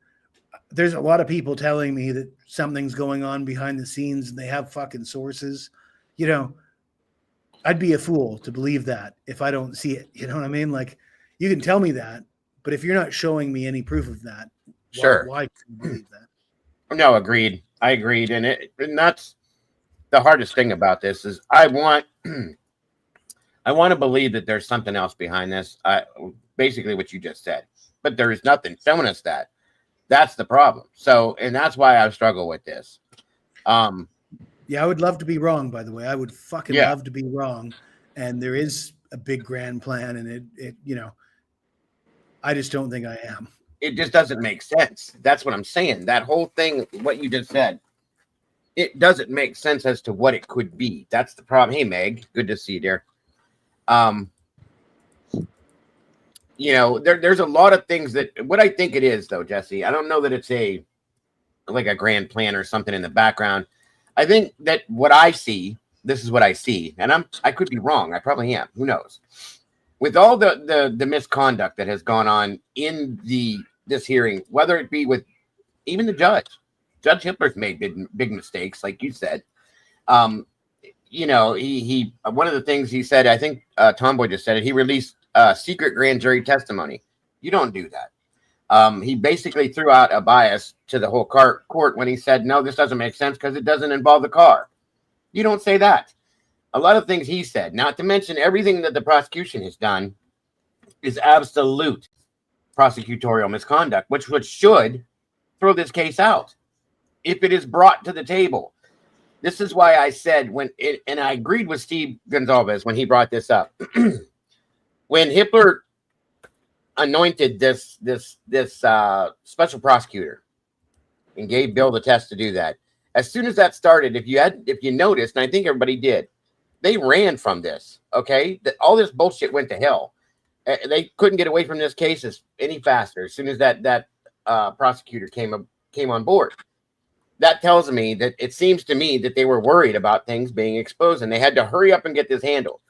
there's a lot of people telling me that something's going on behind the scenes and they have fucking sources. I'd be a fool to believe that if I don't see it. You know what I mean? Like, you can tell me that, but if you're not showing me any proof of that, Sure. why can you believe that? No, agreed. I agreed. And that's the hardest thing about this is I want to believe that there's something else behind this. Basically what you just said, but there is nothing showing us that. That's the problem. So, and that's why I struggle with this. Yeah, I would love to be wrong, by the way. I would fucking love to be wrong. And there is a big grand plan, and it I just don't think I am. It just doesn't make sense. That's what I'm saying. That whole thing, what you just said, it doesn't make sense as to what it could be. That's the problem. Hey, Meg, good to see you, dear. There's a lot of things that what I think it is, though, Jesse. I don't know that it's like a grand plan or something in the background. I think that what I see, this is what I see, and I could be wrong. I probably am. Who knows? With all the misconduct that has gone on in this hearing, whether it be with even the Judge Hippler's made big mistakes, like you said. He one of the things he said, I think Tomboy just said it. He released secret grand jury testimony. You don't do that. He basically threw out a bias to the whole court when he said, no, this doesn't make sense because it doesn't involve the car. You don't say that. A lot of things he said, not to mention everything that the prosecution has done, is absolute prosecutorial misconduct, which should throw this case out if it is brought to the table. This is why I said and I agreed with Steve Gonzalez when he brought this up. When Hippler anointed this special prosecutor and gave Bill the test to do that, as soon as that started, if you noticed, and I think everybody did, they ran from this. Okay, all this bullshit went to hell. They couldn't get away from this case any faster. As soon as that prosecutor came on board, that tells me that it seems to me that they were worried about things being exposed, and they had to hurry up and get this handled.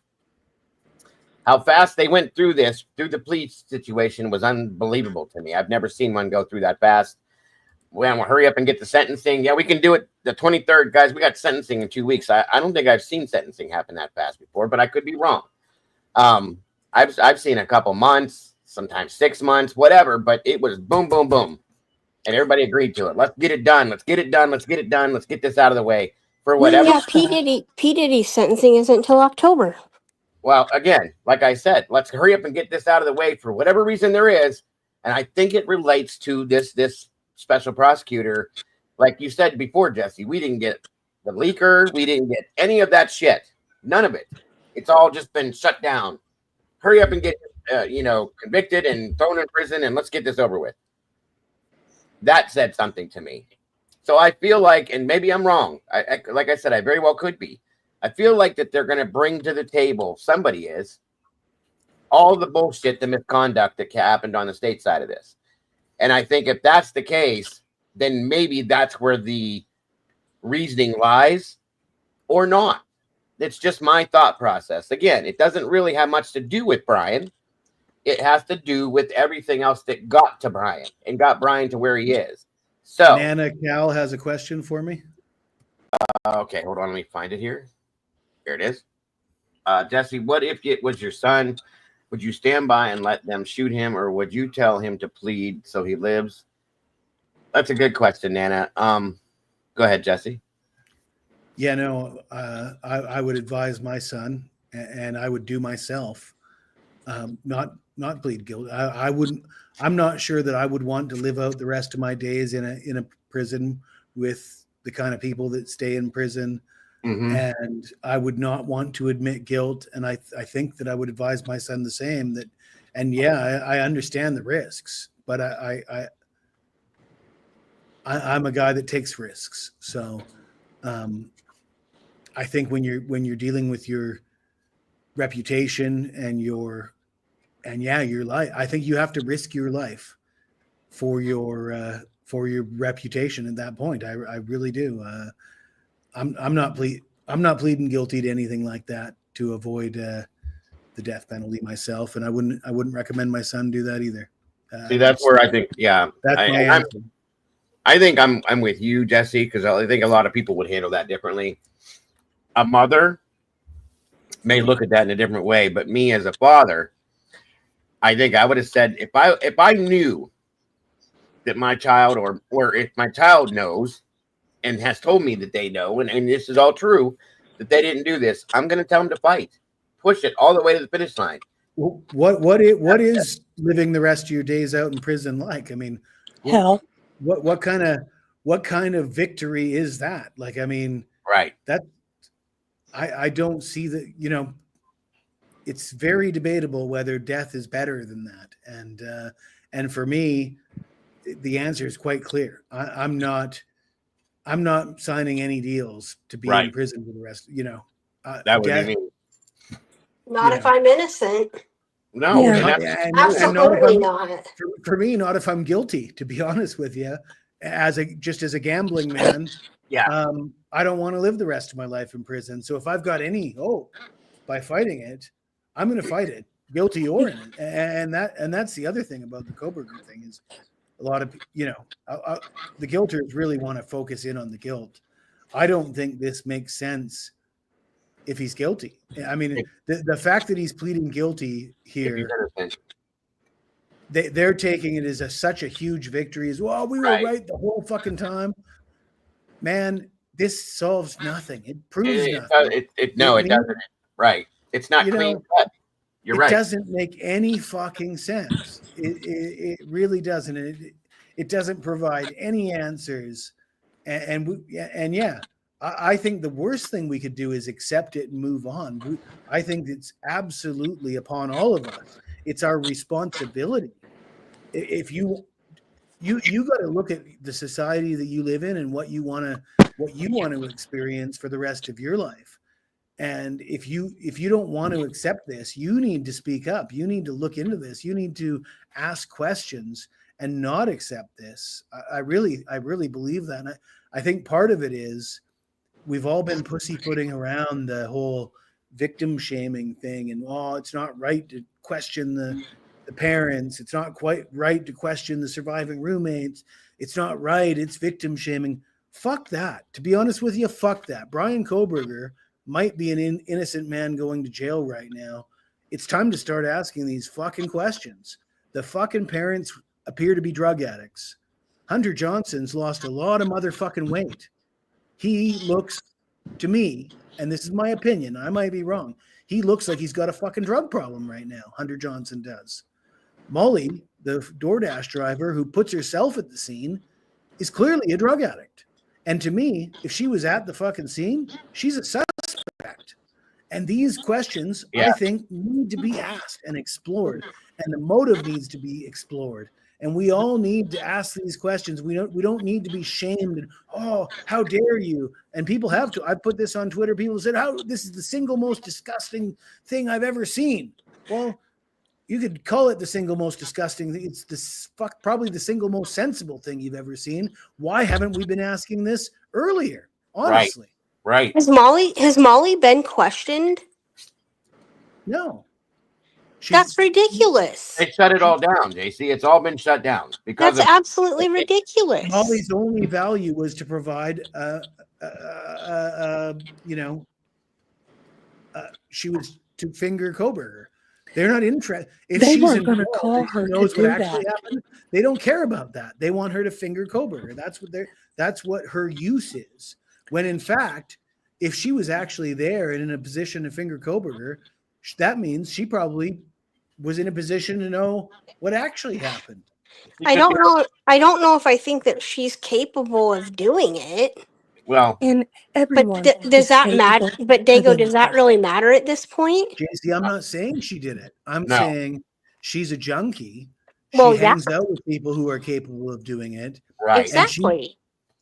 How fast they went through the plea situation was unbelievable to me. I've never seen one go through that fast. Well, we'll hurry up and get the sentencing. Yeah, we can do it the 23rd, guys. We got sentencing in 2 weeks. I don't think I've seen sentencing happen that fast before, but I could be wrong. I've seen a couple months, sometimes 6 months, whatever, but it was boom, boom, boom. And everybody agreed to it. Let's get it done. Let's get it done. Let's get it done. Let's get this out of the way for whatever. Yeah, P. Diddy's sentencing isn't until October. Well, again, like I said, let's hurry up and get this out of the way for whatever reason there is. And I think it relates to this special prosecutor. Like you said before, Jesse, we didn't get the leaker. We didn't get any of that shit. None of it. It's all just been shut down. Hurry up and get, convicted and thrown in prison, and let's get this over with. that said something to me. So I feel like, and maybe I'm wrong. Like I said, I very well could be. I feel like that they're going to bring to the table, somebody is, all the bullshit, the misconduct that happened on the state side of this. And I think if that's the case, then maybe that's where the reasoning lies or not. It's just my thought process. Again, it doesn't really have much to do with Bryan. It has to do with everything else that got to Bryan and got Bryan to where he is. So, Nana Cal has a question for me. okay, hold on. Let me find it here. Here it is. Jesse, what if it was your son? Would you stand by and let them shoot him, or would you tell him to plead so he lives? That's a good question, Nana. Go ahead, Jesse. Yeah, no, I would advise my son, and I would do myself, not plead guilty. I wouldn't. I'm not sure that I would want to live out the rest of my days in a prison with the kind of people that stay in prison, and I would not want to admit guilt. And I think that I would advise my son the same. That, and yeah, I understand the risks, but I'm a guy that takes risks. So I think when you're dealing with your reputation and your life, I think you have to risk your life for your reputation at that point. I really do. I'm not pleading guilty to anything like that to avoid the death penalty myself, and I wouldn't recommend my son do that either. See, that's where I think, yeah, that's my answer. I think I'm with you, Jesse, because I think a lot of people would handle that differently. A mother may look at that in a different way, but me as a father, I think I would have said, if I knew that my child or if my child knows and has told me that they know, and this is all true, that they didn't do this, I'm going to tell them to fight, push it all the way to the finish line. What is living the rest of your days out in prison like? I mean, Hell. What kind of victory is that? Like, I mean, right. That I don't see that, it's very debatable whether death is better than that. And for me, the answer is quite clear. I'm not signing any deals to be in prison for the rest, that would be me. Not if I'm innocent. No, Absolutely not. For me, not if I'm guilty, to be honest with you. As a gambling man, I don't want to live the rest of my life in prison. So if I've got any hope by fighting it, I'm going to fight it, guilty or innocent. And that's the other thing about the Koberger thing is a lot of the guilters really want to focus in on the guilt. I don't think this makes sense if he's guilty. I mean, the fact that he's pleading guilty here, they're taking it as such a huge victory. As well, we were right the whole fucking time. Man, this solves nothing. It proves nothing. It doesn't. Right. It's not clean cut. You're right. It doesn't make any fucking sense. It really doesn't. It doesn't provide any answers. I think the worst thing we could do is accept it and move on. I think it's absolutely upon all of us. It's our responsibility. If you got to look at the society that you live in and what you want to experience for the rest of your life. And if you don't want to accept this, you need to speak up. You need to look into this. You need to ask questions and not accept this. I really believe that. And I think part of it is we've all been pussyfooting around the whole victim shaming thing, and it's not right to question the parents. It's not quite right to question the surviving roommates. It's not right. It's victim shaming. Fuck that. To be honest with you, fuck that. Bryan Koberger might be an innocent man going to jail right now. It's time to start asking these fucking questions. The fucking parents appear to be drug addicts. Hunter Johnson's lost a lot of motherfucking weight. He looks to me, and this is my opinion, I might be wrong, he looks like he's got a fucking drug problem right now. Hunter Johnson does. Molly, the DoorDash driver who puts herself at the scene, is clearly a drug addict. And to me, if she was at the fucking scene, she's a suspect. And these questions, I think, need to be asked and explored. And the motive needs to be explored. And we all need to ask these questions. We don't need to be shamed. And, oh, how dare you? And people have to. I put this on Twitter. People said, this is the single most disgusting thing I've ever seen. Well, you could call it the single most disgusting thing. It's probably the single most sensible thing you've ever seen. Why haven't we been asking this earlier? Honestly. Right. Has Molly been questioned? No. That's ridiculous. They shut it all down, JC. It's all been shut down because That's absolutely ridiculous. Molly's only value was to provide, she was to finger Koberger. They're not interested. If They she's weren't going to involved call and she her to knows do what actually that. happened, they don't care about that. They want her to finger Koberger. That's what her use is. When in fact, if she was actually there and in a position to finger Koberger, that means she probably was in a position to know what actually happened. I don't know if I think that she's capable of doing it. Well, And But everyone does is that matter? capable But of Dago, doing does that that. really matter at this point? JC, I'm not saying she did it. I'm No. saying she's a junkie. She Well, yeah. hangs out with people who are capable of doing it. right. Exactly.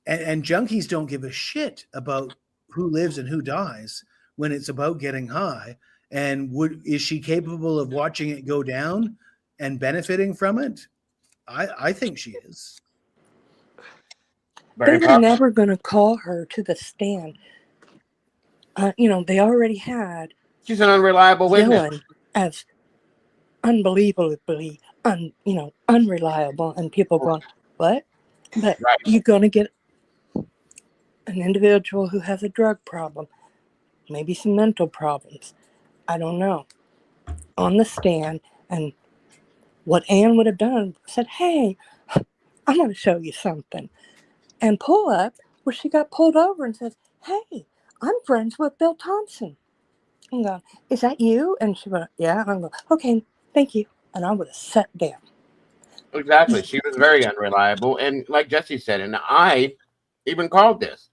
And junkies don't give a shit about who lives and who dies when it's about getting high. And is she capable of watching it go down and benefiting from it? I think she is. They were never going to call her to the stand. They already had She's an unreliable witness. Dylan as unbelievably unreliable, and people going, what? But Right. you're going to get an individual who has a drug problem, maybe some mental problems, I don't know, on the stand. And what Ann would have done, said, hey, I'm going to show you something. And pull up where she got pulled over and says, hey, I'm friends with Bill Thompson. I'm going, is that you? And she went, yeah. I'm going, okay, thank you. And I would have sat down. Exactly. She was very unreliable. And like Jesse said, and I even called this.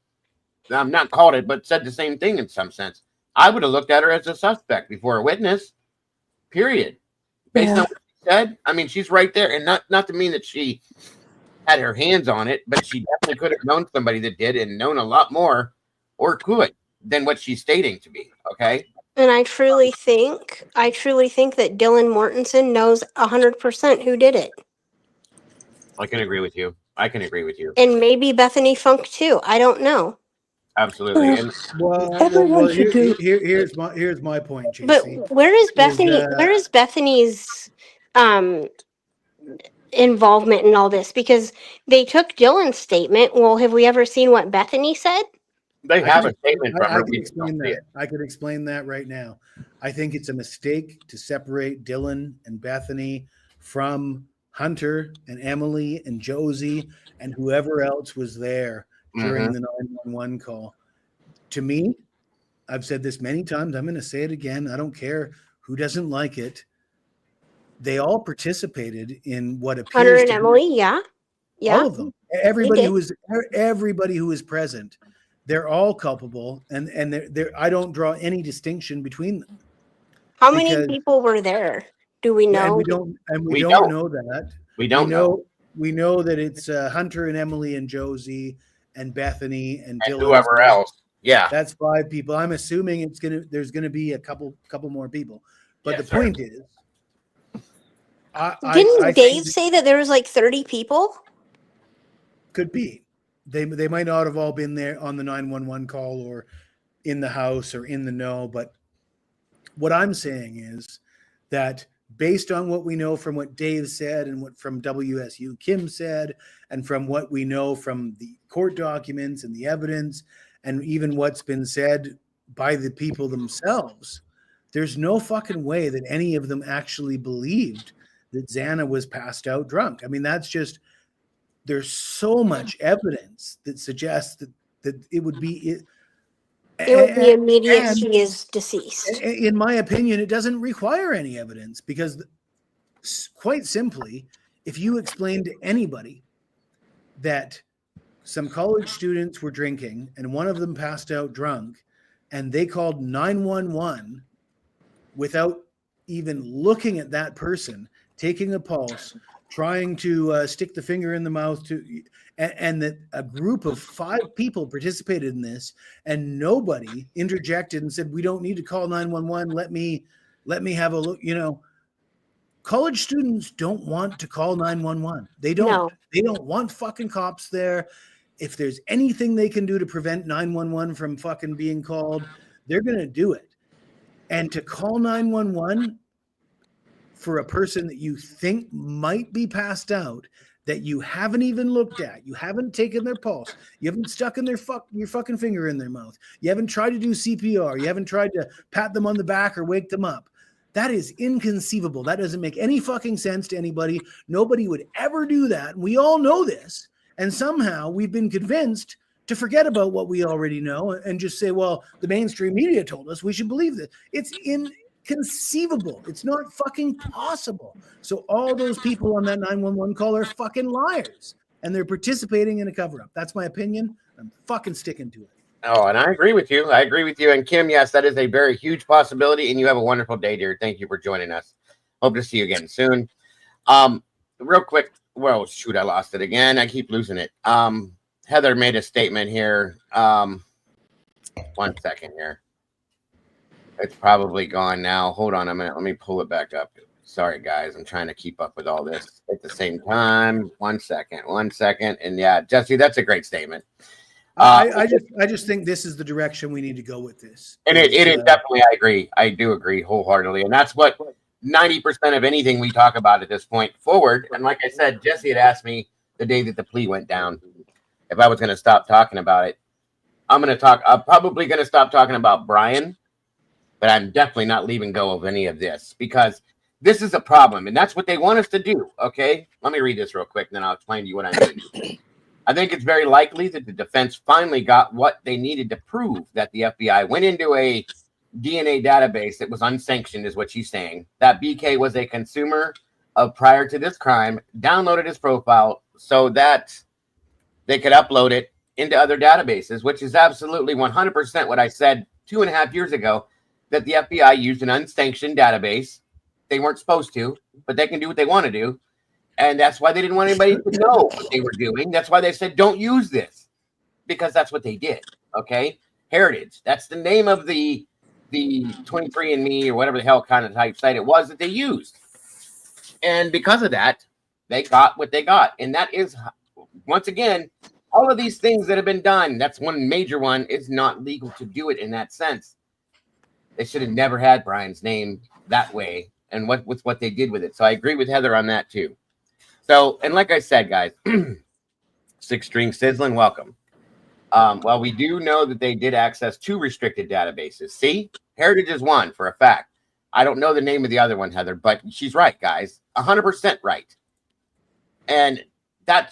I'm not called it, but said the same thing in some sense. I would have looked at her as a suspect before a witness, period. Based on what she said, I mean, she's right there. And not to mean that she had her hands on it, but she definitely could have known somebody that did and known a lot more or could than what she's stating to be. Okay. And I truly think that Dylan Mortensen knows 100% who did it. I can agree with you. And maybe Bethany Funk too. I don't know. Absolutely. And Well, here's my point, JC. But where is Bethany? Where is Bethany's involvement in all this? Because they took Dylan's statement. Well, have we ever seen what Bethany said? they have a statement from her. I could explain that. I could explain that right now. I think it's a mistake to separate Dylan and Bethany from Hunter and Emily and Josie and whoever else was there during the 911 call. To me, I've said this many times. I'm going to say it again. I don't care who doesn't like it. They all participated in what appears Hunter and to Emily, be, yeah. all of them. Everybody who was present, they're all culpable, and they're I don't draw any distinction between them. How many people were there? Do we know? And we don't know that. We don't know. We know that it's Hunter and Emily and Josie and Bethany and Dylan, whoever else. Yeah, that's 5 people. I'm assuming there's gonna be a couple more people. But the point is, didn't Dave say that there was like 30 people? Could be. They might not have all been there on the 911 call or in the house or in the know. But what I'm saying is that based on what we know from what Dave said and what from WSU Kim said, and from what we know from the court documents and the evidence, and even what's been said by the people themselves, there's no fucking way that any of them actually believed that Xana was passed out drunk. I mean, that's just, there's so much evidence that suggests that it would be immediate. She is deceased. In my opinion, it doesn't require any evidence, because quite simply, if you explain to anybody that some college students were drinking and one of them passed out drunk and they called 911 without even looking at that person, taking a pulse, trying to stick the finger in the mouth and that a group of 5 people participated in this, and nobody interjected and said, we don't need to call 911. Let me have a look. College students don't want to call 911. They don't. No. They don't want fucking cops there. If there's anything they can do to prevent 911 from fucking being called, they're going to do it. And to call 911 for a person that you think might be passed out, that you haven't even looked at, you haven't taken their pulse, you haven't stuck your fucking finger in their mouth, you haven't tried to do CPR, you haven't tried to pat them on the back or wake them up. That is inconceivable. That doesn't make any fucking sense to anybody. Nobody would ever do that. We all know this. And somehow we've been convinced to forget about what we already know and just say, well, the mainstream media told us we should believe this. It's inconceivable. It's not fucking possible. So all those people on that 911 call are fucking liars, and they're participating in a cover-up. That's my opinion. I'm fucking sticking to it. Oh, and I agree with you. And Kim, yes, that is a very huge possibility. And you have a wonderful day, dear. Thank you for joining us. Hope to see you again soon. Real quick. Well, shoot, I lost it again. I keep losing it. Heather made a statement here. 1 second here. It's probably gone now. Hold on a minute. Let me pull it back up. Sorry, guys. I'm trying to keep up with all this at the same time. 1 second. And yeah, Jesse, that's a great statement. I just think this is the direction we need to go with this. And it is definitely, I agree. I do agree wholeheartedly. And that's what 90% of anything we talk about at this point forward. And like I said, Jesse had asked me the day that the plea went down if I was going to stop talking about it. I'm probably going to stop talking about Bryan, but I'm definitely not leaving go of any of this because this is a problem. And that's what they want us to do. Okay. Let me read this real quick. And then I'll explain to you what I mean. I think it's very likely that the defense finally got what they needed to prove that the FBI went into a DNA database that was unsanctioned, is what she's saying. That BK was a consumer of prior to this crime, downloaded his profile so that they could upload it into other databases, which is absolutely 100% what I said 2.5 years ago, that the FBI used an unsanctioned database. They weren't supposed to, but they can do what they want to do. And that's why they didn't want anybody to know what they were doing. That's why they said, don't use this, because that's what they did. Okay. Heritage. That's the name of the 23andMe or whatever the hell kind of type site it was that they used. And because of that, they got what they got. And that is, once again, all of these things that have been done, that's one major one, is not legal to do it in that sense. They should have never had Bryan's name that way. And what they did with it. So I agree with Heather on that too. So, and like I said, guys, 6 String Sizzling, welcome. Well, we do know that they did access 2 restricted databases. See, Heritage is one for a fact. I don't know the name of the other one, Heather, but she's right, guys. 100% right. And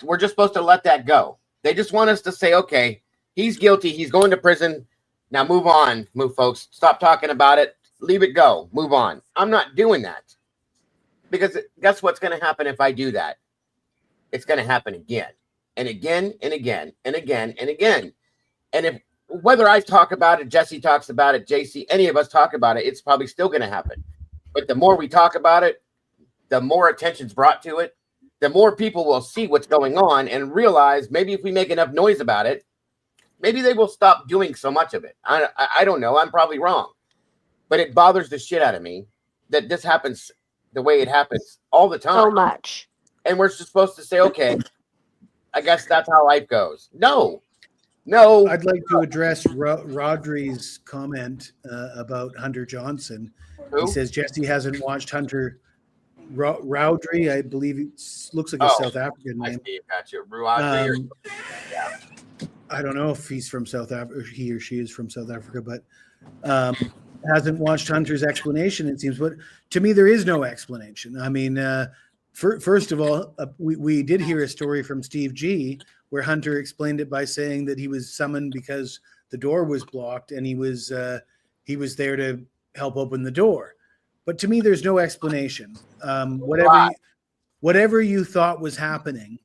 we're just supposed to let that go. They just want us to say, okay, he's guilty. He's going to prison. Now move on, folks. Stop talking about it. Leave it go. Move on. I'm not doing that. Because guess what's going to happen if I do that? It's going to happen again and again and again and again and again. And if whether I talk about it, Jesse talks about it, JC, any of us talk about it, it's probably still going to happen. But the more we talk about it, the more attention's brought to it, the more people will see what's going on and realize maybe if we make enough noise about it, maybe they will stop doing so much of it. I don't know. I'm probably wrong. But it bothers the shit out of me that this happens the way it happens all the time. So much. And we're just supposed to say, okay, I guess that's how life goes. No. I'd like to address Rodri's comment about Hunter Johnson. Who? He says Jesse hasn't watched Hunter Rodri. I believe it looks like a South African I name. see, gotcha. Rodri. Yeah. I don't know if he's from South Africa, he or she is from South Africa, but hasn't watched Hunter's explanation, it seems. But to me, there is no explanation. I mean, first of all, we did hear a story from Steve G where Hunter explained it by saying that he was summoned because the door was blocked and he was there to help open the door. But to me, there's no explanation. Whatever you thought was happening,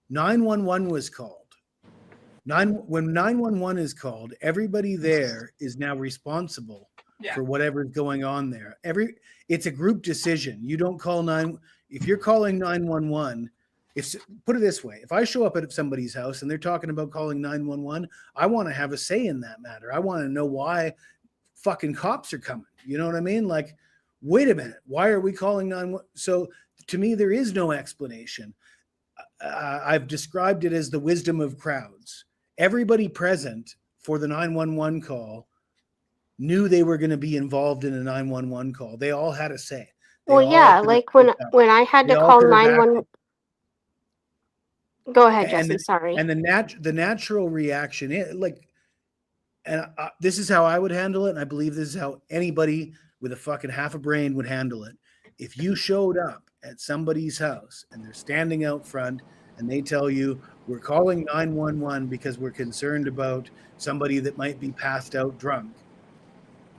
911 was called. When 911 is called, everybody there is now responsible for whatever's going on there. It's a group decision. You don't call if you're calling 911. Put it this way, if I show up at somebody's house and they're talking about calling 911, I want to have a say in that matter. I want to know why fucking cops are coming. You know what I mean? Like, wait a minute, why are we calling 911? So to me, there is no explanation. I've described it as the wisdom of crowds. Everybody present for the 911 call knew they were going to be involved in a 911 call. They all had a say. Well, yeah, like when I had to call 911. Go ahead, Jesse. Sorry. And the natural reaction is like, and this is how I would handle it, and I believe this is how anybody with a fucking half a brain would handle it. If you showed up at somebody's house and they're standing out front and they tell you, we're calling 911 because we're concerned about somebody that might be passed out drunk,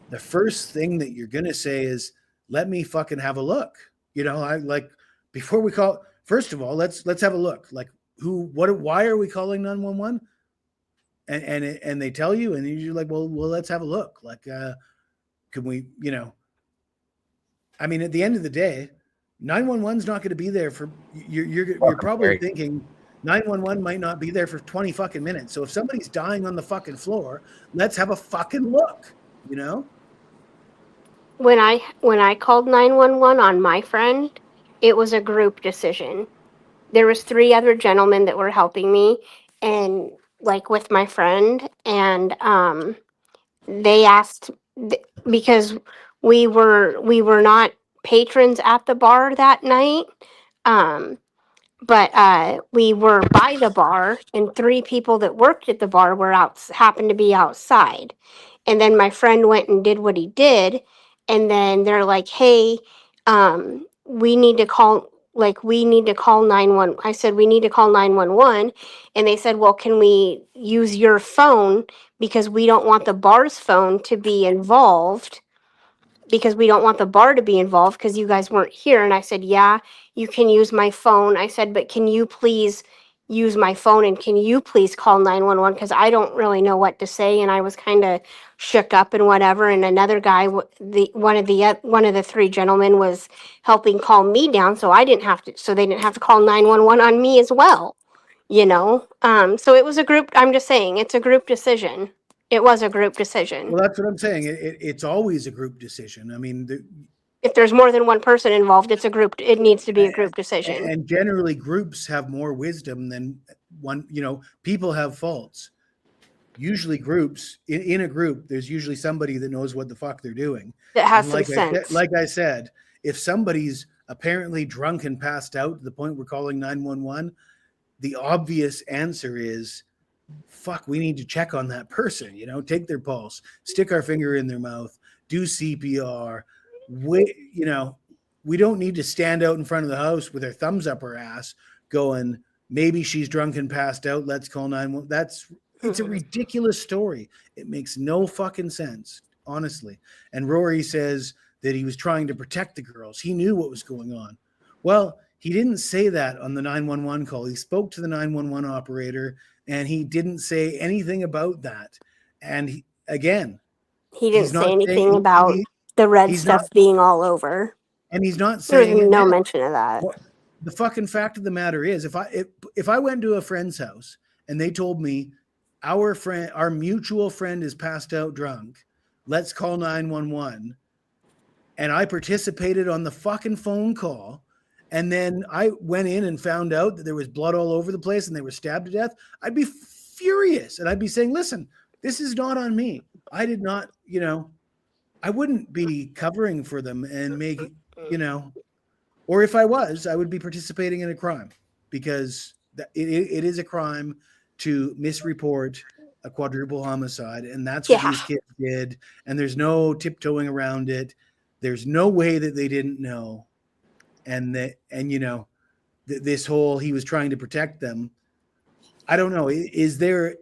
the first thing that you're going to say is, let me fucking have a look. You know, I like, before we call, first of all, let's have a look. Like, why are we calling 911? And they tell you, and you're like, well, let's have a look. Like, can we, you know, I mean, at the end of the day, 911's not going to be there for, you're probably thinking 911 might not be there for 20 fucking minutes. So if somebody's dying on the fucking floor, let's have a fucking look, you know? When I called 911 on my friend, it was a group decision. There was 3 other gentlemen that were helping me, and like with my friend, and they asked because we were not patrons at the bar that night, but we were by the bar, and 3 people that worked at the bar happened to be outside. And then my friend went and did what he did, and then they're like, hey, we need to call 911. I said, we need to call 911. And they said, well, can we use your phone, because we don't want the bar's phone to be involved, because we don't want the bar to be involved because you guys weren't here. And I said, yeah, you can use my phone. I said, but can you please use my phone, and can you please call 911, because I don't really know what to say. And I was kind of shook up and whatever. And another guy, one of the 3 gentlemen was helping calm me down, so they didn't have to call 911 on me as well, you know. So it was a group. I'm just saying, it's a group decision. It was a group decision. Well, that's what I'm saying. It's always a group decision. I mean, if there's more than one person involved, it needs to be a group decision. And generally groups have more wisdom than one, you know, people have faults. Usually groups, in a group, there's usually somebody that knows what the fuck they're doing. That has some sense. Like I said, if somebody's apparently drunk and passed out to the point we're calling 911, the obvious answer is, fuck, we need to check on that person, you know, take their pulse, stick our finger in their mouth, do CPR. You know, we don't need to stand out in front of the house with our thumbs up our ass going, maybe she's drunk and passed out, let's call 911. It's a ridiculous story. It makes no fucking sense, honestly. And Rory says that he was trying to protect the girls. He knew what was going on. Well, he didn't say that on the 911 call. He spoke to the 911 operator, and he didn't say anything about that. And he didn't say anything about the red stuff being all over. And he's not saying there's no mention of that. Well, the fucking fact of the matter is, if I went to a friend's house and they told me our mutual friend is passed out drunk, let's call 911, and I participated on the fucking phone call, and then I went in and found out that there was blood all over the place and they were stabbed to death, I'd be furious. And I'd be saying, listen, this is not on me. I did not, you know, I wouldn't be covering for them and making, you know, or if I was, I would be participating in a crime, because it is a crime to misreport a quadruple homicide. And that's what these kids did. And there's no tiptoeing around it. There's no way that they didn't know. And you know, this whole, he was trying to protect them. I don't know. Is there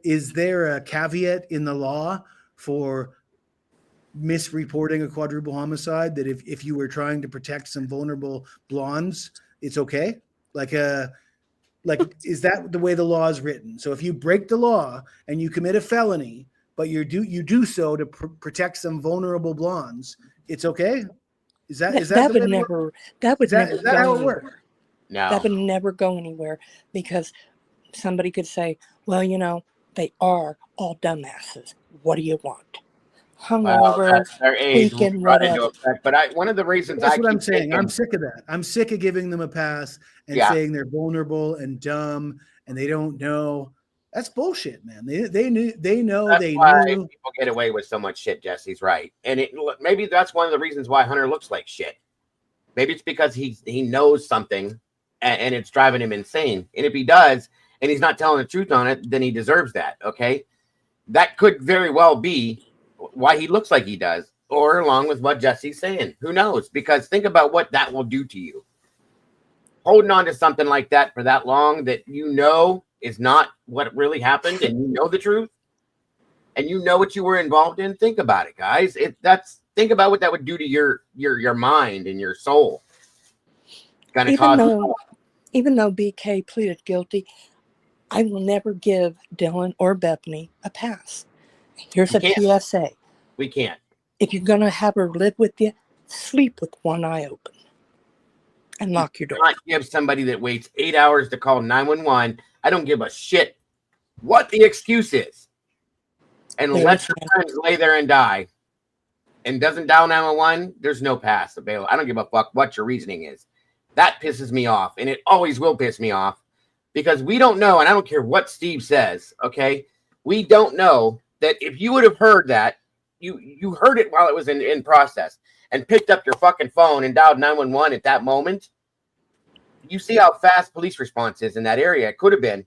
a caveat in the law for misreporting a quadruple homicide, that if you were trying to protect some vulnerable blondes, it's okay? Like, is that the way the law is written? So if you break the law and you commit a felony but you do so to protect some vulnerable blondes. It's okay. Is that the that would way never that would is that, never is that go how it anywhere. works? No. That would never go anywhere because somebody could say, well, they are all dumbasses. What do you want? Well, Hungover, that's their age will be tweaking, brought into whatever. effect. But one of the reasons That's I what I'm keep saying. I'm thinking, sick of that. I'm sick of giving them a pass and Yeah. saying they're vulnerable and dumb and they don't know. That's bullshit, man. They knew. that's They why knew. people get away with so much shit. Jesse's right, and maybe that's one of the reasons why Hunter looks like shit. Maybe it's because he knows something, and it's driving him insane. And if he does, and he's not telling the truth on it, then he deserves that. Okay, that could very well be why he looks like he does, or along with what Jesse's saying. Who knows? Because think about what that will do to you. Holding on to something like that for that long that is not what really happened, and you know the truth, and you know what you were involved in. Think about it, guys. Think about what that would do to your mind and your soul. It's gonna Even though BK pleaded guilty, I will never give Dylan or Bethany a pass. Here's a PSA. We can't. If you're going to have her live with you, sleep with one eye open and lock your door. Not give somebody that waits 8 hours to call 911. I don't give a shit what the excuse is. And let your friends lay there and die. And doesn't dial 911, there's no pass available. I don't give a fuck what your reasoning is. That pisses me off. And it always will piss me off. Because we don't know, and I don't care what Steve says, okay? We don't know that if you would have heard that, you heard it while it was in process and picked up your fucking phone and dialed 911 at that moment. You see how fast police response is in that area. It could have been.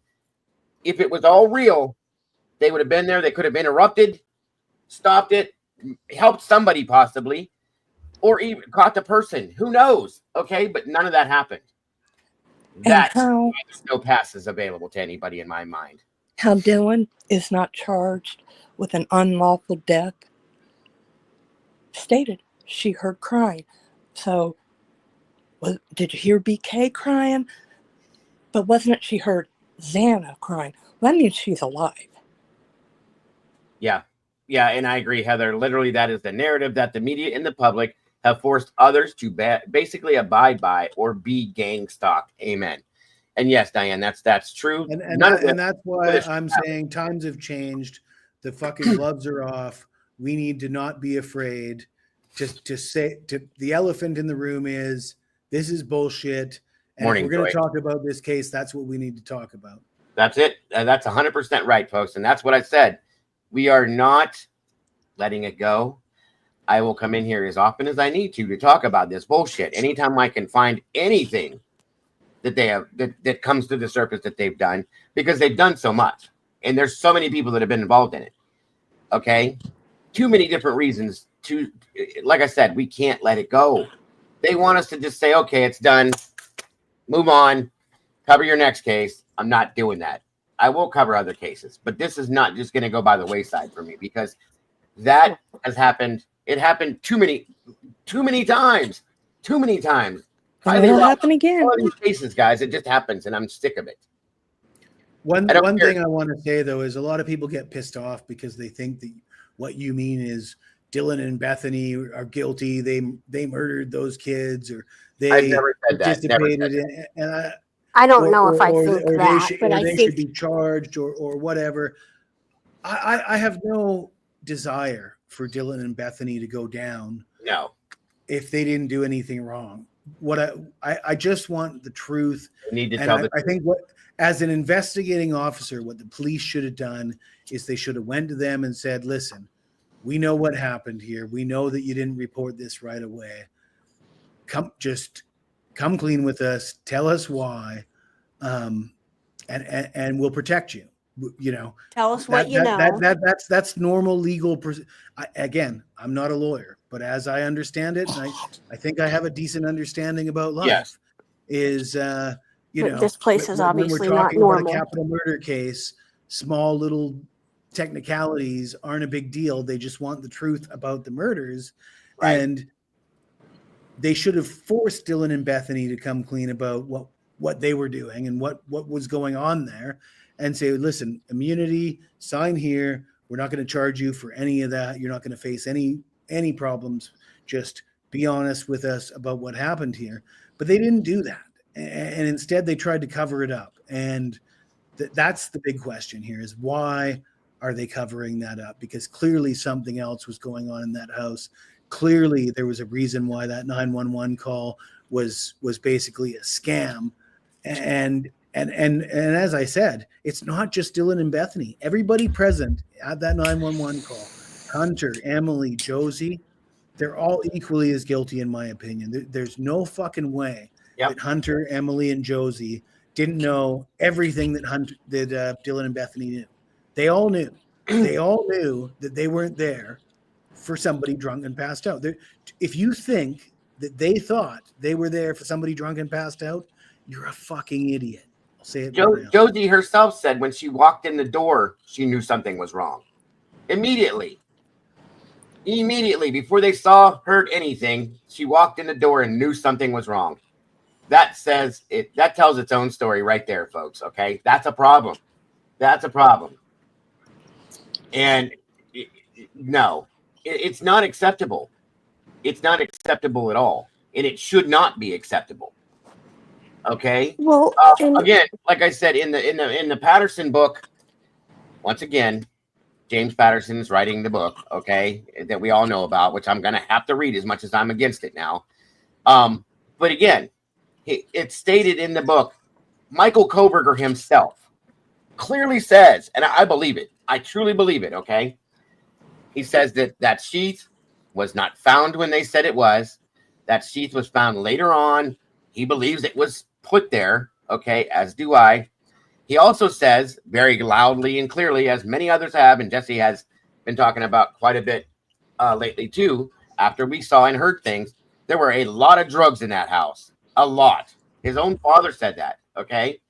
If it was all real, they would have been there. They could have interrupted, stopped it, helped somebody possibly, or even caught the person. Who knows? Okay, but none of that happened. That's why there's no passes available to anybody in my mind. How Dylan is not charged with an unlawful death. Stated she heard crying. So, did you hear BK crying? But wasn't it she heard Xana crying? Well, that means she's alive. Yeah. Yeah, and I agree, Heather. Literally, that is the narrative that the media and the public have forced others to basically abide by or be gang stalked. Amen. And yes, Diane, that's true. And that's why I'm saying times have changed. The fucking gloves are off. We need to not be afraid to say the elephant in the room is this is bullshit. And if we're going to talk about this case, that's what we need to talk about. That's it. That's 100% right, folks. And that's what I said. We are not letting it go. I will come in here as often as I need to talk about this bullshit. Anytime I can find anything that they have that comes to the surface that they've done, because they've done so much. And there's so many people that have been involved in it. Okay? Too many different reasons like I said, we can't let it go. They want us to just say, okay, it's done. Move on. Cover your next case. I'm not doing that. I will cover other cases, but this is not just going to go by the wayside for me because that has happened. It happened too many times. Too many times. It'll happen again. All these cases, guys, it just happens, and I'm sick of it. One thing I want to say though is a lot of people get pissed off because they think that what you mean is Dylan and Bethany are guilty. They murdered those kids, or they participated in. And I don't know if I think that, but I they think should be charged or whatever. I have no desire for Dylan and Bethany to go down. No, if they didn't do anything wrong. What I just want the truth. You need to tell the truth. I think as an investigating officer, what the police should have done is they should have went to them and said, listen, we know what happened here. We know that you didn't report this right away. Come clean with us. Tell us why, and we'll protect you. You know, tell us what you know. That's normal legal. Again, I'm not a lawyer, but as I understand it, and I think I have a decent understanding about life. Yes. Is this place is obviously when we're not talking normal. about a capital murder case, small little technicalities aren't a big deal. They just want the truth about the murders, right. And they should have forced Dylan and Bethany to come clean about what they were doing and what was going on there, and say, listen, immunity, sign here. We're not going to charge you for any of that. You're not going to face any problems. Just be honest with us about what happened here. But they didn't do that. And instead they tried to cover it up. And that's the big question here, is why are they covering that up? Because clearly something else was going on in that house. Clearly there was a reason why that 911 call was basically a scam. And as I said, it's not just Dylan and Bethany. Everybody present at that 911 call, Hunter, Emily, Josie, they're all equally as guilty, in my opinion. There's no fucking way that Hunter, Emily, and Josie didn't know everything that Dylan and Bethany knew. They all knew. They all knew that they weren't there for somebody drunk and passed out. If you think that they thought they were there for somebody drunk and passed out, you're a fucking idiot. I'll say it. Josie herself said when she walked in the door, she knew something was wrong. Immediately, before they saw, heard anything, she walked in the door and knew something was wrong. That says it. That tells its own story right there, folks. Okay, that's a problem. That's a problem. And no, it's not acceptable. It's not acceptable at all, and it should not be acceptable. Okay. Well, again, like I said, in the Patterson book, once again, James Patterson is writing the book, okay, that we all know about, which I'm gonna have to read as much as I'm against it now. But again, it's stated in the book, Michael Koberger himself clearly says, and I believe it, I truly believe it, okay? He says that sheath was not found when they said it was. That sheath was found later on. He believes it was put there, okay, as do I. He also says very loudly and clearly, as many others have, and Jesse has been talking about quite a bit lately too, after we saw and heard things, there were a lot of drugs in that house. A lot. His own father said that, okay?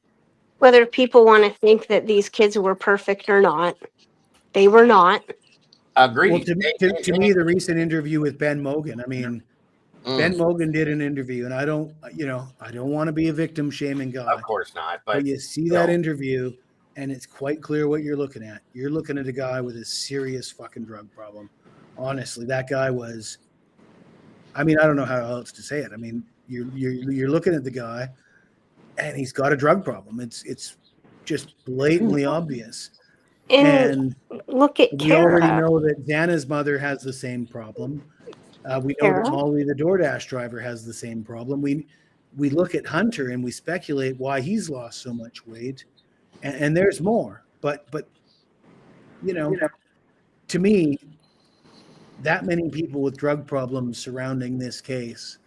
Whether people want to think that these kids were perfect or not, they were not. Agreed. Well, to me, the recent interview with Ben Mogan, I mean, Ben Mogan did an interview, and I don't want to be a victim shaming guy. Of course not. But you see that interview, and it's quite clear what you're looking at. You're looking at a guy with a serious fucking drug problem. Honestly, that guy was, I mean, I don't know how else to say it. I mean, you're looking at the guy, and he's got a drug problem. It's just blatantly obvious. And look at we already know that Dana's mother has the same problem. We know that Molly, the DoorDash driver, has the same problem. We look at Hunter and we speculate why he's lost so much weight, and there's more. But to me, that many people with drug problems surrounding this case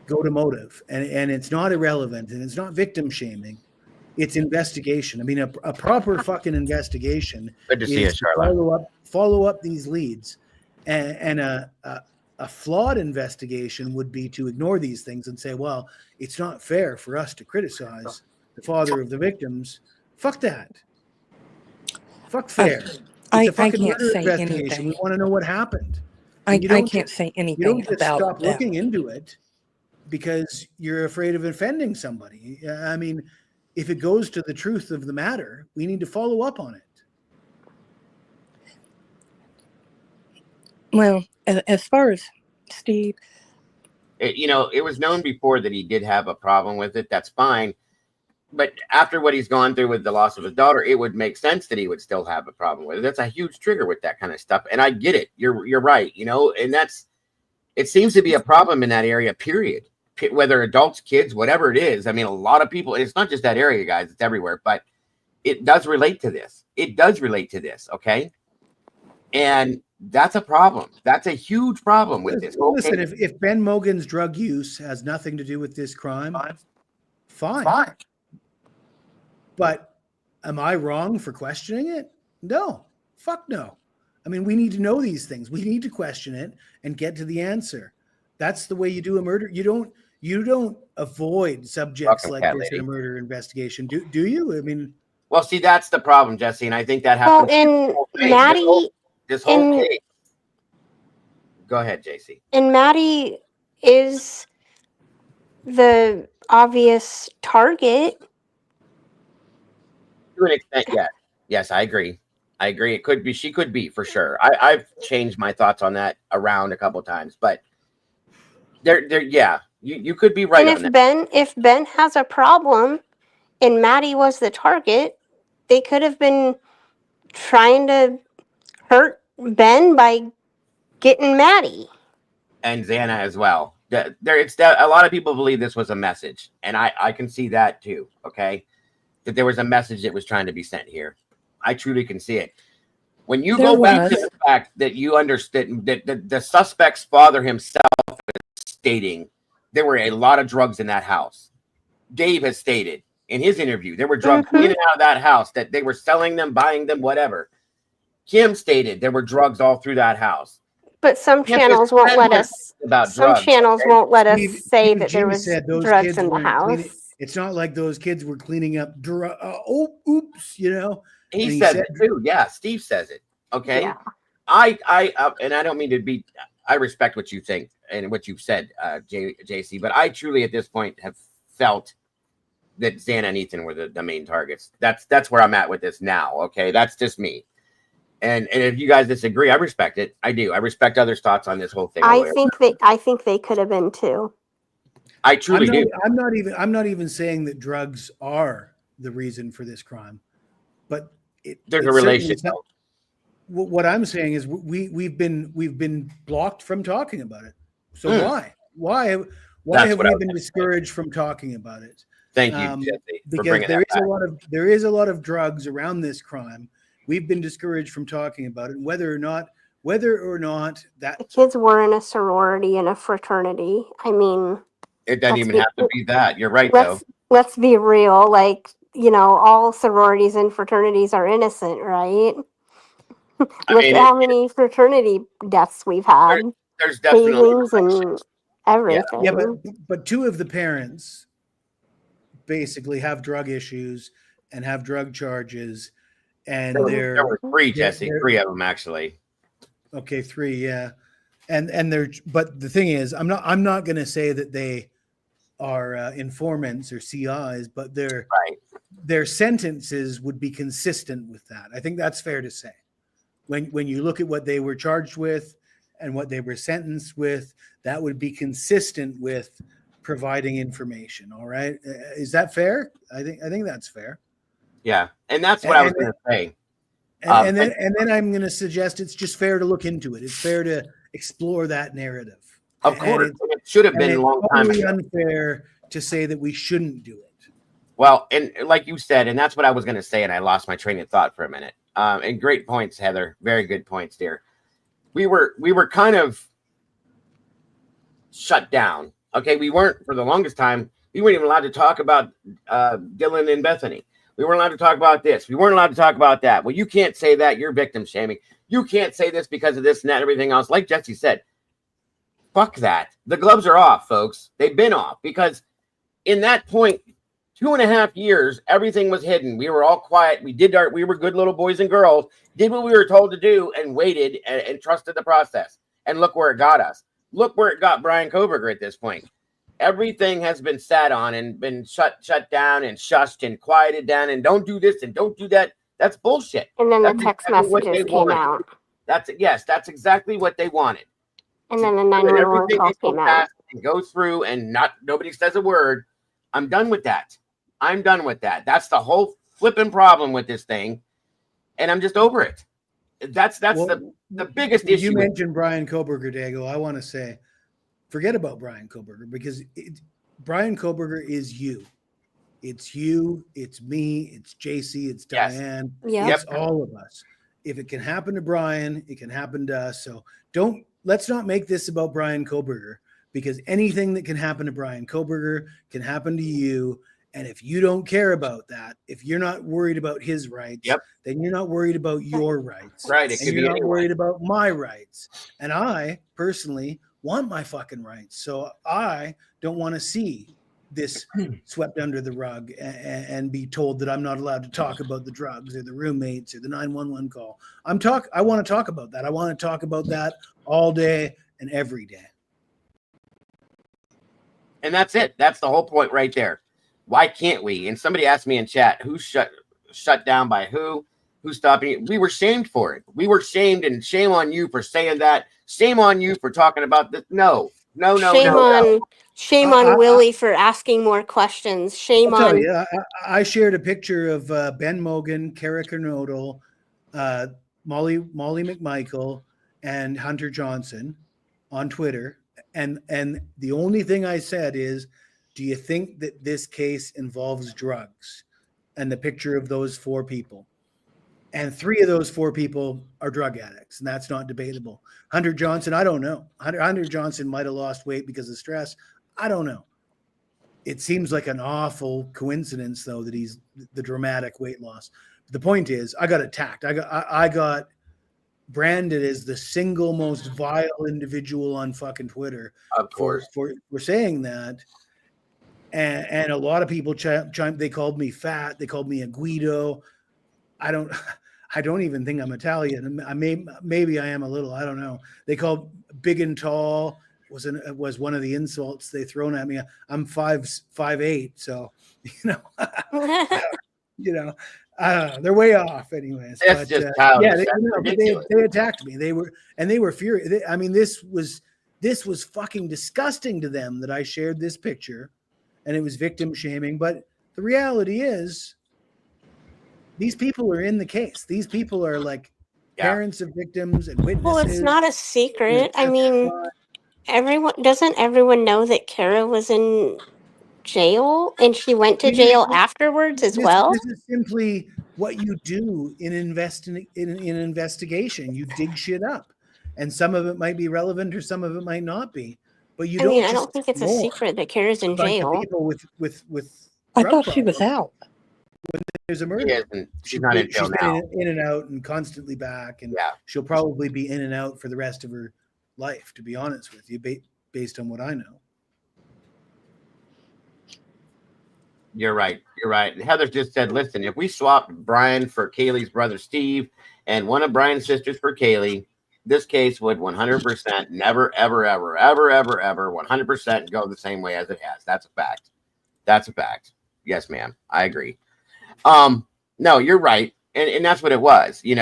go to motive, and it's not irrelevant, and it's not victim shaming. It's investigation. I mean, a proper fucking investigation. Good to see you, Charlotte. Follow up these leads, and a flawed investigation would be to ignore these things and say, well, it's not fair for us to criticize the father of the victims. Fuck that. Fuck fair. I can't say anything. We want to know what happened. I can't say anything you don't just about stop that. looking into it because you're afraid of offending somebody. I mean, if it goes to the truth of the matter, we need to follow up on it. Well, as far as Steve, it was known before that he did have a problem with it. That's fine. But after what he's gone through with the loss of his daughter, it would make sense that he would still have a problem with it. That's a huge trigger with that kind of stuff. And I get it. You're right. And it seems to be a problem in that area, period. Whether adults, kids, whatever it is. I mean, a lot of people, it's not just that area, guys, it's everywhere, but it does relate to this. Okay? And that's a problem. That's a huge problem with this. Listen, if Ben Mogan's drug use has nothing to do with this crime, fine. But am I wrong for questioning it? No. Fuck no. I mean, we need to know these things. We need to question it and get to the answer. That's the way you do a murder. You don't avoid subjects like this in a murder investigation. Do you? I mean, well, see, that's the problem, Jesse, and I think that happens. Well, and Maddie, this whole case. Go ahead, JC. And Maddie is the obvious target. To an extent, yes. Yes, I agree. I agree. It could be. She could be for sure. I've changed my thoughts on that around a couple times, but yeah, you could be right And on that. If Ben has a problem and Maddie was the target, they could have been trying to hurt Ben by getting Maddie. And Xana as well. A lot of people believe this was a message, and I can see that too. Okay, that there was a message that was trying to be sent here. I truly can see it. When you There go back to was. the fact that you understood that the suspect's father himself is stating there were a lot of drugs in that house. Dave has stated in his interview there were drugs in and out of that house, that they were selling them, buying them, whatever. Kim stated there were drugs all through that house. But some Kim is channels won't let us. about Some drugs. channels Okay? won't let us Steve, say Steve that there G was said those drugs kids in the weren't cleaning. house. It's not like those kids were cleaning up. Oops, you know. He And says it too. Yeah, Steve says it. Okay. Yeah. And I don't mean to be. I respect what you think and what you've said, JC. But I truly, at this point, have felt that Xana and Ethan were the main targets. That's where I'm at with this now. Okay, that's just me. And if you guys disagree, I respect it. I do. I respect others' thoughts on this whole thing. I think they could have been too. I truly do. I'm not even saying that drugs are the reason for this crime, but There's a relationship. What I'm saying is we've been blocked from talking about it. So why have we been discouraged from talking about it? Thank you, Jesse, for because bringing that back. there is a lot of drugs around this crime. We've been discouraged from talking about it. Whether or not that The kids were in a sorority and a fraternity. I mean, It doesn't even have to be that. You're right, though. let's be real. Like, all sororities and fraternities are innocent, right? Look at how many fraternity deaths we've had. There's definitely Hazings and everything. yeah, but two of the parents basically have drug issues and have drug charges, and there were three, Jesse. Three of them actually. Okay, three, yeah, and they're. But the thing is, I'm not going to say that they are informants or CIs, but their sentences would be consistent with that. I think that's fair to say. When you look at what they were charged with and what they were sentenced with, that would be consistent with providing information. All right, is that fair? I think that's fair. Yeah, and that's what I was going to say. And then I'm going to suggest it's just fair to look into it. It's fair to explore that narrative. Of course, it should have been a long time ago. It's totally unfair to say that we shouldn't do it. Well, and like you said, and that's what I was going to say, and I lost my train of thought for a minute. And great points, Heather. Very good points, dear. We were kind of shut down. Okay, we weren't for the longest time. We weren't even allowed to talk about Dylan and Bethany. We weren't allowed to talk about this. We weren't allowed to talk about that. Well, you can't say that. You're victim shaming. You can't say this because of this and that and everything else. Like Jesse said, fuck that. The gloves are off, folks. They've been off because in that point, 2.5 years, everything was hidden. We were all quiet. We were good little boys and girls, did what we were told to do and waited and trusted the process. And look where it got us. Look where it got Bryan Kohberger at this point. Everything has been sat on and been shut down and shushed and quieted down and don't do this and don't do that. That's bullshit. And then the text messages came out. That's exactly what they wanted. And then the 911 calls came out. And go through and nobody says a word. I'm done with that. That's the whole flipping problem with this thing. And I'm just over it. That's the biggest issue. You mentioned Bryan Kohberger, Dago. I want to say, forget about Bryan Kohberger because Bryan Kohberger is you. It's you, it's me, it's JC, it's Diane, it's all of us. If it can happen to Bryan, it can happen to us. So let's not make this about Bryan Kohberger because anything that can happen to Bryan Kohberger can happen to you. And if you don't care about that, if you're not worried about his rights, then you're not worried about your rights. Right. And you're not worried about my rights. And I personally want my fucking rights. So I don't want to see this swept under the rug and be told that I'm not allowed to talk about the drugs or the roommates or the 911 call. I want to talk about that. I want to talk about that all day and every day. And that's it. That's the whole point right there. Why can't we? And somebody asked me in chat, who's shut down by who? who's stopping it. We were shamed for it. We were shamed, and shame on you for saying that. Shame on you for talking about this. No, no, no, Shame no, no. on shame I, on I, Willie for asking more questions. Shame I'll tell on you, I shared a picture of Ben Mogan, Kara Kernodle, Molly McMichael, and Hunter Johnson on Twitter, and the only thing I said is, do you think that this case involves drugs? And the picture of those 4 people. And 3 of those 4 people are drug addicts, and that's not debatable. Hunter Johnson, I don't know. Hunter Johnson might have lost weight because of stress. I don't know. It seems like an awful coincidence, though, that he's the dramatic weight loss. The point is, I got attacked. I got branded as the single most vile individual on fucking Twitter Of course. for saying that. And a lot of people they called me fat. They called me a Guido. I don't even think I'm Italian. Maybe I am a little. I don't know. They called big and tall was one of the insults they thrown at me. I'm 5'8", so I don't know. They're way off, anyways. That's just childish. They attacked me. They were furious. I mean, this was fucking disgusting to them that I shared this picture, and it was victim shaming. But the reality is, these people are in the case. These people are like parents of victims and witnesses. Well, it's not a secret. I mean, doesn't everyone know that Kara was in jail and she went to jail afterwards as well? This is simply what you do in investigation. You dig shit up, and some of it might be relevant or some of it might not be. But I don't think it's a secret that Kara's in jail. People with I thought she was out. When there's a murder, she's not in jail now. In and out and constantly back, and she'll probably be in and out for the rest of her life. To be honest with you, based on what I know. You're right. And Heather just said, listen, if we swapped Bryan for Kaylee's brother Steve and one of Bryan's sisters for Kaylee, this case would 100% never, ever, ever, ever, ever, ever 100% go the same way as it has. That's a fact. That's a fact. Yes, ma'am. I agree. No, you're right. And that's what it was. And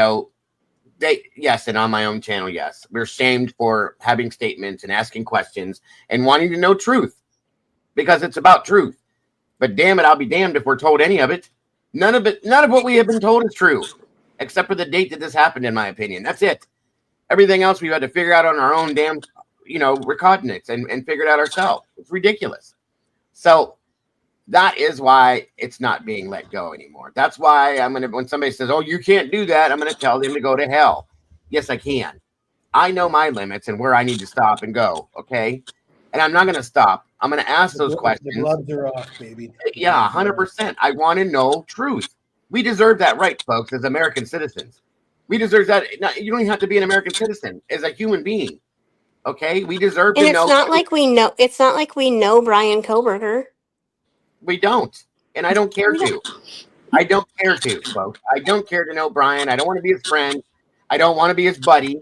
on my own channel, yes. We're shamed for having statements and asking questions and wanting to know truth because it's about truth. But damn it, I'll be damned if we're told any of it. None of what we have been told is true, except for the date that this happened, in my opinion. That's it. Everything else we've had to figure out on our own damn, recognizance and figure it out ourselves. It's ridiculous. So that is why it's not being let go anymore. That's why when somebody says, oh, you can't do that, I'm going to tell them to go to hell. Yes, I can. I know my limits and where I need to stop and go. Okay. And I'm not going to stop. I'm going to ask those questions. The gloves are off, baby. Yeah, 100%. I want to know truth. We deserve that right, folks, as American citizens. We deserve that. Now, you don't even have to be an American citizen as a human being. Okay? We deserve to know. And it's not like we know. It's not like we know Bryan Kohberger. We don't. And I don't care to. I don't care to, folks. I don't care to know Bryan. I don't want to be his friend. I don't want to be his buddy.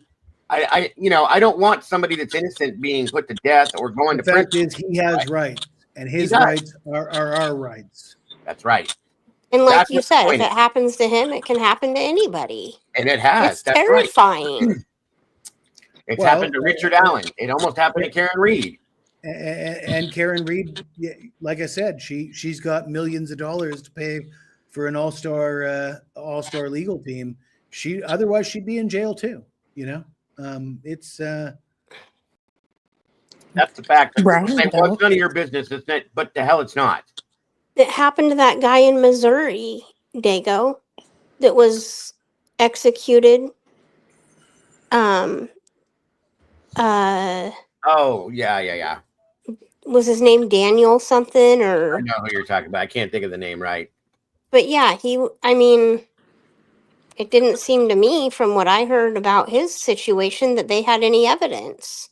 I don't want somebody that's innocent being put to death or going to prison. The fact is, he has rights, and his rights are our rights. That's right. And like you said, if it happens to him, it can happen to anybody. And it has. It's terrifying. Right. It's happened to Richard Allen. It almost happened to Karen Reed. And Karen Reed, like I said, she's got millions of dollars to pay for an all-star legal team. Otherwise she'd be in jail too. It's that's the fact. Well, it's none of your business, isn't it? But the hell, it's not. It happened to that guy in Missouri, Dago, that was executed. Oh yeah. Was his name Daniel something or? I know who you're talking about. I can't think of the name right. But yeah, it didn't seem to me from what I heard about his situation that they had any evidence.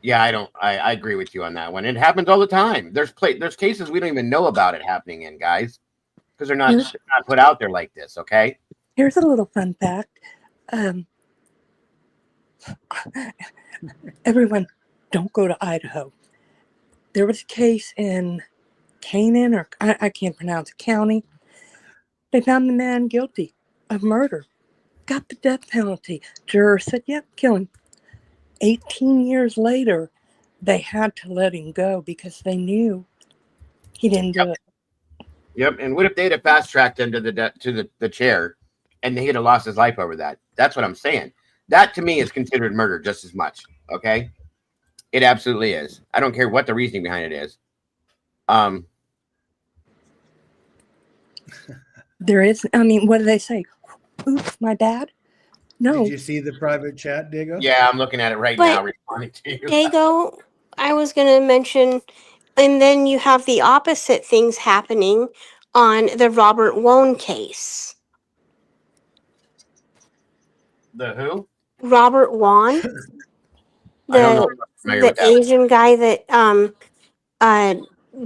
Yeah, I agree with you on that one. It happens all the time. There's cases we don't even know about it happening in, guys, because they're not put out there like this. Okay. Here's a little fun fact. Everyone, don't go to Idaho. There was a case in Canaan, or I can't pronounce it, county. They found the man guilty of murder, got the death penalty. Juror said, yep, kill him. 18 years later, they had to let him go because they knew he didn't do it. Yep. And what if they'd have fast tracked him to the chair, and he'd have lost his life over that? That's what I'm saying. That to me is considered murder just as much. Okay, it absolutely is. I don't care what the reasoning behind it is. There is. I mean, what do they say? Oops, my bad. No. Did you see the private chat, Diego? Yeah, I'm looking at it right now, responding to you. Dago, I was going to mention, and then you have the opposite things happening on the Robert Wone case. The who? Robert Wone, I don't know. the Asian guy that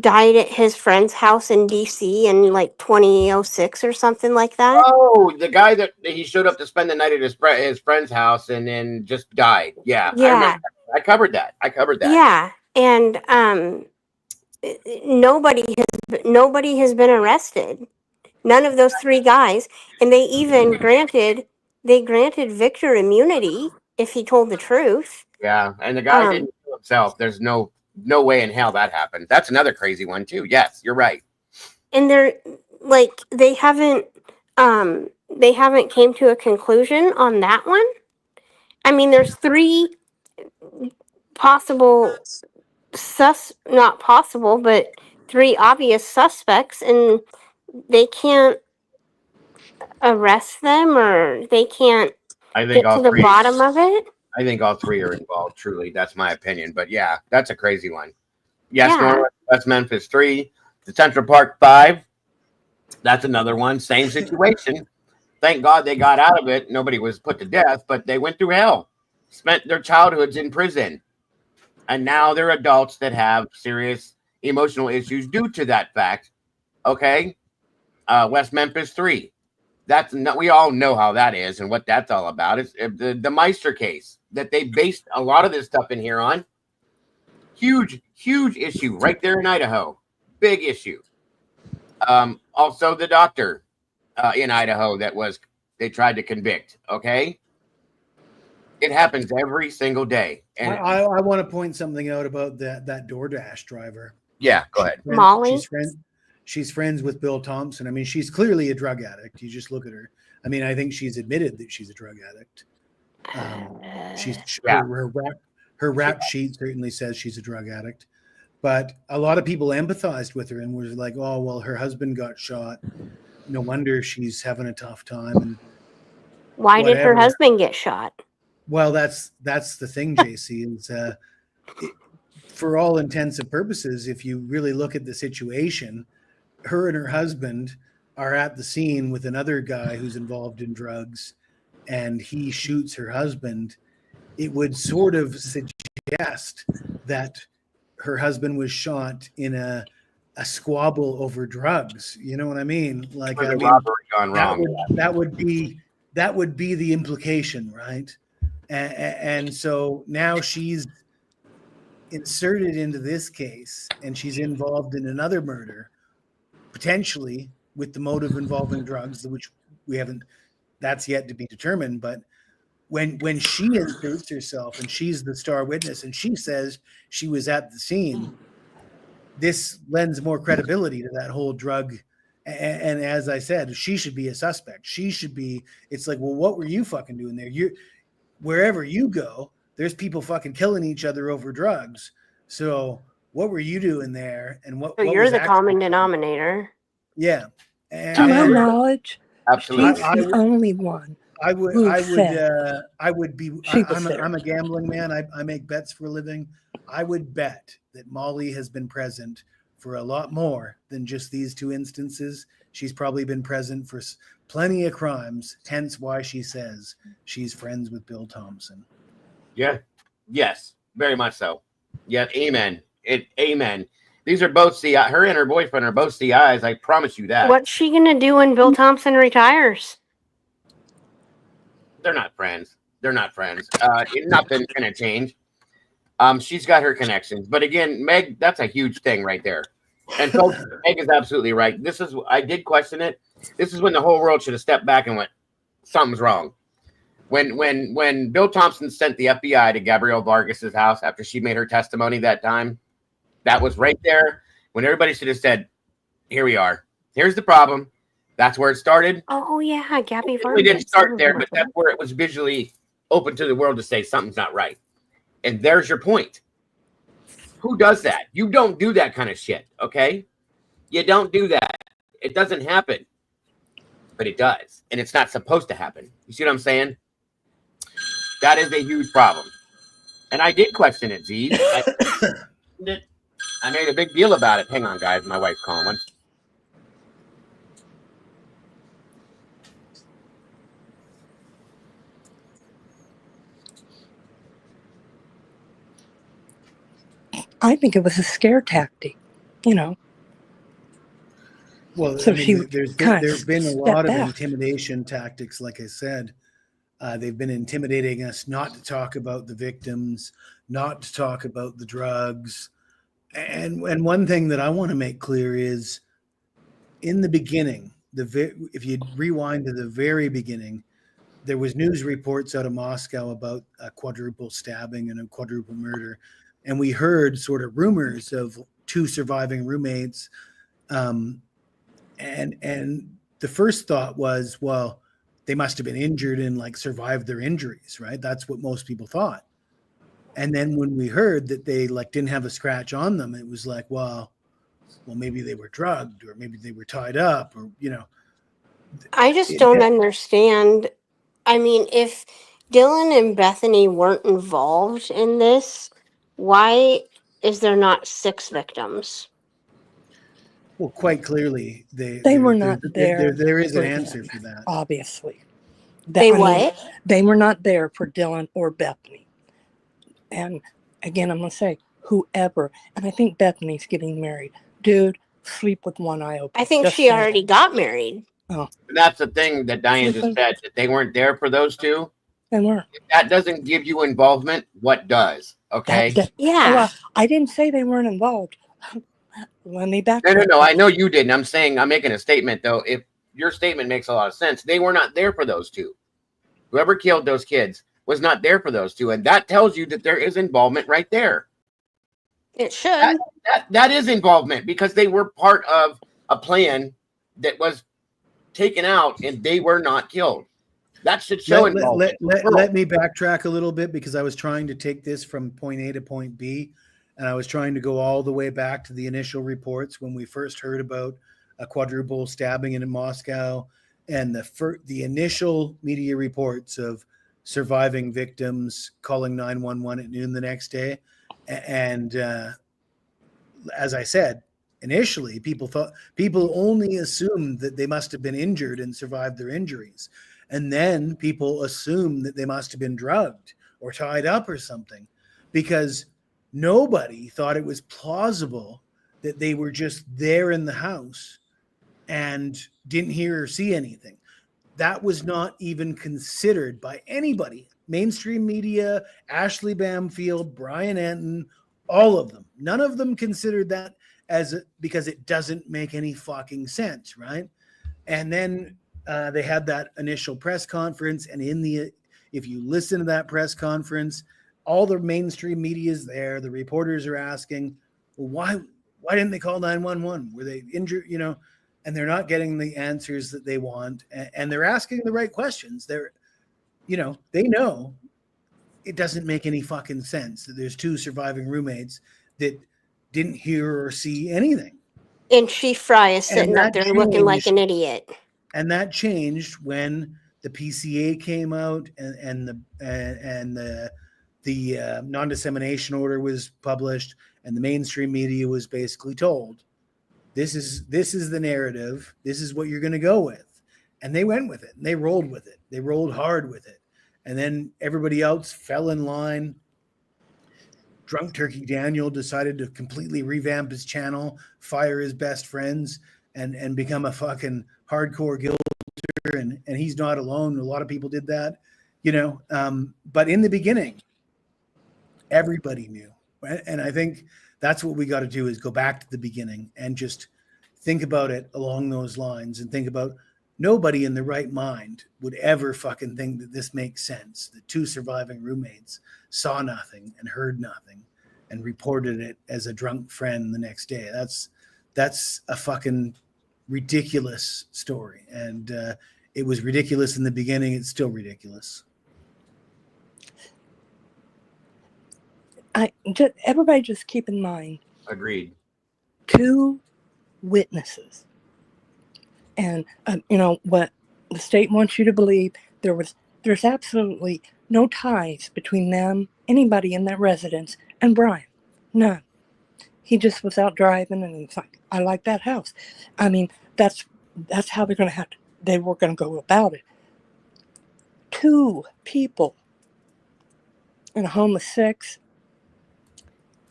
died at his friend's house in DC in like 2006 or something like that. Oh, the guy that he showed up to spend the night at his friend's house and then just died. Yeah, I remember. I covered that. Yeah, and nobody has been arrested. None of those three guys, and they even granted Victor immunity if he told the truth. Yeah, and the guy didn't kill himself. There's no way in hell that happened. That's another crazy one too. Yes, you're right. And they're like they haven't came to a conclusion on that one. I mean, there's three possible not possible, but three obvious suspects, and they can't arrest them, or they can't get to the bottom of it. I think all three are involved. Truly, that's my opinion. But yeah, that's a crazy one. Yes, yeah. West Memphis 3, the Central Park 5. That's another one. Same situation. Thank God they got out of it. Nobody was put to death, but they went through hell. Spent their childhoods in prison. And now they're adults that have serious emotional issues due to that fact. Okay? West Memphis 3. We all know how that is and what that's all about. It's the Meister case that they based a lot of this stuff in here on. Huge issue right there in Idaho. Big issue. Also the doctor in Idaho they tried to convict. Okay? It happens every single day. And I want to point something out about that DoorDash driver. Yeah, go ahead. Molly. She's friends with Bill Thompson. I mean, she's clearly a drug addict. You just look at her. I mean, I think she's admitted that she's a drug addict. Her rap sheet certainly says she's a drug addict. But a lot of people empathized with her and was like, oh, well, her husband got shot. No wonder she's having a tough time. And why did her husband get shot? Well, that's the thing, JC, is for all intents and purposes, if you really look at the situation, her and her husband are at the scene with another guy who's involved in drugs, and he shoots her husband. It would sort of suggest that her husband was shot in a squabble over drugs. You know what I mean? Like, I mean, gone wrong. That would be the implication, right? And so now she's inserted into this case, and she's involved in another murder, potentially with the motive involving drugs, which that's yet to be determined. But when she inserts herself and she's the star witness and she says she was at the scene, this lends more credibility to that whole drug. And as I said, she should be a suspect. It's like, well, what were you fucking doing there? Wherever you go, there's people fucking killing each other over drugs. So what were you doing there? And what you're the common denominator. Yeah. To my knowledge, absolutely. she's the only one. I'm a gambling man. I make bets for a living. I would bet that Molly has been present for a lot more than just these two instances. She's probably been present for plenty of crimes, hence why she says she's friends with Bill Thompson. Yeah. Yes, very much so. Yeah, amen. Amen. These are both CI. Her and her boyfriend are both CIs. I promise you that. What's she going to do when Bill Thompson retires? They're not friends. Nothing's going to change. She's got her connections. But again, Meg, that's a huge thing right there. And folks, Meg is absolutely right. I did question it. This is when the whole world should have stepped back and went, something's wrong. When Bill Thompson sent the FBI to Gabrielle Vargas's house after she made her testimony that time, that was right there when everybody should have said, here we are. Here's the problem. That's where it started. Oh yeah, Gabby We Vargas. didn't start there, but that's where it was visually open to the world to say something's not right. And there's your point. Who does that? You don't do that kind of shit, okay? You don't do that. It doesn't happen. But it does. And it's not supposed to happen. You see what I'm saying? That is a huge problem. And I did question it, Z. I made a big deal about it. Hang on, guys. My wife's calling. I think it was a scare tactic, you know. Well, So I mean, she there's kind been a of lot of stepped back. intimidation tactics, like I said. They've been intimidating us not to talk about the victims, not to talk about the drugs. And one thing that I want to make clear is, in the beginning, if you rewind to the very beginning, there was news reports out of Moscow about a quadruple stabbing and a quadruple murder, and we heard sort of rumors of 2 surviving roommates. And the first thought was, well, they must have been injured and like survived their injuries, right? That's what most people thought. And then when we heard that they like didn't have a scratch on them, it was like, well, maybe they were drugged, or maybe they were tied up, or, you know. I just don't understand. I mean, if Dylan and Bethany weren't involved in this, why is there not 6 victims? Well, quite clearly, They were not there. There is an for answer them, for that. obviously. They what? They were not there for Dylan or Bethany. And again, I'm going to say, whoever, and I think Bethany's getting married. Dude, sleep with one eye open. I think Just she saying. already got married. That's the thing that Diane just said, that they weren't there for those 2. They weren't. If that doesn't give you involvement, what does? Okay? Yeah. Well, I didn't say they weren't involved. Let me back. No. I know you didn't. I'm making a statement, though. If your statement makes a lot of sense, they were not there for those 2. Whoever killed those kids was not there for those 2. And that tells you that there is involvement right there. It should. That is involvement, because they were part of a plan that was taken out and they were not killed. That should show involvement. Let me backtrack a little bit, because I was trying to take this from point A to point B, and I was trying to go all the way back to the initial reports when we first heard about a quadruple stabbing in Moscow, and the initial media reports of surviving victims calling 911 at noon the next day. And as I said, initially people only assumed that they must have been injured and survived their injuries. And then people assumed that they must have been drugged or tied up or something, because nobody thought it was plausible that they were just there in the house and didn't hear or see anything. That was not even considered by anybody. Mainstream media, Ashley Bamfield, Bryan Anton, all of them. None of them considered that because it doesn't make any fucking sense, right? And then they had that initial press conference, and if you listen to that press conference, all the mainstream media is there. The reporters are asking, well, why didn't they call 911? Were they injured? You know, and they're not getting the answers that they want, and they're asking the right questions. They know it doesn't make any fucking sense that there's 2 surviving roommates that didn't hear or see anything. And Chief Fry is sitting up there looking like an idiot. And that changed when the PCA came out and the non-dissemination order was published, and the mainstream media was basically told, this is the narrative. This is what you're going to go with. And they went with it, and they rolled with it. They rolled hard with it. And then everybody else fell in line. Drunk Turkey Daniel decided to completely revamp his channel, fire his best friends, and become a fucking hardcore guilder. And he's not alone. A lot of people did that, but in the beginning, everybody knew. Right? And I think that's what we got to do, is go back to the beginning and just think about it along those lines, and think about nobody in the right mind would ever fucking think that this makes sense. The two surviving roommates saw nothing and heard nothing and reported it as a drunk friend the next day. That's a fucking ridiculous story. And it was ridiculous in the beginning. It's still ridiculous. Everybody just keep in mind. Agreed. 2 witnesses. And what the state wants you to believe, there's absolutely no ties between them, anybody in that residence, and Bryan. None. He just was out driving and he's like, I like that house. I mean, that's how they were going to go about it. 2 people in a home of 6.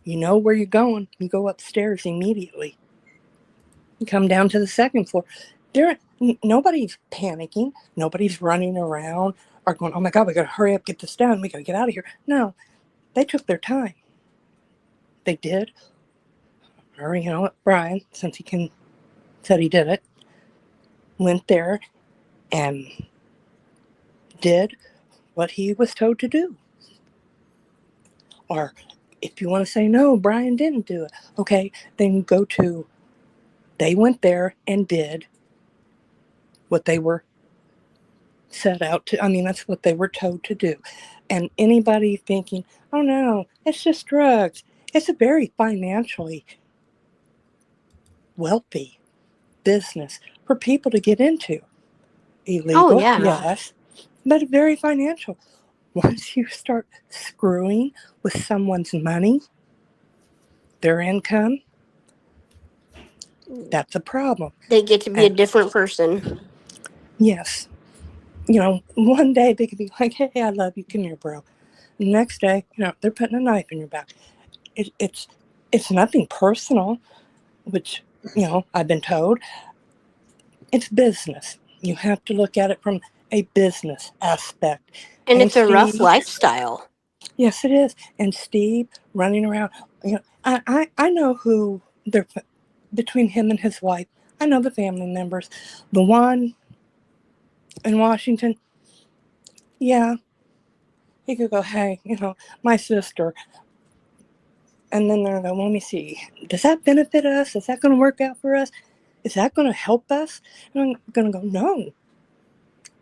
You know where you're going. You go upstairs immediately. You come down to the 2nd floor. Nobody's panicking. Nobody's running around or going, oh my God, we got to hurry up, get this done. We got to get out of here. No, they took their time. They did. Or, Bryan, since said he did it, went there and did what he was told to do. Or if you want to say, no, Bryan didn't do it, okay, then they went there and did what they were set out to. I mean, that's what they were told to do. And anybody thinking, oh no, it's just drugs. It's a very financially wealthy business for people to get into. Illegal, yes, but very financial. Once you start screwing with someone's money, their income, that's a problem. They get to be a different person. Yes. One day they could be like, hey, I love you, come here, bro. The next day, they're putting a knife in your back. It's nothing personal, which, I've been told. It's business. You have to look at it from a business aspect. And it's a rough lifestyle. Yes, it is. And Steve running around, I know who they're between him and his wife. I know the family members. The one in Washington, yeah, he could go, hey, my sister. And then they're going, let me see, does that benefit us? Is that going to work out for us? Is that going to help us? And I'm going to go, no.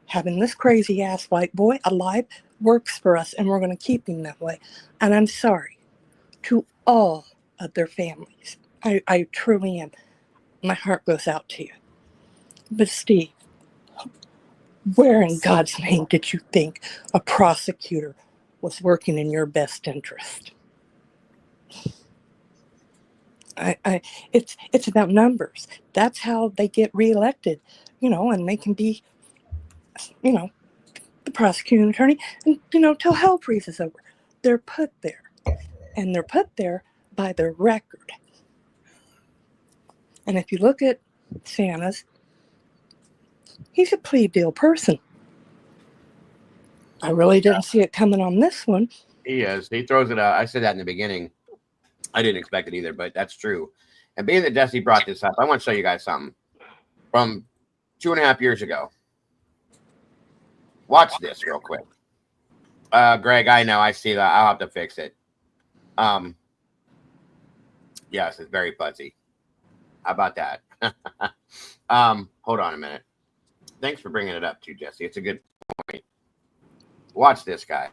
Having this crazy ass white boy alive works for us, and we're going to keep him that way. And I'm sorry to all of their families. I truly am. My heart goes out to you. But Steve, where in God's name did you think a prosecutor was working in your best interest? It's about numbers. That's how they get reelected, and they can be, the prosecuting attorney, and till hell freezes over. They're put there, and they're put there by their record. And if you look at Santa's, he's a plea deal person. I really didn't see it coming on this one. He is. He throws it out. I said that in the beginning. I didn't expect it either, but that's true. And being that Desi brought this up, I want to show you guys something from 2.5 years ago. Watch this real quick. Greg, I know. I see that. I'll have to fix it. Yes, it's very fuzzy. How about that? Hold on a minute. Thanks for bringing it up too, Jesse. It's a good point. Watch this guy.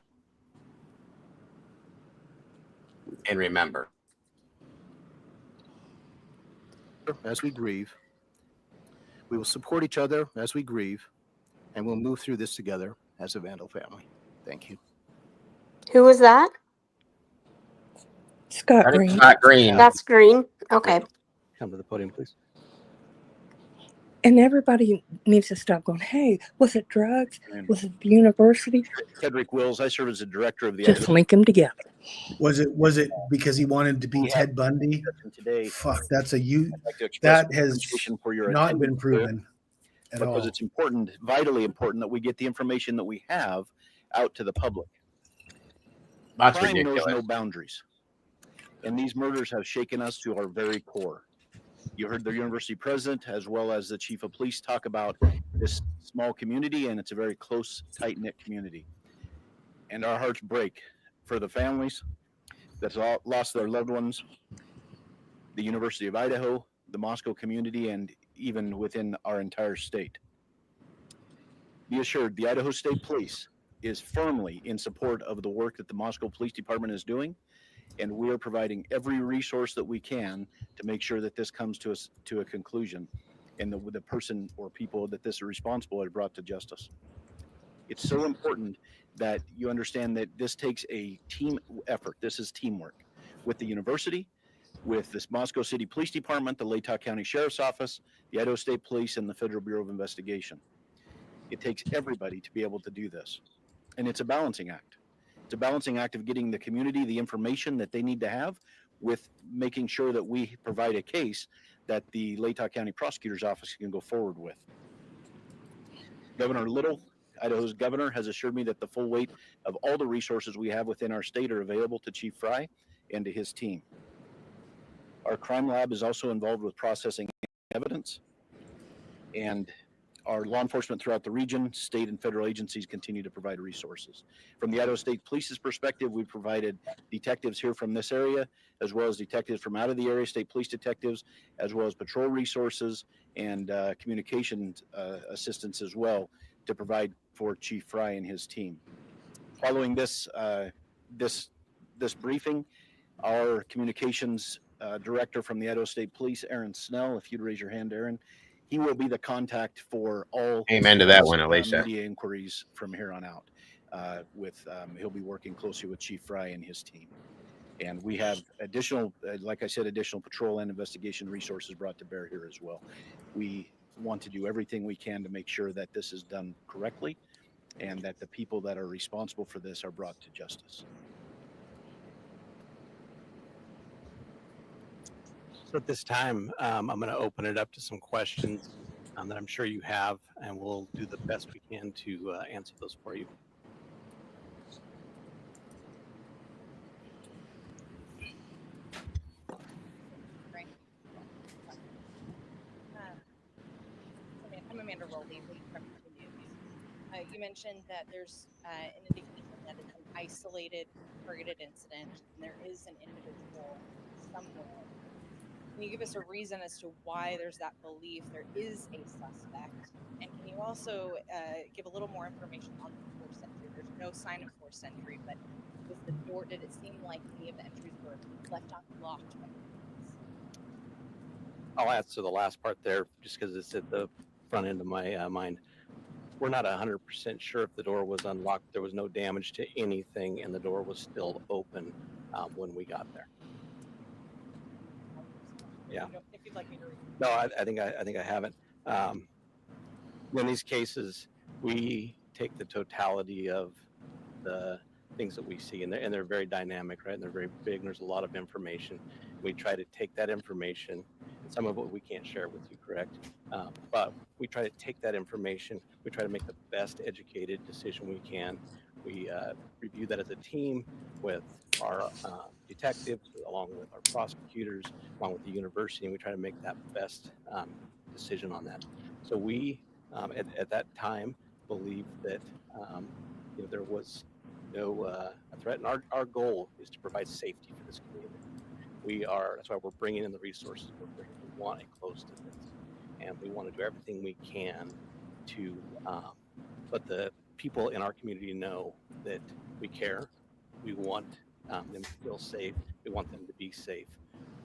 And remember. As we grieve, we will support each other as we grieve, and we'll move through this together as a Vandal family. Thank you. Who was that? Scott Green. Scott Green. That's Green. Okay. Come to the podium, please. And everybody needs to stop going, hey, was it drugs? Was it the university? Cedric Wills, I serve as the director of the Just link them together. Was it because he wanted to be Ted Bundy? Today, fuck, that has for your not been proven at all. Because it's important, vitally important, that we get the information that we have out to the public. That's Crime ridiculous. knows no boundaries, and these murders have shaken us to our very core. You heard the university president as well as the chief of police talk about this small community, and it's a very close, tight-knit community. And our hearts break for the families that's lost their loved ones, the University of Idaho, the Moscow community, and even within our entire state. Be assured, the Idaho State Police is firmly in support of the work that the Moscow Police Department is doing, and we are providing every resource that we can to make sure that this comes to a conclusion, and the person or people that this is responsible are brought to justice. It's so important that you understand that this takes a team effort. This is teamwork with the university, with this Moscow City Police Department, the Latah County Sheriff's Office, the Idaho State Police, and the Federal Bureau of Investigation. It takes everybody to be able to do this. And it's a balancing act. It's a balancing act of getting the community the information that they need to have with making sure that we provide a case that the Latah County Prosecutor's Office can go forward with. Governor Little, Idaho's governor, has assured me that the full weight of all the resources we have within our state are available to Chief Fry and to his team. Our crime lab is also involved with processing evidence, and our law enforcement throughout the region, state and federal agencies continue to provide resources. From the Idaho State Police's perspective, we've provided detectives here from this area, as well as detectives from out of the area, state police detectives, as well as patrol resources and communication assistance as well to provide for Chief Fry and his team. Following this briefing, our communications director from the Idaho State Police, Aaron Snell, if you'd raise your hand, Aaron, he will be the contact for all Amen to that one, Alicia. Media inquiries from here on out. He'll be working closely with Chief Fry and his team. And we have additional, like I said, additional patrol and investigation resources brought to bear here as well. We want to do everything we can to make sure that this is done correctly and that the people that are responsible for this are brought to justice. So at this time, I'm going to open it up to some questions that I'm sure you have, and we'll do the best we can to answer those for you. I'm Amanda Rowley from the news. You mentioned that there's an indication that it's an isolated, targeted incident, and there is an individual somewhere. Can you give us a reason as to why there's that belief there is a suspect? And can you also give a little more information on the forced entry? There's no sign of forced entry, but was the door, did it seem like any of the entries were left unlocked by the police? I'll answer the last part there just because it's at the front end of my mind. We're not 100% sure if the door was unlocked. There was no damage to anything, and the door was still open when we got there. Yeah. If you'd like me to read. No, I think I haven't. In these cases, we take the totality of the things that we see, and they're very dynamic, right? And they're very big. And there's a lot of information. We try to take that information, and some of it we can't share with you, correct? But we try to take that information. We try to make the best educated decision we can. We review that as a team with our detectives, along with our prosecutors, along with the university, and we try to make that best decision on that. So we, at that time, believed that there was no threat, and our goal is to provide safety for this community. That's why we're bringing in the resources we're bringing. We want it close to this, and we want to do everything we can to let the people in our community know that we care. We want them to feel safe. We want them to be safe,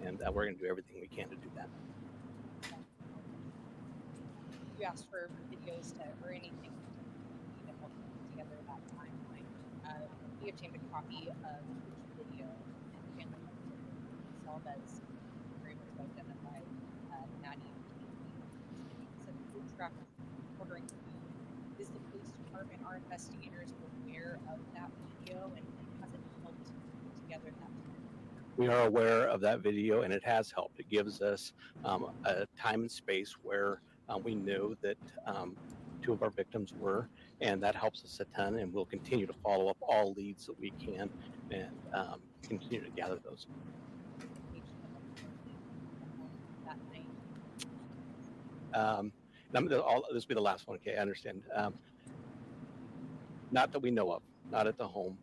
and we're going to do everything we can to do that. You asked for videos or anything to help put together that timeline. We obtained a copy of each video and family members saw that's very much identified Natty and food truck ordering food. Is the police department, our investigators, aware of that video, and has it helped put together that time? We are aware of that video, and it has helped. It gives us a time and space where we know that two of our victims were, and that helps us a ton, and we'll continue to follow up all leads that we can and continue to gather those. That night. This will be the last one. Okay, I understand. Not that we know of, not at the home.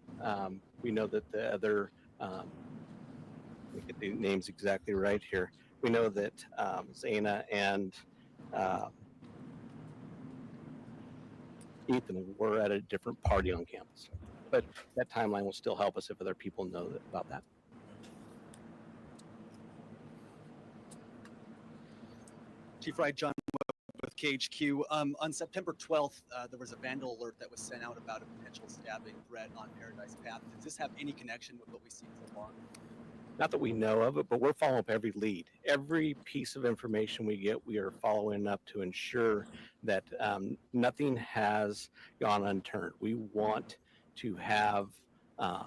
We know that the other, let me get the names exactly right here. We know that Zaina and Ethan were at a different party on campus. But that timeline will still help us if other people know about that. Chief Wright, John with KHQ. On September 12th, there was a vandal alert that was sent out about a potential stabbing threat on Paradise Path. Does this have any connection with what we've seen so far? Not that we know of it, but we're following up every lead. Every piece of information we get, we are following up to ensure that nothing has gone unturned. We want to have the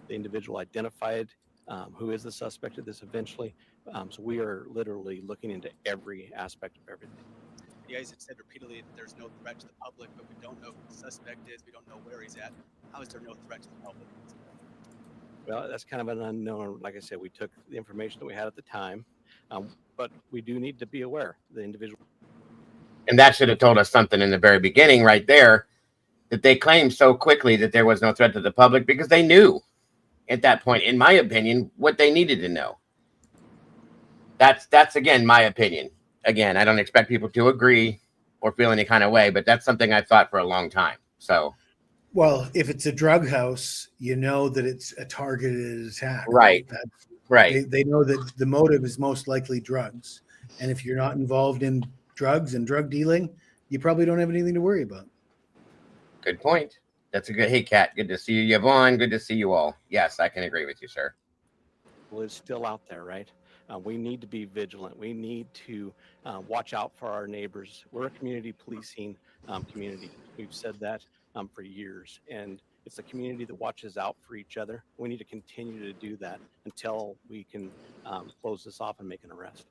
individual identified, who is the suspect of this eventually. So we are literally looking into every aspect of everything. You guys have said repeatedly that there's no threat to the public, but we don't know who the suspect is. We don't know where he's at. How is there no threat to the public? Well, that's kind of an unknown. Like I said, we took the information that we had at the time, but we do need to be aware the individual. And that should have told us something in the very beginning right there, that they claimed so quickly that there was no threat to the public because they knew at that point, in my opinion, what they needed to know. That's again, my opinion. Again, I don't expect people to agree or feel any kind of way, but that's something I've thought for a long time. So, Well, if it's a drug house, you know that it's a targeted attack. right, right. They know that the motive is most likely drugs. And if you're not involved in drugs and drug dealing, you probably don't have anything to worry about. Good point. That's a good. Hey, Kat, good to see you. Yvonne, good to see you all. Yes, I can agree with you, sir. Well, it's still out there, right? We need to be vigilant. We need to watch out for our neighbors. We're a community policing community. We've said that for years, and it's a community that watches out for each other. We need to continue to do that until we can close this off and make an arrest.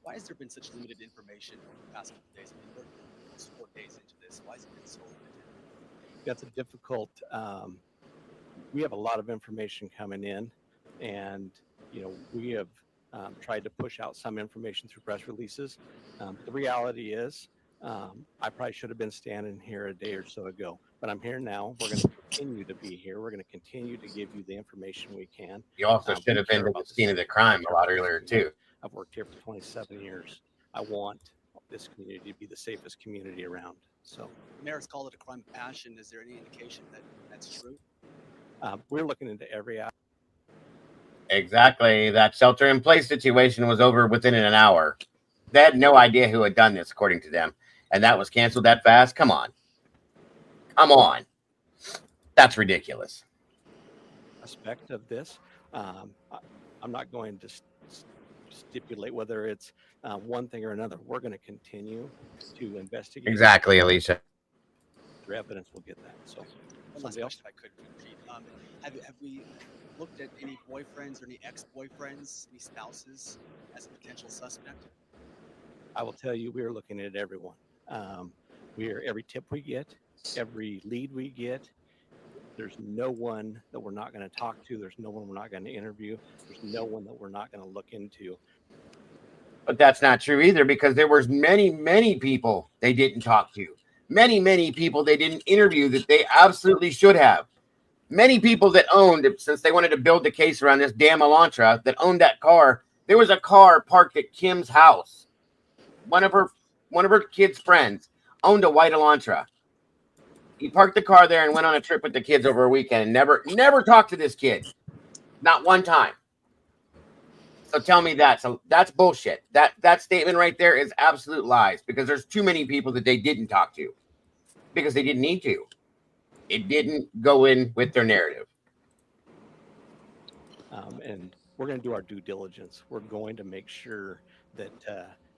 Why has there been such limited information over the past couple of days? I mean, we're 4 days into this. Why has it been so limited? That's a difficult. We have a lot of information coming in, and we have tried to push out some information through press releases. The reality is, I probably should have been standing here a day or so ago, but I'm here now. We're going to continue to be here. We're going to continue to give you the information we can. You also should have been to the scene of the crime a lot earlier too. I've worked here for 27 years. I want this community to be the safest community around. So the mayor's called it a crime of passion. Is there any indication that that's true? We're looking into every. Exactly. That shelter-in-place situation was over within an hour. They had no idea who had done this, according to them, and that was canceled that fast. Come on, come on. That's ridiculous. Aspect of this, I'm not going to stipulate whether it's one thing or another. We're going to continue to investigate. Exactly, Alicia. Through evidence, we'll get that. So, one last question, if I could repeat. Have we looked at any boyfriends or any ex-boyfriends, any spouses as a potential suspect? I will tell you, we are looking at everyone. Every tip we get, every lead we get. There's no one that we're not going to talk to. There's no one we're not going to interview. There's no one that we're not going to look into. But that's not true either, because there was many people they didn't talk to. Many people they didn't interview that they absolutely should have. Many people that owned, since they wanted to build the case around this damn Elantra, that owned that car. There was a car parked at Kim's house. One of her kids' friends owned a white Elantra. He parked the car there and went on a trip with the kids over a weekend and never talked to this kid. Not one time. So tell me that. So that's bullshit. That statement right there is absolute lies, because there's too many people that they didn't talk to because they didn't need to. It didn't go in with their narrative. And we're going to do our due diligence. We're going to make sure that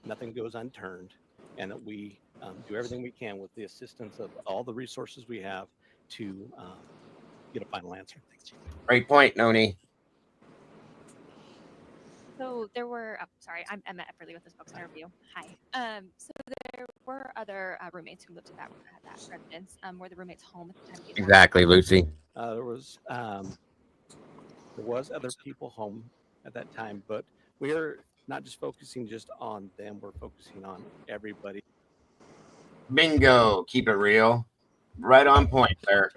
nothing goes unturned, and that we do everything we can with the assistance of all the resources we have to get a final answer. Thanks, Chief. Great point, Noni. So there were, sorry, I'm Emma Epperly with the Spokes Interview. Hi. So there were other roommates who lived at that residence. Were the roommates home at the time? Exactly, Lucy. There was other people home at that time, but we are not just focusing just on them. We're focusing on everybody. Bingo. Keep it real. Right on point, sir.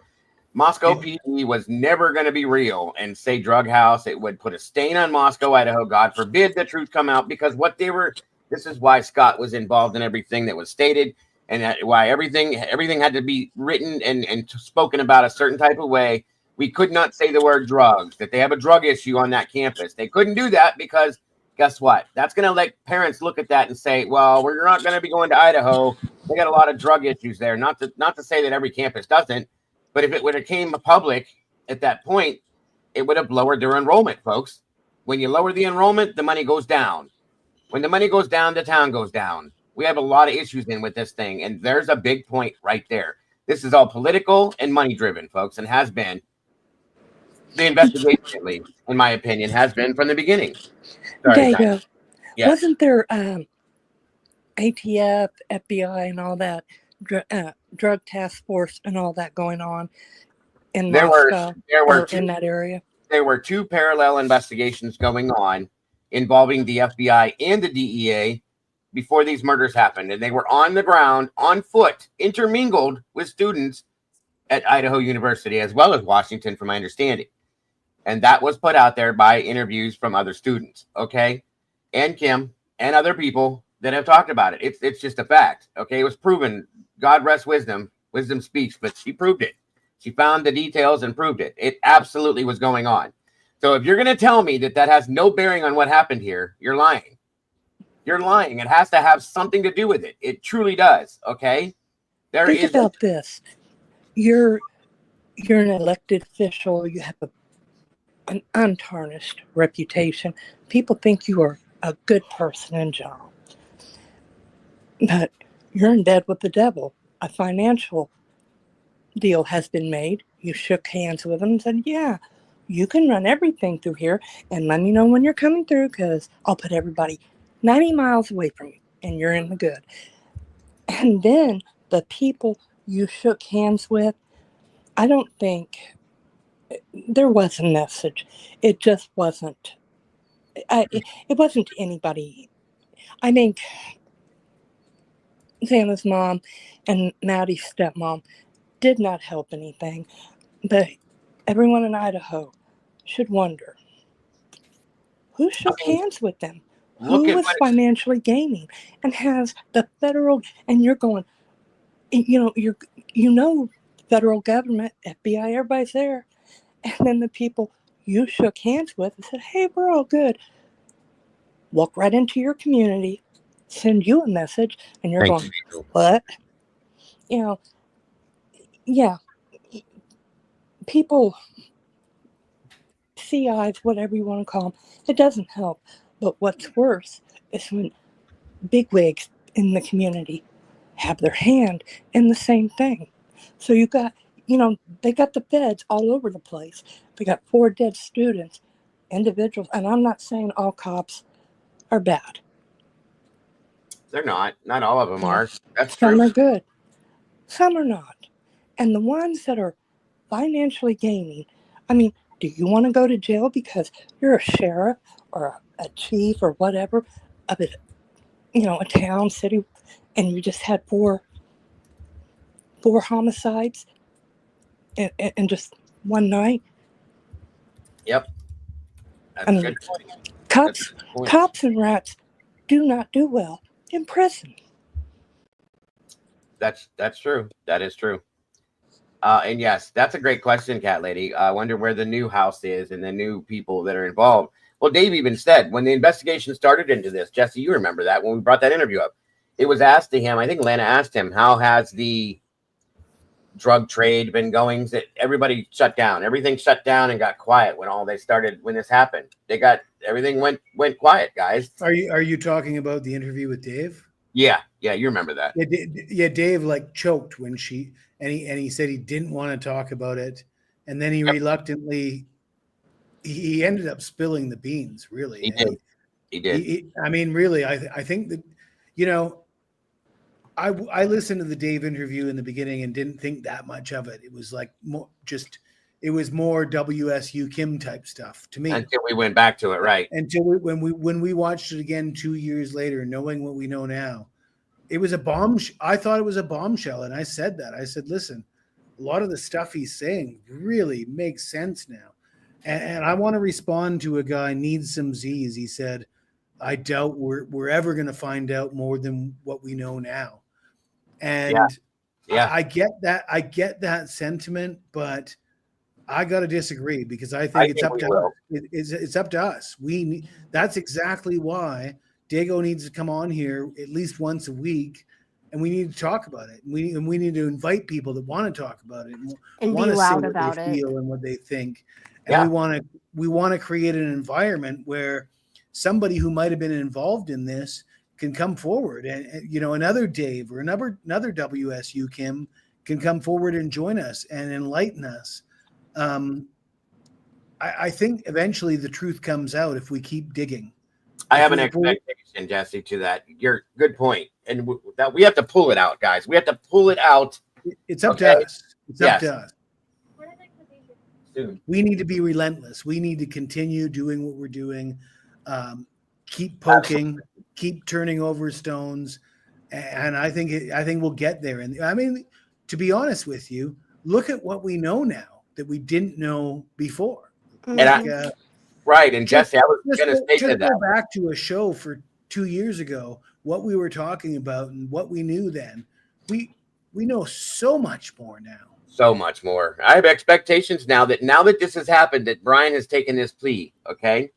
Moscow PD was never going to be real and say drug house. It would put a stain on Moscow, Idaho. God forbid the truth come out, because what they were, this is why Scott was involved in everything that was stated, and why everything had to be written and spoken about a certain type of way. We could not say the word drugs, that they have a drug issue on that campus. They couldn't do that because guess what? That's going to let parents look at that and say, well, we're not going to be going to Idaho. They got a lot of drug issues there. Not to say that every campus doesn't. But if it would have came public at that point, it would have lowered their enrollment, folks. When you lower the enrollment, the money goes down. When the money goes down, the town goes down. We have a lot of issues in with this thing, and there's a big point right there. This is all political and money driven, folks, and has been. The investigation, at least, in my opinion, has been from the beginning. Sorry, Dago, yes. wasn't there ATF, FBI, and all that drug task force and all that going on in Moscow or in that area? There were two parallel investigations going on involving the FBI and the DEA before these murders happened, and they were on the ground, on foot, intermingled with students at Idaho University as well as Washington, from my understanding. And that was put out there by interviews from other students, okay, and Kim and other people that have talked about it. It's just a fact, okay? It was proven. God rest wisdom speaks, but she proved it. She found the details and proved it. It absolutely was going on. So if you're going to tell me that has no bearing on what happened here, you're lying. You're lying. It has to have something to do with it. It truly does, okay? Think about this. You're an elected official. You have an untarnished reputation. People think you are a good person in general. But you're in bed with the devil. A financial deal has been made. You shook hands with him and said, yeah, you can run everything through here and let me know when you're coming through, because I'll put everybody 90 miles away from you and you're in the good. And then the people you shook hands with, I don't think there was a message. It just wasn't. It wasn't anybody. I think Xana's mom and Maddie's stepmom did not help anything, but everyone in Idaho should wonder who shook hands with them, who was financially gaining, and has the federal. And you're going, federal government, FBI, everybody's there, and then the people you shook hands with and said, "Hey, we're all good." Walk right into your community, send you a message, and you're going, "What?" Yeah. People, CIs, whatever you want to call them, it doesn't help. But what's worse is when bigwigs in the community have their hand in the same thing. So you got, they got the feds all over the place. They got 4 dead students, individuals, and I'm not saying all cops are bad. They're not. Not all of them are. That's Some true. are good. Some are not. And the ones that are financially gaining, I mean, do you want to go to jail because you're a sheriff or a chief or whatever of a town, city, and you just had four homicides in just one night? Yep. That's a good point. Cops and rats do not do well in prison. That's true. That is true. And yes, that's a great question, Cat Lady. I wonder where the new house is and the new people that are involved. Well, Dave even said when the investigation started into this, Jesse, you remember that when we brought that interview up, it was asked to him. I think Lana asked him, how has the drug trade been going? That everybody shut down. Everything shut down and got quiet when this happened. Everything went quiet, guys. Are you talking about the interview with Dave? Yeah, you remember that. Yeah, Dave choked when he said he didn't want to talk about it, and then he reluctantly he ended up spilling the beans. Really, he did. I mean, really, I think that I listened to the Dave interview in the beginning and didn't think that much of it. It was it was more WSU Kim type stuff to me. Until we went back to it, right? Until when we watched it again 2 years later, knowing what we know now, it was a bomb. I thought it was a bombshell, and I said that. I said, listen, a lot of the stuff he's saying really makes sense now. And I want to respond to a guy, Needs Some Z's. He said, I doubt we're ever going to find out more than what we know now. And Yeah. I get that sentiment, but I got to disagree because I think it's up to us. It's up to us. That's exactly why Dago needs to come on here at least once a week, and we need to talk about it. And we need to invite people that want to talk about it And want be to say loud what about they it. feel and what they think. And we want to create an environment where somebody who might have been involved in this can come forward, and another Dave or another WSU Kim can come forward and join us and enlighten us. I think eventually the truth comes out if we keep digging. I have an expectation, Jesse, to that. You're good point, and that we have to pull it out, guys. We have to pull it out. It's up to us. It's up to us. Soon. We need to be relentless. We need to continue doing what we're doing. Keep poking, keep turning over stones, and I think we'll get there. And I mean, to be honest with you, look at what we know now that we didn't know before. And right, and Jesse, I was going to say to that. Go back to a show for 2 years ago, what we were talking about and what we knew then. We know so much more now. So much more. I have expectations now that this has happened, that Bryan has taken this plea. Okay,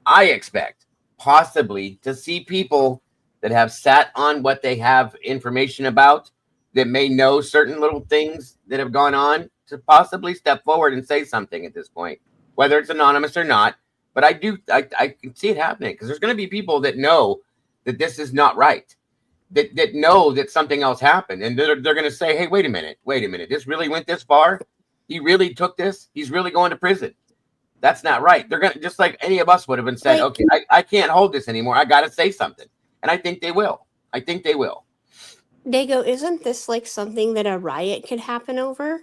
I expect possibly to see people that have sat on what they have information about, that may know certain little things that have gone on, to possibly step forward and say something at this point, whether it's anonymous or not. But I can see it happening, because there's going to be people that know that this is not right, that know that something else happened, and they're going to say, hey, wait a minute, this really went this far? He really took this? He's really going to prison? That's not right. They're going to, just like any of us would have been said, okay, I can't hold this anymore. I got to say something. And I think they will. Dago, isn't this like something that a riot could happen over?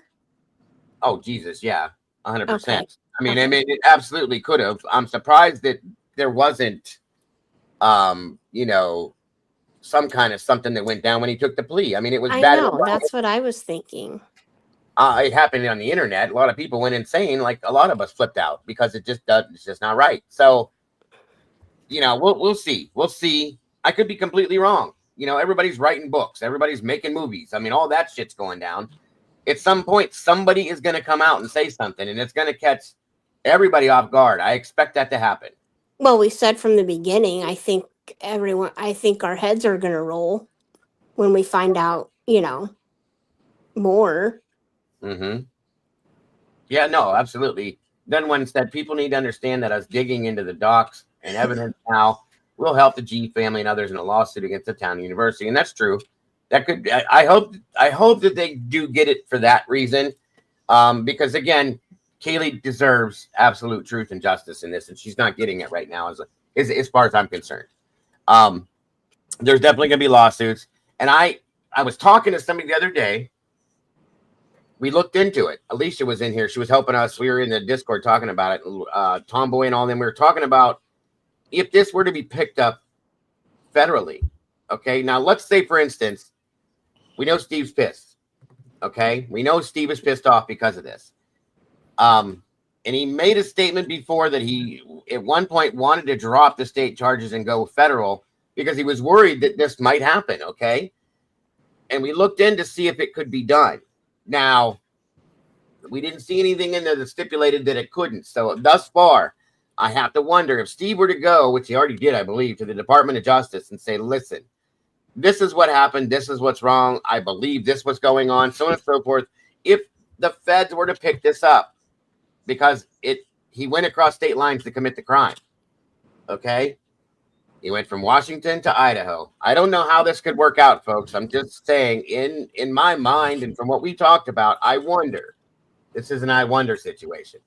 Oh, Jesus, yeah, 100%. Okay. I mean, it absolutely could have. I'm surprised that there wasn't, some kind of something that went down when he took the plea. I mean, it was bad. I know, that's what I was thinking. It happened on the internet. A lot of people went insane. Like, a lot of us flipped out because it's just not right. So, we'll see. We'll see. I could be completely wrong. Everybody's writing books. Everybody's making movies. I mean, all that shit's going down. At some point, somebody is going to come out and say something, and it's going to catch everybody off guard. I expect that to happen. Well, we said from the beginning, I think our heads are going to roll when we find out, more. Mm-hmm. Yeah, no, absolutely. Then one said, people need to understand that us digging into the docs and evidence now will help the G family and others in a lawsuit against the town university. And that's true. That could, I hope that they do get it for that reason. Because again, Kaylee deserves absolute truth and justice in this, and she's not getting it right now as far as I'm concerned. There's definitely going to be lawsuits. And I was talking to somebody the other day. We looked into it. Alicia was in here. She was helping us. We were in the Discord talking about it. Tomboy and all them. We were talking about if this were to be picked up federally. Okay. Now, let's say, for instance, we know Steve's pissed. Okay. We know Steve is pissed off because of this. And he made a statement before that he, at one point, wanted to drop the state charges and go federal because he was worried that this might happen. Okay. And we looked in to see if it could be done. Now, we didn't see anything in there that stipulated that it couldn't. So thus far, I have to wonder if Steve were to go, which he already did, I believe, to the Department of Justice and say, listen, this is what happened. This is what's wrong. I believe this was going on, so on and so forth. If the feds were to pick this up because he went across state lines to commit the crime. Okay. He went from Washington to Idaho. I don't know how this could work out, folks. I'm just saying, in my mind and from what we talked about, I wonder. This is an I wonder situation.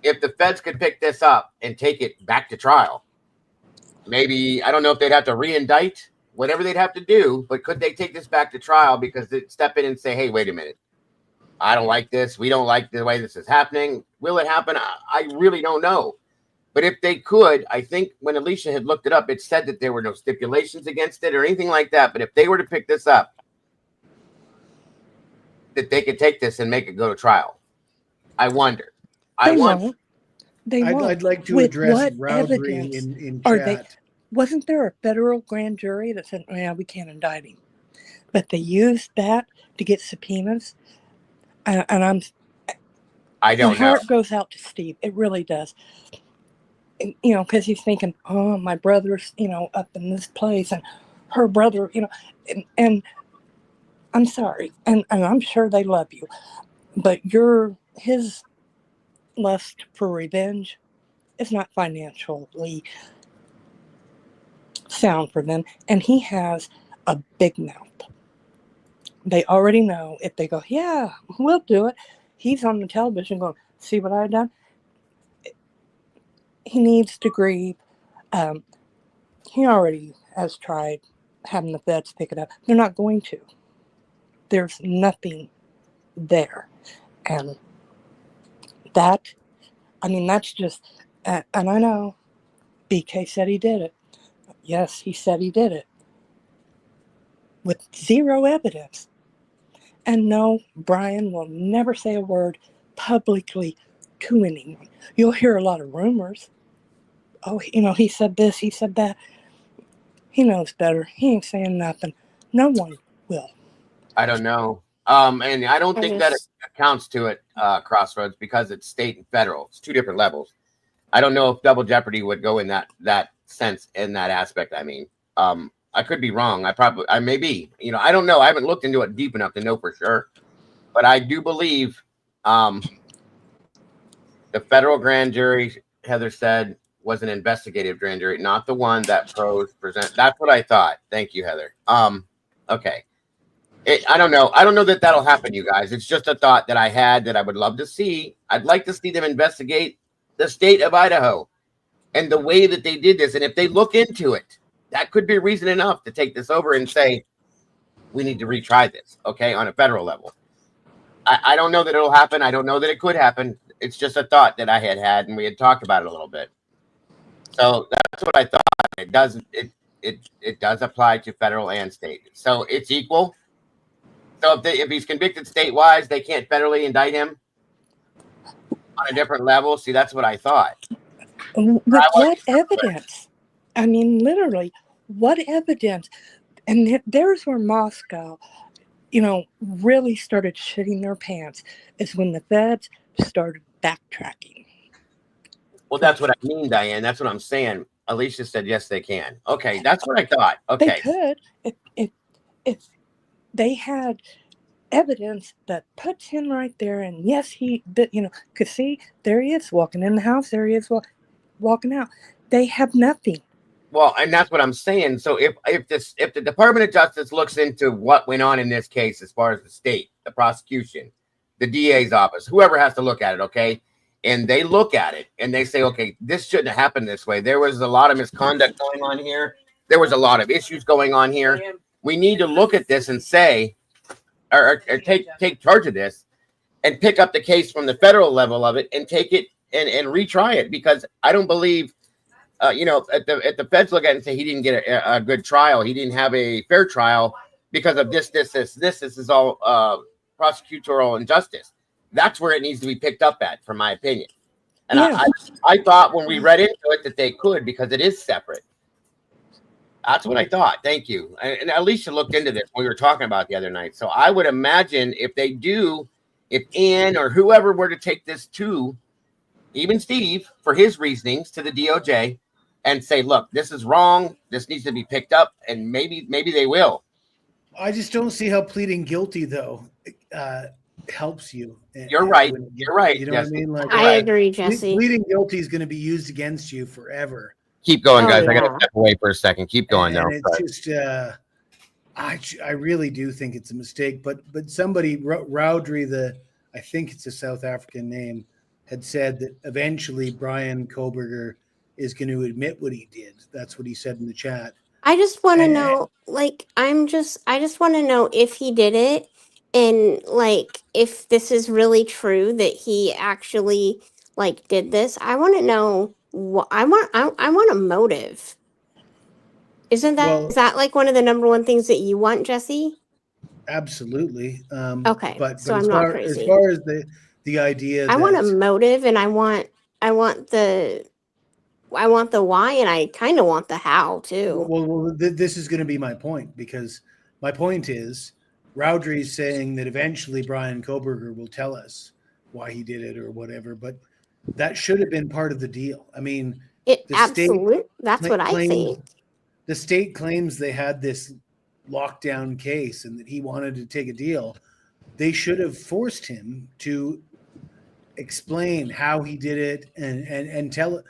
If the feds could pick this up and take it back to trial, maybe, I don't know if they'd have to re-indict, whatever they'd have to do, but could they take this back to trial because they'd step in and say, hey, wait a minute. I don't like this. We don't like the way this is happening. Will it happen? I really don't know. But if they could, I think when Alicia had looked it up, it said that there were no stipulations against it or anything like that. But if they were to pick this up, that they could take this and make it go to trial. I wonder. They won't. They won't. I'd like to With address what Rowdry evidence in are chat. they? Wasn't there a federal grand jury that said, "Yeah, we can't indict him," but they used that to get subpoenas? And I don't my know. heart goes out to Steve. It really does. And, because he's thinking, "Oh, my brother's, up in this place, and her brother, and I'm sorry, and I'm sure they love you, but his lust for revenge is not financially sound for them, and he has a big mouth. They already know if they go, yeah, we'll do it. He's on the television going, see what I've done? He needs to grieve. He already has tried having the feds pick it up. They're not going to. There's nothing there. And that's just, and I know BK said he did it. Yes, he said he did it with zero evidence. And no, Bryan will never say a word publicly to anyone. You'll hear a lot of rumors. Oh, he said this, he said that. He knows better. He ain't saying nothing. No one will. I don't know. And I don't think that it counts to it, Crossroads, because it's state and federal. It's two different levels. I don't know if double jeopardy would go in that sense, in that aspect. I mean, I could be wrong. I may be. I don't know. I haven't looked into it deep enough to know for sure. But I do believe the federal grand jury, Heather said, was an investigative grand jury, not the one that pros present. That's what I thought. Thank you, Heather. Okay. I don't know. I don't know that that'll happen, you guys. It's just a thought that I had that I would love to see. I'd like to see them investigate the state of Idaho and the way that they did this. And if they look into it, that could be reason enough to take this over and say, we need to retry this, okay, on a federal level. I don't know that it'll happen. I don't know that it could happen. It's just a thought that I had, and we had talked about it a little bit. So that's what I thought. It does apply to federal and state. So it's equal. So if he's convicted statewide, they can't federally indict him on a different level. See, that's what I thought. With what evidence? I mean, literally, what evidence? And there's where Moscow, really started shitting their pants, is when the feds started backtracking. Well, that's what I mean, Diane. That's what I'm saying. Alicia said, yes, they can. Okay, that's what I thought. Okay. They could if they had evidence that puts him right there, and yes, could see, there he is walking in the house, there he is walking out. They have nothing. Well, and that's what I'm saying. So if the Department of Justice looks into what went on in this case, as far as the state, the prosecution, the DA's office, whoever has to look at it, okay, and they look at it and they say, okay, this shouldn't have happened this way. There was a lot of misconduct going on here. There was a lot of issues going on here. We need to look at this and say, or take charge of this and pick up the case from the federal level of it and take it and retry it, because I don't believe, at the feds look at it and say he didn't get a good trial. He didn't have a fair trial because of this is all prosecutorial injustice. That's where it needs to be picked up at, from my opinion. And yeah. I thought when we read into it that they could, because it is separate. That's what I thought. Thank you. And Alicia looked into this when we were talking about the other night. So I would imagine if Ann or whoever were to take this to, even Steve, for his reasonings, to the DOJ and say, look, this is wrong. This needs to be picked up. And maybe they will. I just don't see how pleading guilty, though, helps you. You're right. You're right. You know what I mean? Like, I agree, Jesse. Pleading guilty is going to be used against you forever. Keep going, guys. I got to step away for a second. Keep going now. It's just, I really do think it's a mistake. But somebody, Rowdry, I think it's a South African name, had said that eventually Bryan Kohberger is going to admit what he did. That's what he said in the chat. I just want to know, I just want to know if he did it, and if this is really true that he actually did this. I want to know I want a motive. Isn't that is Well, that like one of the number one things that you want, Jesse? absolutely. Okay, But so as I'm not far as crazy. far as the idea I want a that motive, and I want the why, and I kind of want the how too. this is going to be my point, because my point is Rowdry is saying that eventually Brian Koberger will tell us why he did it or whatever, but that should have been part of the deal. I mean, It the state absolute. That's what I claims think. they had this lockdown case and that he wanted to take a deal. They should have forced him to explain how he did it and tell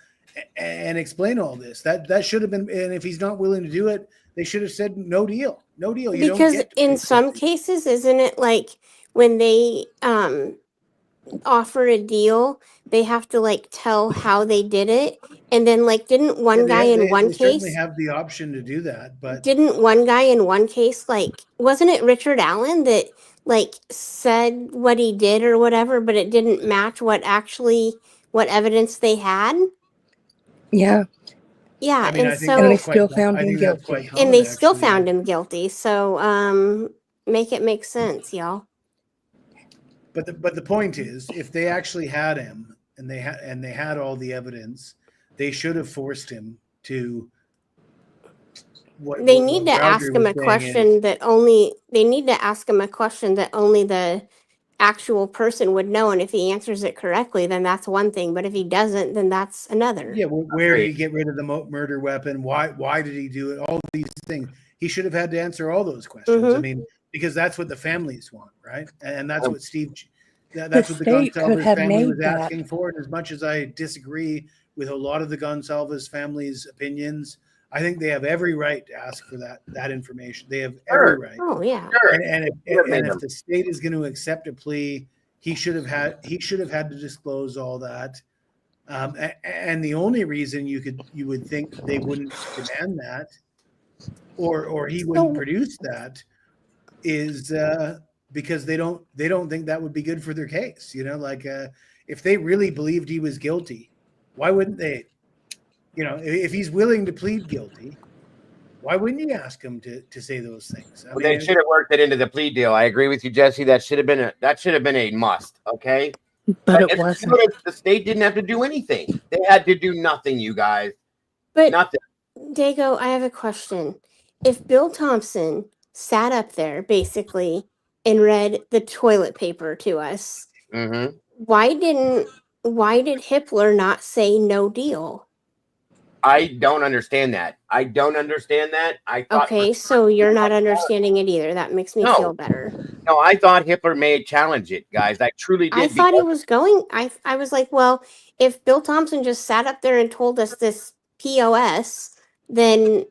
and explain all this. That should have been. And if he's not willing to do it, they should have said no deal, no deal. You don't Because get to in plead some guilty. cases, isn't it like when they offer a deal, they have to like tell how they did it, and then like Yeah, one they certainly case have the option to do that, but didn't one guy in one case like wasn't it Richard Allen that like said what he did or whatever, but it didn't match what evidence they had? Yeah, Yeah, I mean, and I think and they so that's quite. still found I him think that's quite guilty. and common, they still actually. found him guilty. So make it make sense, y'all. But the point is, if they actually had him and they had all the evidence, they should have forced him to. They need What to Rowdry ask him was a saying is, question that only they need to ask him a question that only the actual person would know, and if he answers it correctly, then that's one thing, but if he doesn't, then that's another. yeah, where did he get rid of the murder weapon? Why did he do it? All these things. He should have had to answer all those questions. I Mm-hmm. mean, because that's what the families want, right? And that's Um, what The that's what the state could Gonsalves have family was made that. asking for. And as much as I disagree with a lot of the Gonsalves family's opinions, I think they have every right to ask for that information. They have every Sure, right. Oh yeah. sure. And Should have made if them. the state is going to accept a plea, he should have had to disclose all that. And the only reason you would think they wouldn't demand that, or he wouldn't So produce that, is because they don't think that would be good for their case. You know, like if they really believed he was guilty, why wouldn't they? You know, if he's willing to plead guilty, why wouldn't you ask him to say those things? I Well, they mean, should have worked it into the plea deal. I agree with you, Jesse. That should have been a must. Okay, But but it if you wasn't. notice, the state didn't have to do anything. They had to do nothing, you guys. but Nothing. Dago, I have a question. If Bill Thompson sat up there basically and read the toilet paper to us, Mm-hmm. why did Hitler not say no deal? I don't understand that. I don't understand that. I thought Okay, so you're not understanding it either. That makes me feel no, better. no. I thought Hitler may challenge it, guys. I truly I did thought he because was going. I was like, well, if Bill Thompson just sat up there and told us this POS, then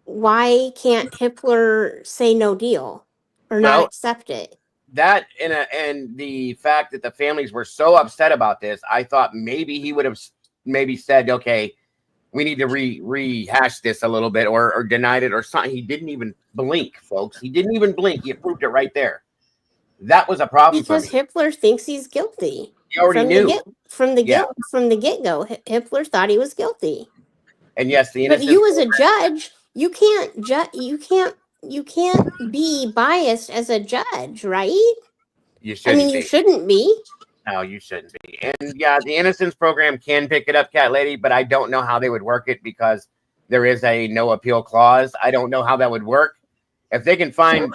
why can't Hitler say no deal or not well, accept it? that and the fact that the families were so upset about this, I thought maybe he would have maybe said, okay, we need to rehash this a little bit, or denied it or something. He didn't even blink, folks. He didn't even blink. He approved it right there. That was a problem for Because me. Hitler thinks he's guilty He already knew. Yeah. from the get go. Hitler thought he was guilty. And yes, the But innocence you as a program, judge, you can't be biased as a judge, right? you I mean, shouldn't you be. shouldn't be. No, you shouldn't be. And yeah, the innocence program can pick it up, Cat Lady, but I don't know how they would work it because there is a no appeal clause. I don't know how that would work. If they can find,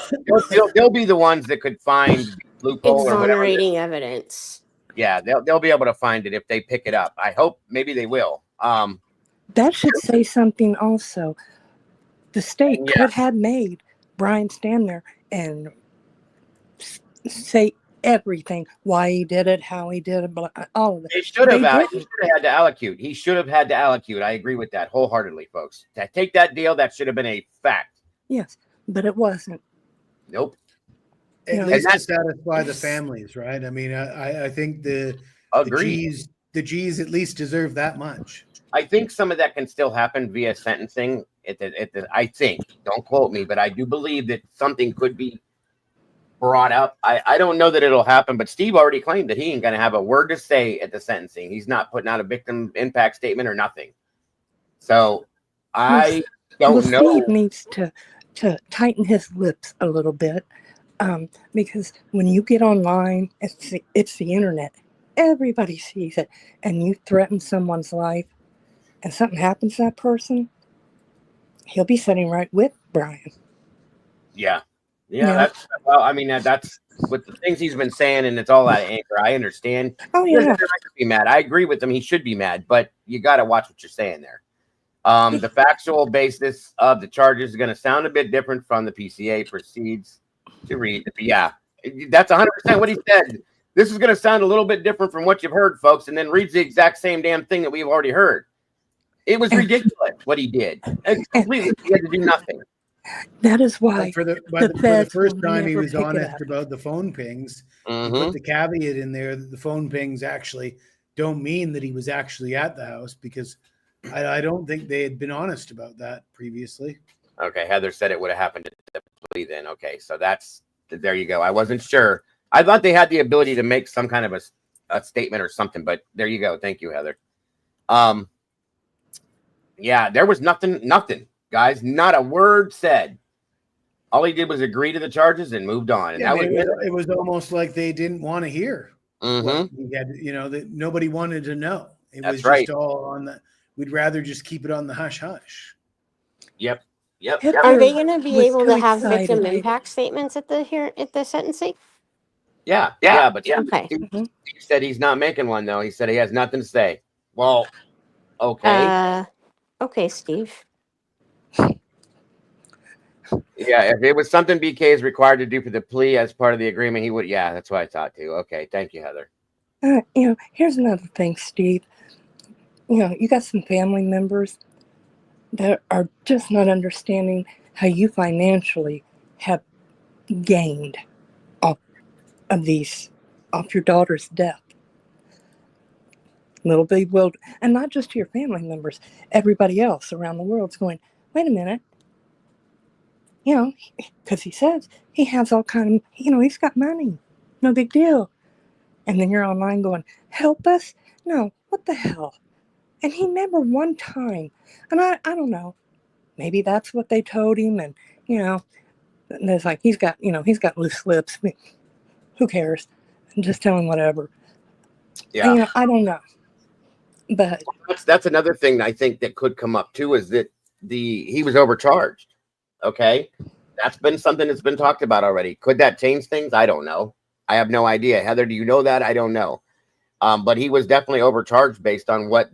they'll be the ones that could find the loophole or whatever. Exonerating evidence. Yeah, they'll be able to find it if they pick it up. I hope maybe they will. That should say something also. The state Yeah. could have made Bryan stand there and say everything, why he did it, how he did it, all of it. They should have. They He didn't. should have had to allocute. He should have had to allocute. I agree with that wholeheartedly, folks. To take that deal, that should have been a fact. Yes, but it wasn't. Nope. at least to satisfy the families, right? I mean, I think the G's at least deserve that much. I think some of that can still happen via sentencing. I think, don't quote me, but I do believe that something could be brought up. I don't know that it'll happen, but Steve already claimed that he ain't going to have a word to say at the sentencing. He's not putting out a victim impact statement or nothing. So I don't know. Steve needs to tighten his lips a little bit, because when you get online, it's the internet. Everybody sees it, and you threaten someone's life, and something happens to that person, he'll be sitting right with Bryan. Yeah. That's, well, I mean, that's with the things he's been saying, and it's all out of anger. I understand. Oh He has yeah, every right to be mad. I agree with him. He should be mad, but you got to watch what you're saying there. The factual basis of the charges is going to sound a bit different from the PCA proceeds to read. Yeah, that's 100% what he said. This is going to sound a little bit different from what you've heard, folks, and then reads the exact same damn thing that we've already heard. It was ridiculous what he did. It's completely, he had to do nothing. that is why For the feds first will time he never was pick it honest up. about the phone pings. He Mhm. put the caveat in there that the phone pings actually don't mean that he was actually at the house, because I don't think they had been honest about that previously. Okay, Heather said it would have happened at the plea then. Okay, so there you go. I wasn't sure. I thought they had the ability to make some kind of a statement or something, but there you go. Thank you, Heather. Yeah, there was nothing, guys. Not a word said. All he did was agree to the charges and moved on. And it was almost like they didn't want to hear what he had, that nobody wanted to know. It was just all on the, we'd rather just keep it on the hush hush. Yep. Are they going to be was able too to have excited. victim impact statements at the sentencing? Yeah. But Okay. Steve said he's not making one though. He said he has nothing to say. Well, okay. Okay, Steve. Yeah, if it was something BK is required to do for the plea as part of the agreement, he would. Yeah, that's what I thought too. Okay, thank you, Heather. Here's another thing, Steve. You got some family members that are just not understanding how you financially have gained off your daughter's death. Little big world, and not just to your family members, everybody else around the world's going, wait a minute. Because he says he has all kind of, he's got money. No big deal. And then you're online going, help us? No, what the hell? And he never one time, and I don't know, maybe that's what they told him, and and it's like he's got loose lips. Who cares? Just tell him whatever. Yeah, I don't know, but that's another thing I think that could come up too, is that he was overcharged. Okay, that's been something that's been talked about already. Could that change things? I don't know. I have no idea. Heather, do you know that? I don't know. But he was definitely overcharged based on what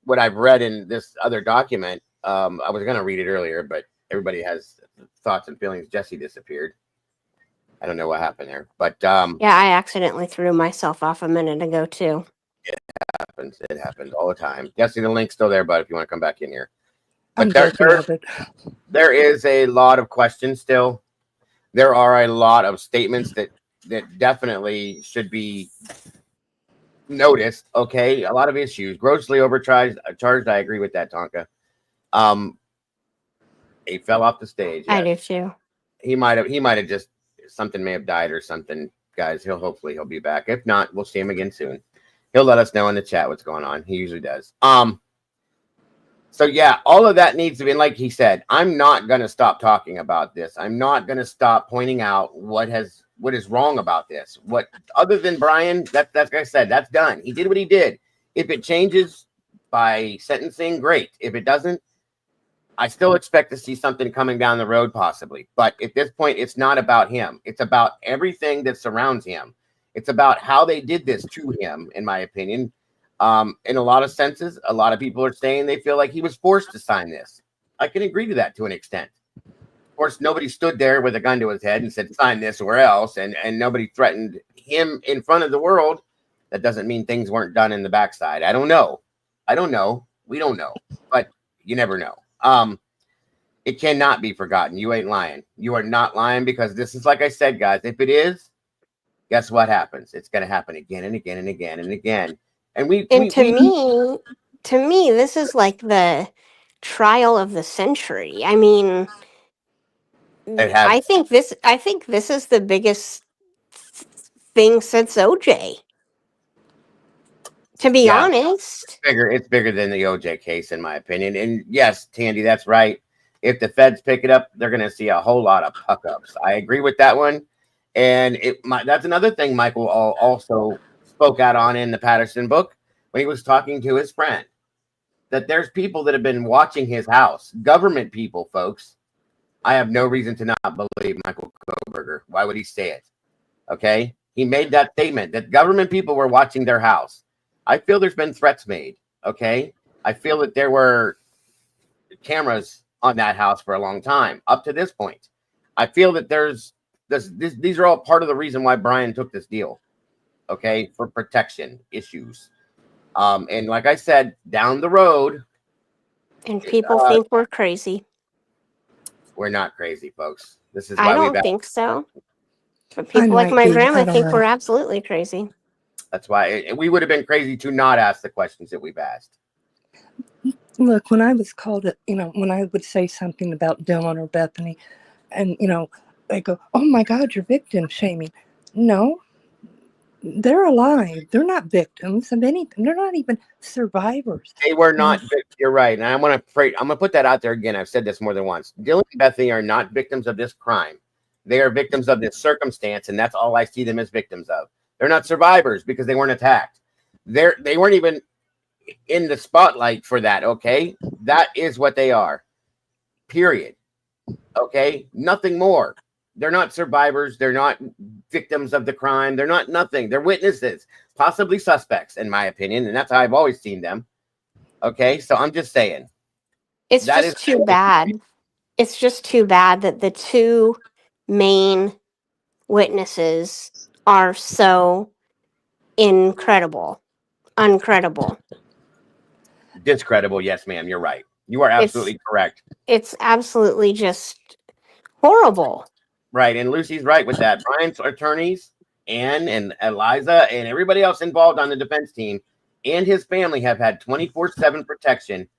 what I've read in this other document. I was going to read it earlier, but everybody has thoughts and feelings. Jesse disappeared. I don't know what happened there, but yeah, I accidentally threw myself off a minute ago too. It happens all the time. Jesse, the link's still there, but if you want to come back in here, I'm but joking of it. there is a lot of questions still. There are a lot of statements that definitely should be noticed. Okay, a lot of issues. Grossly overcharged. I agree with that, Tonka. He fell off the stage. I do too. He might have just, something may have died or something. Guys, hopefully he'll be back. If not, we'll see him again soon. He'll let us know in the chat what's going on. He usually does. So yeah, all of that needs to be, and like he said, I'm not going to stop talking about this. I'm not going to stop pointing out what is wrong about this. What, other than Bryan, that's like I said, that's done. He did what he did. If it changes by sentencing, great. If it doesn't, I still expect to see something coming down the road possibly. But at this point, it's not about him. It's about everything that surrounds him. It's about how they did this to him, in my opinion. In a lot of senses, a lot of people are saying they feel like he was forced to sign this. I can agree to that to an extent. Of course, nobody stood there with a gun to his head and said, sign this or else, and nobody threatened him in front of the world. That doesn't mean things weren't done in the backside. I don't know. We don't know, but you never know. It cannot be forgotten. You ain't lying. You are not lying, because this is, like I said, guys, if it is, guess what happens? It's going to happen again and again and again and again. And to me, this is like the trial of the century. I mean, It has. I think this is the biggest thing since OJ. To be Yeah. honest, It's bigger than the OJ case, in my opinion. And yes, Tandy, that's right. If the feds pick it up, they're going to see a whole lot of puck ups. I agree with that one. And that's another thing Michael also spoke out on in the Patterson book when he was talking to his friend, that there's people that have been watching his house, government people, folks. I have no reason to not believe Michael Koberger. Why would he say it? Okay. He made that statement that government people were watching their house. I feel there's been threats made. Okay. I feel that there were cameras on that house for a long time up to this point. I feel that these are all part of the reason why Bryan took this deal. Okay. For protection issues. And like I said, down the road. and people think we're crazy. We're not crazy, folks. This is I why don't think so. But I people like might my be. grandma I don't think know. we're absolutely crazy. That's why we would have been crazy to not ask the questions that we've asked. Look, when I was called it, when I would say something about Dylan or Bethany, and they go, "Oh my God, you're victim shaming." No, they're alive. They're not victims of anything. They're not even survivors. They were not. You're right, and I'm gonna put that out there again. I've said this more than once. Dylan and Bethany are not victims of this crime. They are victims of this circumstance, and that's all I see them as victims of. They're not survivors because they weren't attacked. They weren't even in the spotlight for that. Okay, that is what they are. Period. Okay, nothing more. They're not survivors. They're not victims of the crime. They're not nothing. They're witnesses, possibly suspects, in my opinion, and that's how I've always seen them. Okay, so I'm just saying. It's just too bad. It's just too bad that the two main witnesses are so uncredible. Discredible, yes, ma'am. You're right. You are absolutely correct. It's absolutely just horrible. Right, and Lucy's right with that. Bryan's attorneys, Ann and Eliza, and everybody else involved on the defense team and his family have had 24/7 protection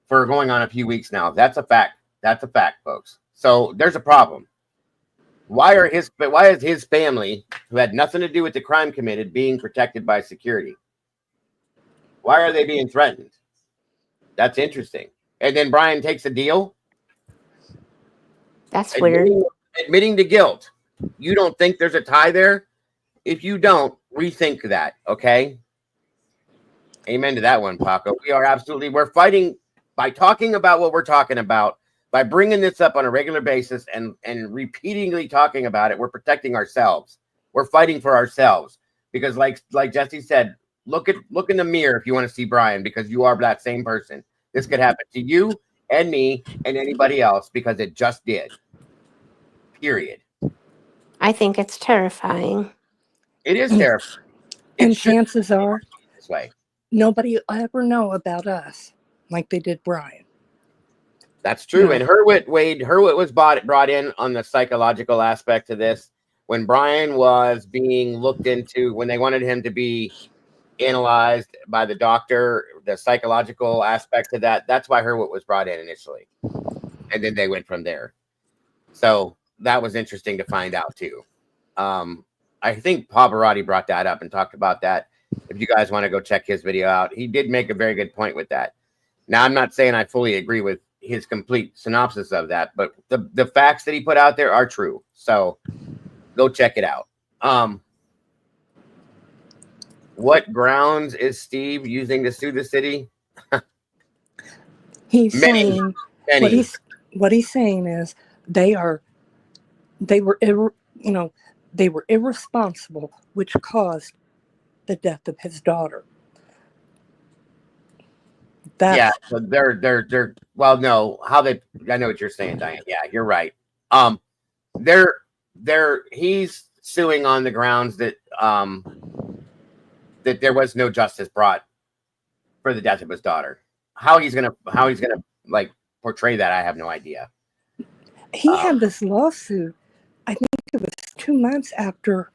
for going on a few weeks now. That's a fact. That's a fact, folks. So there's a problem. Why is his family, who had nothing to do with the crime committed, being protected by security? Why are they being threatened? That's interesting. And then Bryan takes a deal. That's weird. Admitting to guilt. You don't think there's a tie there? If you don't, rethink that, okay? Amen to that one, Paco. We're fighting by talking about what we're talking about, by bringing this up on a regular basis and repeatedly talking about it. We're protecting ourselves. We're fighting for ourselves because, like Jesse said, look in the mirror if you want to see Bryan, because you are that same person. This could happen to you and me and anybody else because it just did. Period. I think it's terrifying. It is terrifying. And chances are, this way. Nobody will ever know about us like they did Bryan. That's true. No. And Hurwitz was brought in on the psychological aspect of this. When Bryan was being looked into, when they wanted him to be analyzed by the doctor, the psychological aspect of that's why Hurwitz was brought in initially. And then they went from there. So that was interesting to find out too. I think Pavarotti brought that up and talked about that. If you guys want to go check his video out, he did make a very good point with that. Now, I'm not saying I fully agree with his complete synopsis of that, but the facts that he put out there are true. So go check it out. What grounds is Steve using to sue the city? He's saying what he's saying is they were irresponsible, which caused the death of his daughter. So they're well, no, I know what you're saying, Diane. Yeah, you're right. He's suing on the grounds that that there was no justice brought for the death of his daughter. How he's gonna like portray that, I have no idea. He had this lawsuit, I think it was 2 months after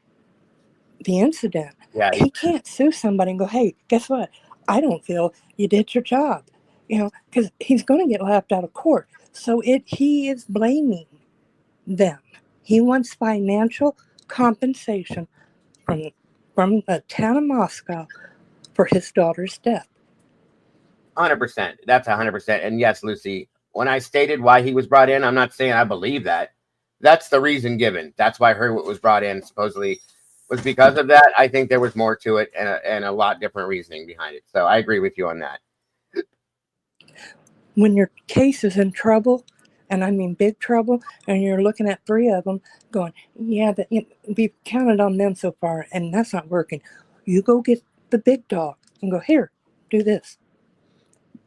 the incident. Yeah, he can't sue somebody and go, "Hey, guess what? I don't feel you did your job," because he's going to get laughed out of court. So he is blaming them. He wants financial compensation from the town of Moscow for his daughter's death. 100%. That's 100%. And yes, Lucy, when I stated why he was brought in, I'm not saying I believe that. That's the reason given. That's why Hurwitz was brought in, supposedly, was because of that. I think there was more to it and a lot different reasoning behind it. So I agree with you on that. When your case is in trouble, and I mean big trouble, and you're looking at 3 of them going, yeah, we've counted on them so far, and that's not working. You go get the big dog and go, here, do this.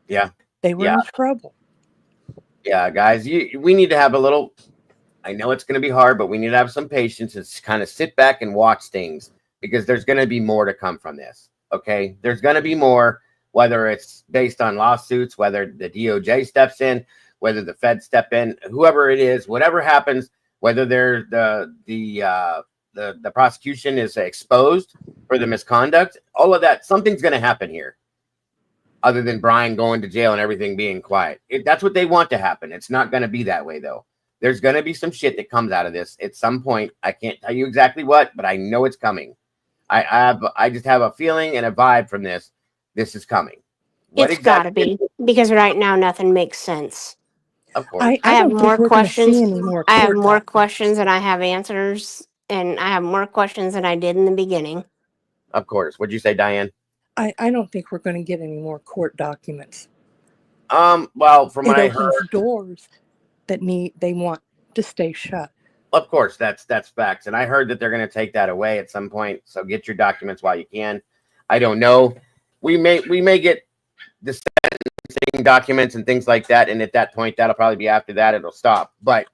Yeah. They were in trouble. Yeah, guys, we need to have a little, I know it's going to be hard, but we need to have some patience and kind of sit back and watch things, because there's going to be more to come from this. Okay. There's going to be more, whether it's based on lawsuits, whether the DOJ steps in, whether the Fed step in, whoever it is, whatever happens, whether the prosecution is exposed for the misconduct, all of that, something's going to happen here. Other than Bryan going to jail and everything being quiet. That's what they want to happen. It's not going to be that way, though. There's going to be some shit that comes out of this at some point. I can't tell you exactly what, but I know it's coming. I just have a feeling and a vibe from this. This is coming. It's got to be, because right now nothing makes sense. Of course. I I have don't think more we're going to questions. see any more I have court more documents. questions than I have answers, and I have more questions than I did in the beginning. Of course. What'd you say, Diane? I don't think we're going to get any more court documents. Well, from what I It opens heard, doors that they want to stay shut. of course, that's facts. And I heard that they're going to take that away at some point. So get your documents while you can. I don't know. We may get the sentencing documents and things like that, and at that point, that'll probably be after that. It'll stop. But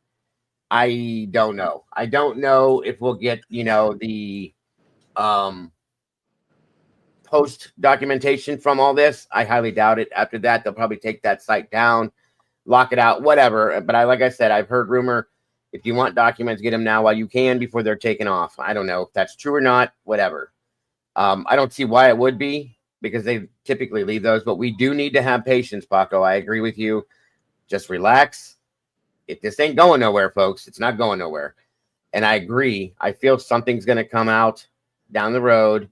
I don't know. I don't know if we'll get, the post documentation from all this. I highly doubt it. After that, they'll probably take that site down, lock it out, whatever. But like I said, I've heard rumor, if you want documents, get them now while you can before they're taken off. I don't know if that's true or not, whatever. I don't see why it would be, because they typically leave those, but we do need to have patience, Paco. I agree with you. Just relax. If this ain't going nowhere, folks, it's not going nowhere. And I agree. I feel something's going to come out down the road.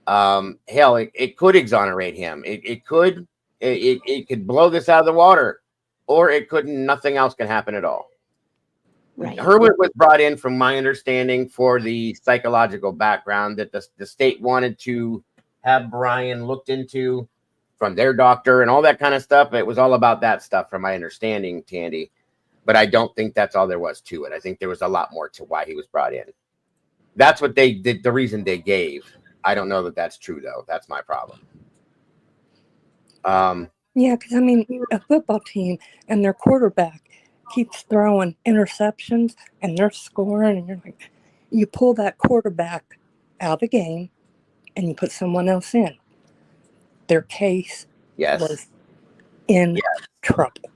Hell, it could exonerate him. It could blow this out of the water, or it could, nothing else can happen at all. Right. Hurwitz was brought in, from my understanding, for the psychological background that the state wanted to have Bryan looked into from their doctor and all that kind of stuff. It was all about that stuff, from my understanding, Tandy. But I don't think that's all there was to it. I think there was a lot more to why he was brought in. That's what they did, the reason they gave. I don't know that that's true, though. That's my problem. Yeah, because I mean, a football team and their quarterback keeps throwing interceptions and they're scoring, and you're like, you pull that quarterback out of the game and you put someone else in. Their case was in trouble.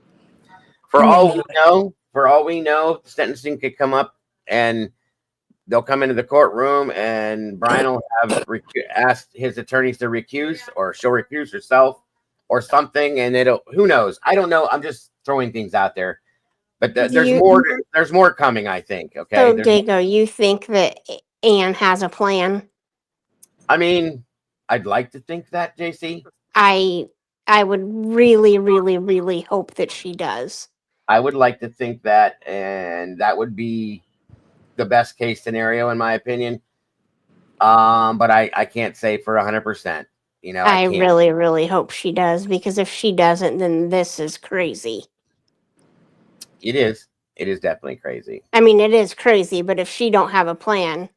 For all we know, sentencing could come up and they'll come into the courtroom and Bryan will have asked his attorneys to recuse, or she'll recuse herself or something, and who knows? I don't know. I'm just throwing things out there. But there's more coming, I think. Okay. So, Dago, you think that Anne has a plan? I mean, I'd like to think that, JC. I would really, really, really hope that she does. I would like to think that, and that would be the best case scenario, in my opinion. But I can't say for 100%. I really, really hope she does, because if she doesn't, then this is crazy. It is. It is definitely crazy. I mean, it is crazy, but if she don't have a plan,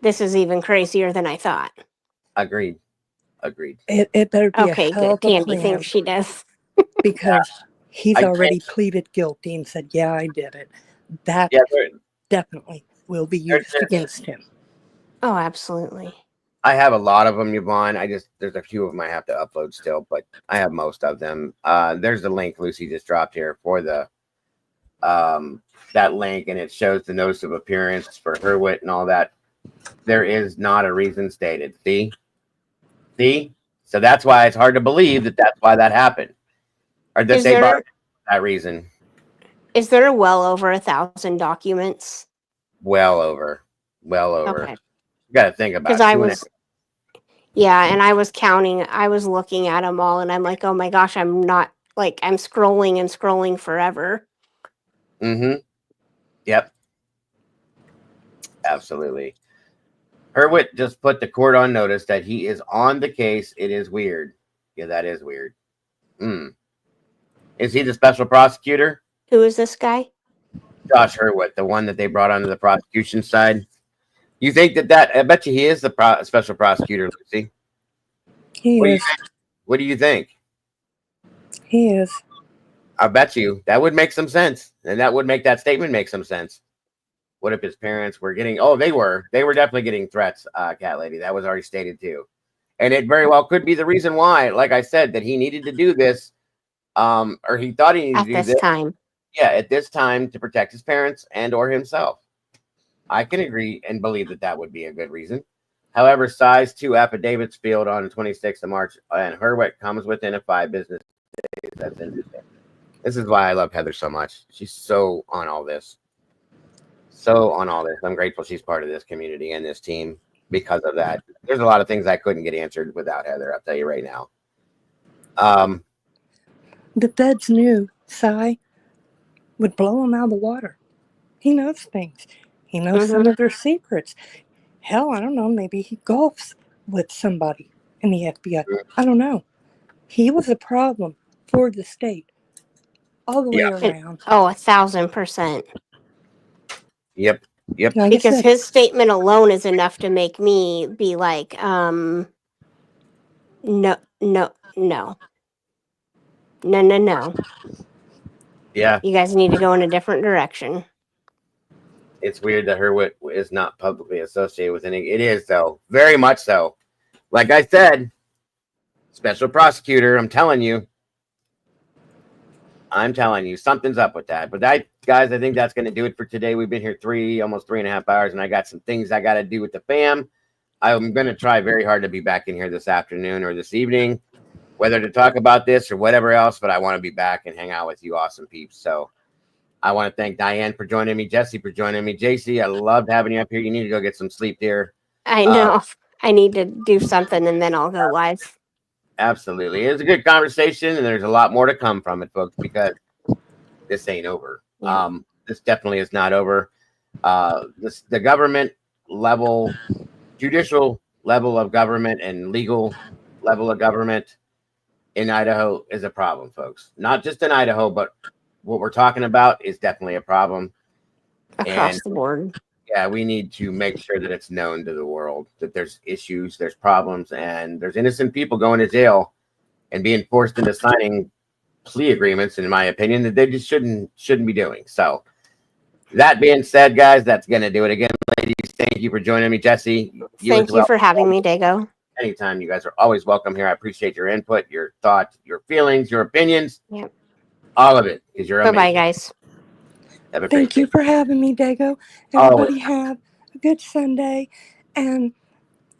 this is even crazier than I thought. Agreed. It better be okay, a hell of good. a Tandy plan, thinks she does. because he's already pleaded guilty and said, yeah, I did it. That definitely will be used against him. Oh, absolutely. I have a lot of them, Yvonne. There's a few of them I have to upload still, but I have most of them. There's the link Lucy just dropped here for the that link, and it shows the notice of appearance for Hurwitz and all that. There is not a reason stated. See? So that's why it's hard to believe that that's why that happened, or that they brought that reason. Is there well over 1,000 documents? Well over. Okay. You got to think Because about I it. was, yeah, and I was counting, I was looking at them all, and I'm like, oh my gosh, I'm not, like, I'm scrolling and scrolling forever. Mm-hmm. Yep. Absolutely. Hurwitz just put the court on notice that he is on the case. It is weird. Yeah, that is weird. Is he the special prosecutor? Who is this guy? Josh Hurwitz, the one that they brought onto the prosecution side. You think that I bet you he is the special prosecutor, Lucy. He What do you is. think? What do you think? He is. I bet you that would make some sense, and that would make that statement make some sense. What if his parents were getting? Oh, they were definitely getting threats, Cat Lady. That was already stated too, and it very well could be the reason why, like I said, that he needed to do this, or he thought he needed At to do this this. time. Yeah, at this time to protect his parents and or himself. I can agree and believe that that would be a good reason. However, size 2 affidavits filed on the 26th of March, and Hurwitz comes within a 5 business days. That's interesting. This is why I love Heather so much. She's so on all this. So on all this. I'm grateful she's part of this community and this team because of that. There's a lot of things I couldn't get answered without Heather, I'll tell you right now. The feds knew Cy would blow him out of the water. He knows things. He knows some of their secrets. Hell, I don't know, maybe he golfs with somebody in the FBI. I don't know. He was a problem for the state all the way around. Oh, 1,000%. Yep. Like Because his statement alone is enough to make me be like, no. Yeah. You guys need to go in a different direction. It's weird that Hurwitz is not publicly associated with any. It is, though. Very much so. Like I said, special prosecutor, I'm telling you, something's up with that. But that, guys, I think that's going to do it for today. We've been here almost 3.5 hours, and I got some things I got to do with the fam. I'm going to try very hard to be back in here this afternoon or this evening, whether to talk about this or whatever else, but I want to be back and hang out with you awesome peeps. So I want to thank Diane for joining me, Jesse for joining me, JC. I loved having you up here. You need to go get some sleep, dear. I know. I need to do something, and then I'll go live. Absolutely. It was a good conversation, and there's a lot more to come from it, folks, because this ain't over. Yeah. This definitely is not over. The government level, judicial level of government and legal level of government in Idaho is a problem, folks. Not just in Idaho, but what we're talking about is definitely a problem. Across the board. Yeah, we need to make sure that it's known to the world that there's issues, there's problems, and there's innocent people going to jail and being forced into signing plea agreements, in my opinion, that they just shouldn't be doing. So that being said, guys, that's going to do it again, ladies. Thank you for joining me, Jesse. Thank you for having me, Dago. Anytime. You guys are always welcome here. I appreciate your input, your thoughts, your feelings, your opinions. Yep. All of it, because you're amazing. Bye-bye, guys. Have a Thank great you day. for having me, Dago. Everybody have a good Sunday. And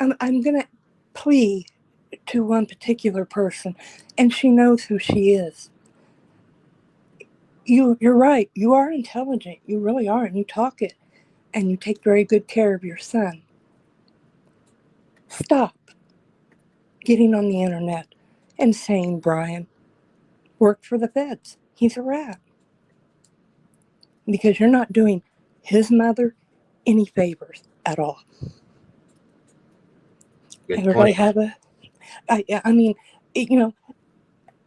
I'm going to plea to one particular person, and she knows who she is. You're right. You are intelligent. You really are. And you talk it. And you take very good care of your son. Stop getting on the internet and saying Bryan worked for the feds. He's a rat. Because you're not doing his mother any favors at all. Good Everybody point. have I mean,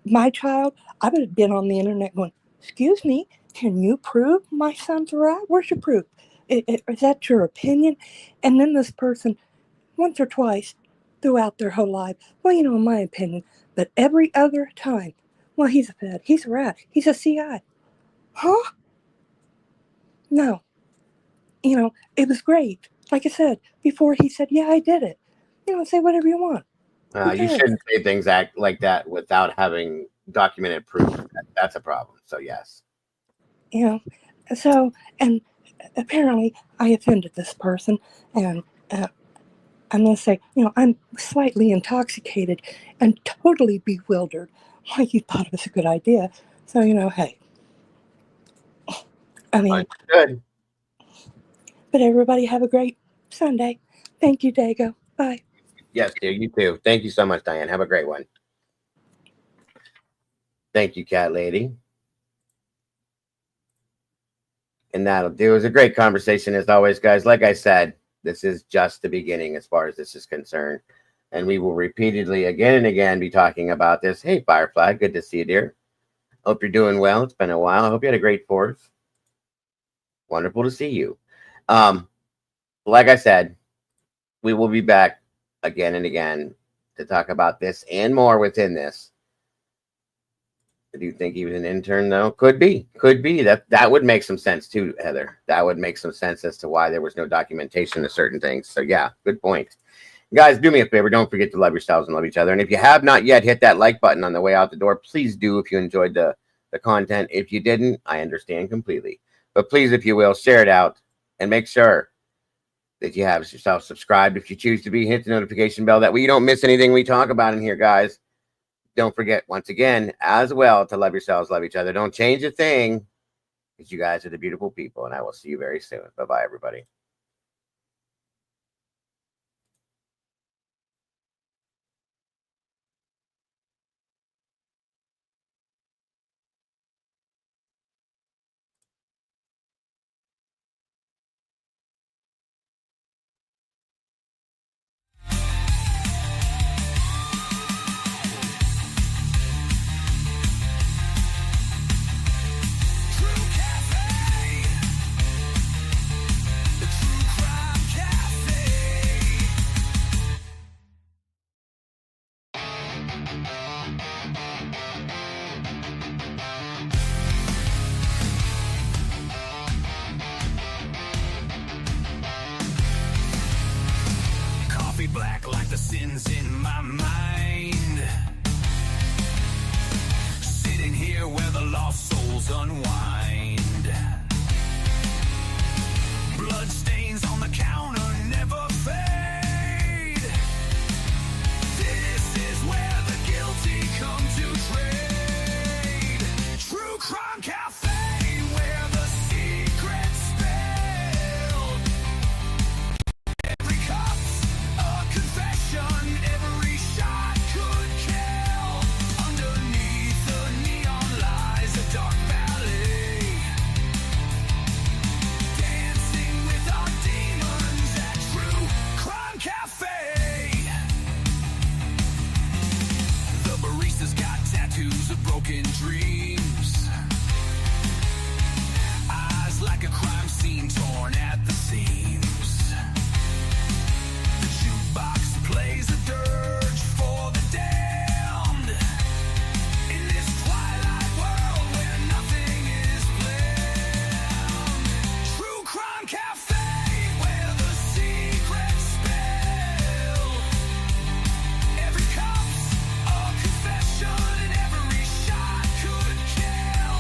my child, I would have been on the internet going, excuse me, can you prove my son's a rat? Where's your proof? Is that your opinion? And then this person, once or twice throughout their whole life, well, in my opinion, but every other time, well, he's a fed, he's a rat, he's a CI. Huh? No. It was great. Like I said, before he said, yeah, I did it. Say whatever you want. You shouldn't say things like that without having documented proof. That's a problem. So, yes. So, and apparently I offended this person, and I'm going to say, I'm slightly intoxicated and totally bewildered. Why you thought it was a good idea. So, hey. I mean, Good. but everybody have a great Sunday. Thank you, Dago. Bye. Yes, dear. You too. Thank you so much, Diane. Have a great one. Thank you, Cat Lady. And that'll do. It was a great conversation as always, guys. Like I said, this is just the beginning as far as this is concerned. And we will repeatedly, again and again, be talking about this. Hey, Firefly, good to see you, dear. Hope you're doing well. It's been a while. I hope you had a great 4th. Wonderful to see you. Like I said, we will be back again and again to talk about this and more within this. Do you think he was an intern, though? Could be. That would make some sense too, Heather. That would make some sense as to why there was no documentation of certain things. So yeah, good point. Guys, do me a favor. Don't forget to love yourselves and love each other. And if you have not yet hit that like button on the way out the door, please do if you enjoyed the content. If you didn't, I understand completely. But please, if you will, share it out and make sure that you have yourself subscribed. If you choose to be, hit the notification bell. That way you don't miss anything we talk about in here, guys. Don't forget, once again, as well, to love yourselves, love each other. Don't change a thing, because you guys are the beautiful people. And I will see you very soon. Bye-bye, everybody. True Cafe, the True Crime Cafe. Coffee black like the sins in my mind. Sitting here where the lost souls unwind. Blood stains on the counter never fade. This is where the guilty come to trade. True Crime Cafe, where the secrets spilled. Every cup's a confession, every shot could kill. Underneath the neon lies a dark valley. Dancing with our demons at True Crime Cafe. The barista's got tattoos of broken dreams. Eyes like a crime scene torn at the seams. The jukebox plays a dirge for the damned. In this twilight world where nothing is planned. True Crime Cafe, where the secrets spill. Every cup's a confession and every shot could kill.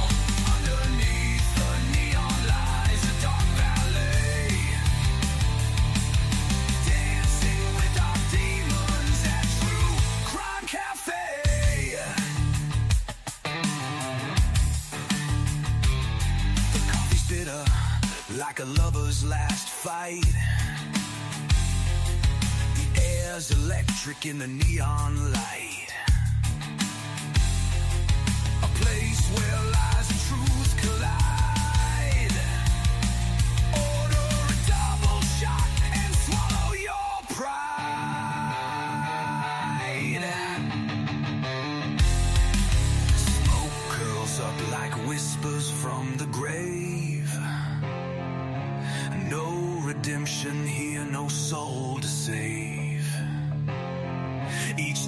Underneath the neon lies a dark valley. Dancing with our demons at True Crime Cafe. The coffee's bitter like a lover's last fight. The air's electric in the neon light. A place where lies and truth collide. Order a double shot and swallow your pride. Smoke curls up like whispers from the grave. No redemption here, no soul to save. Each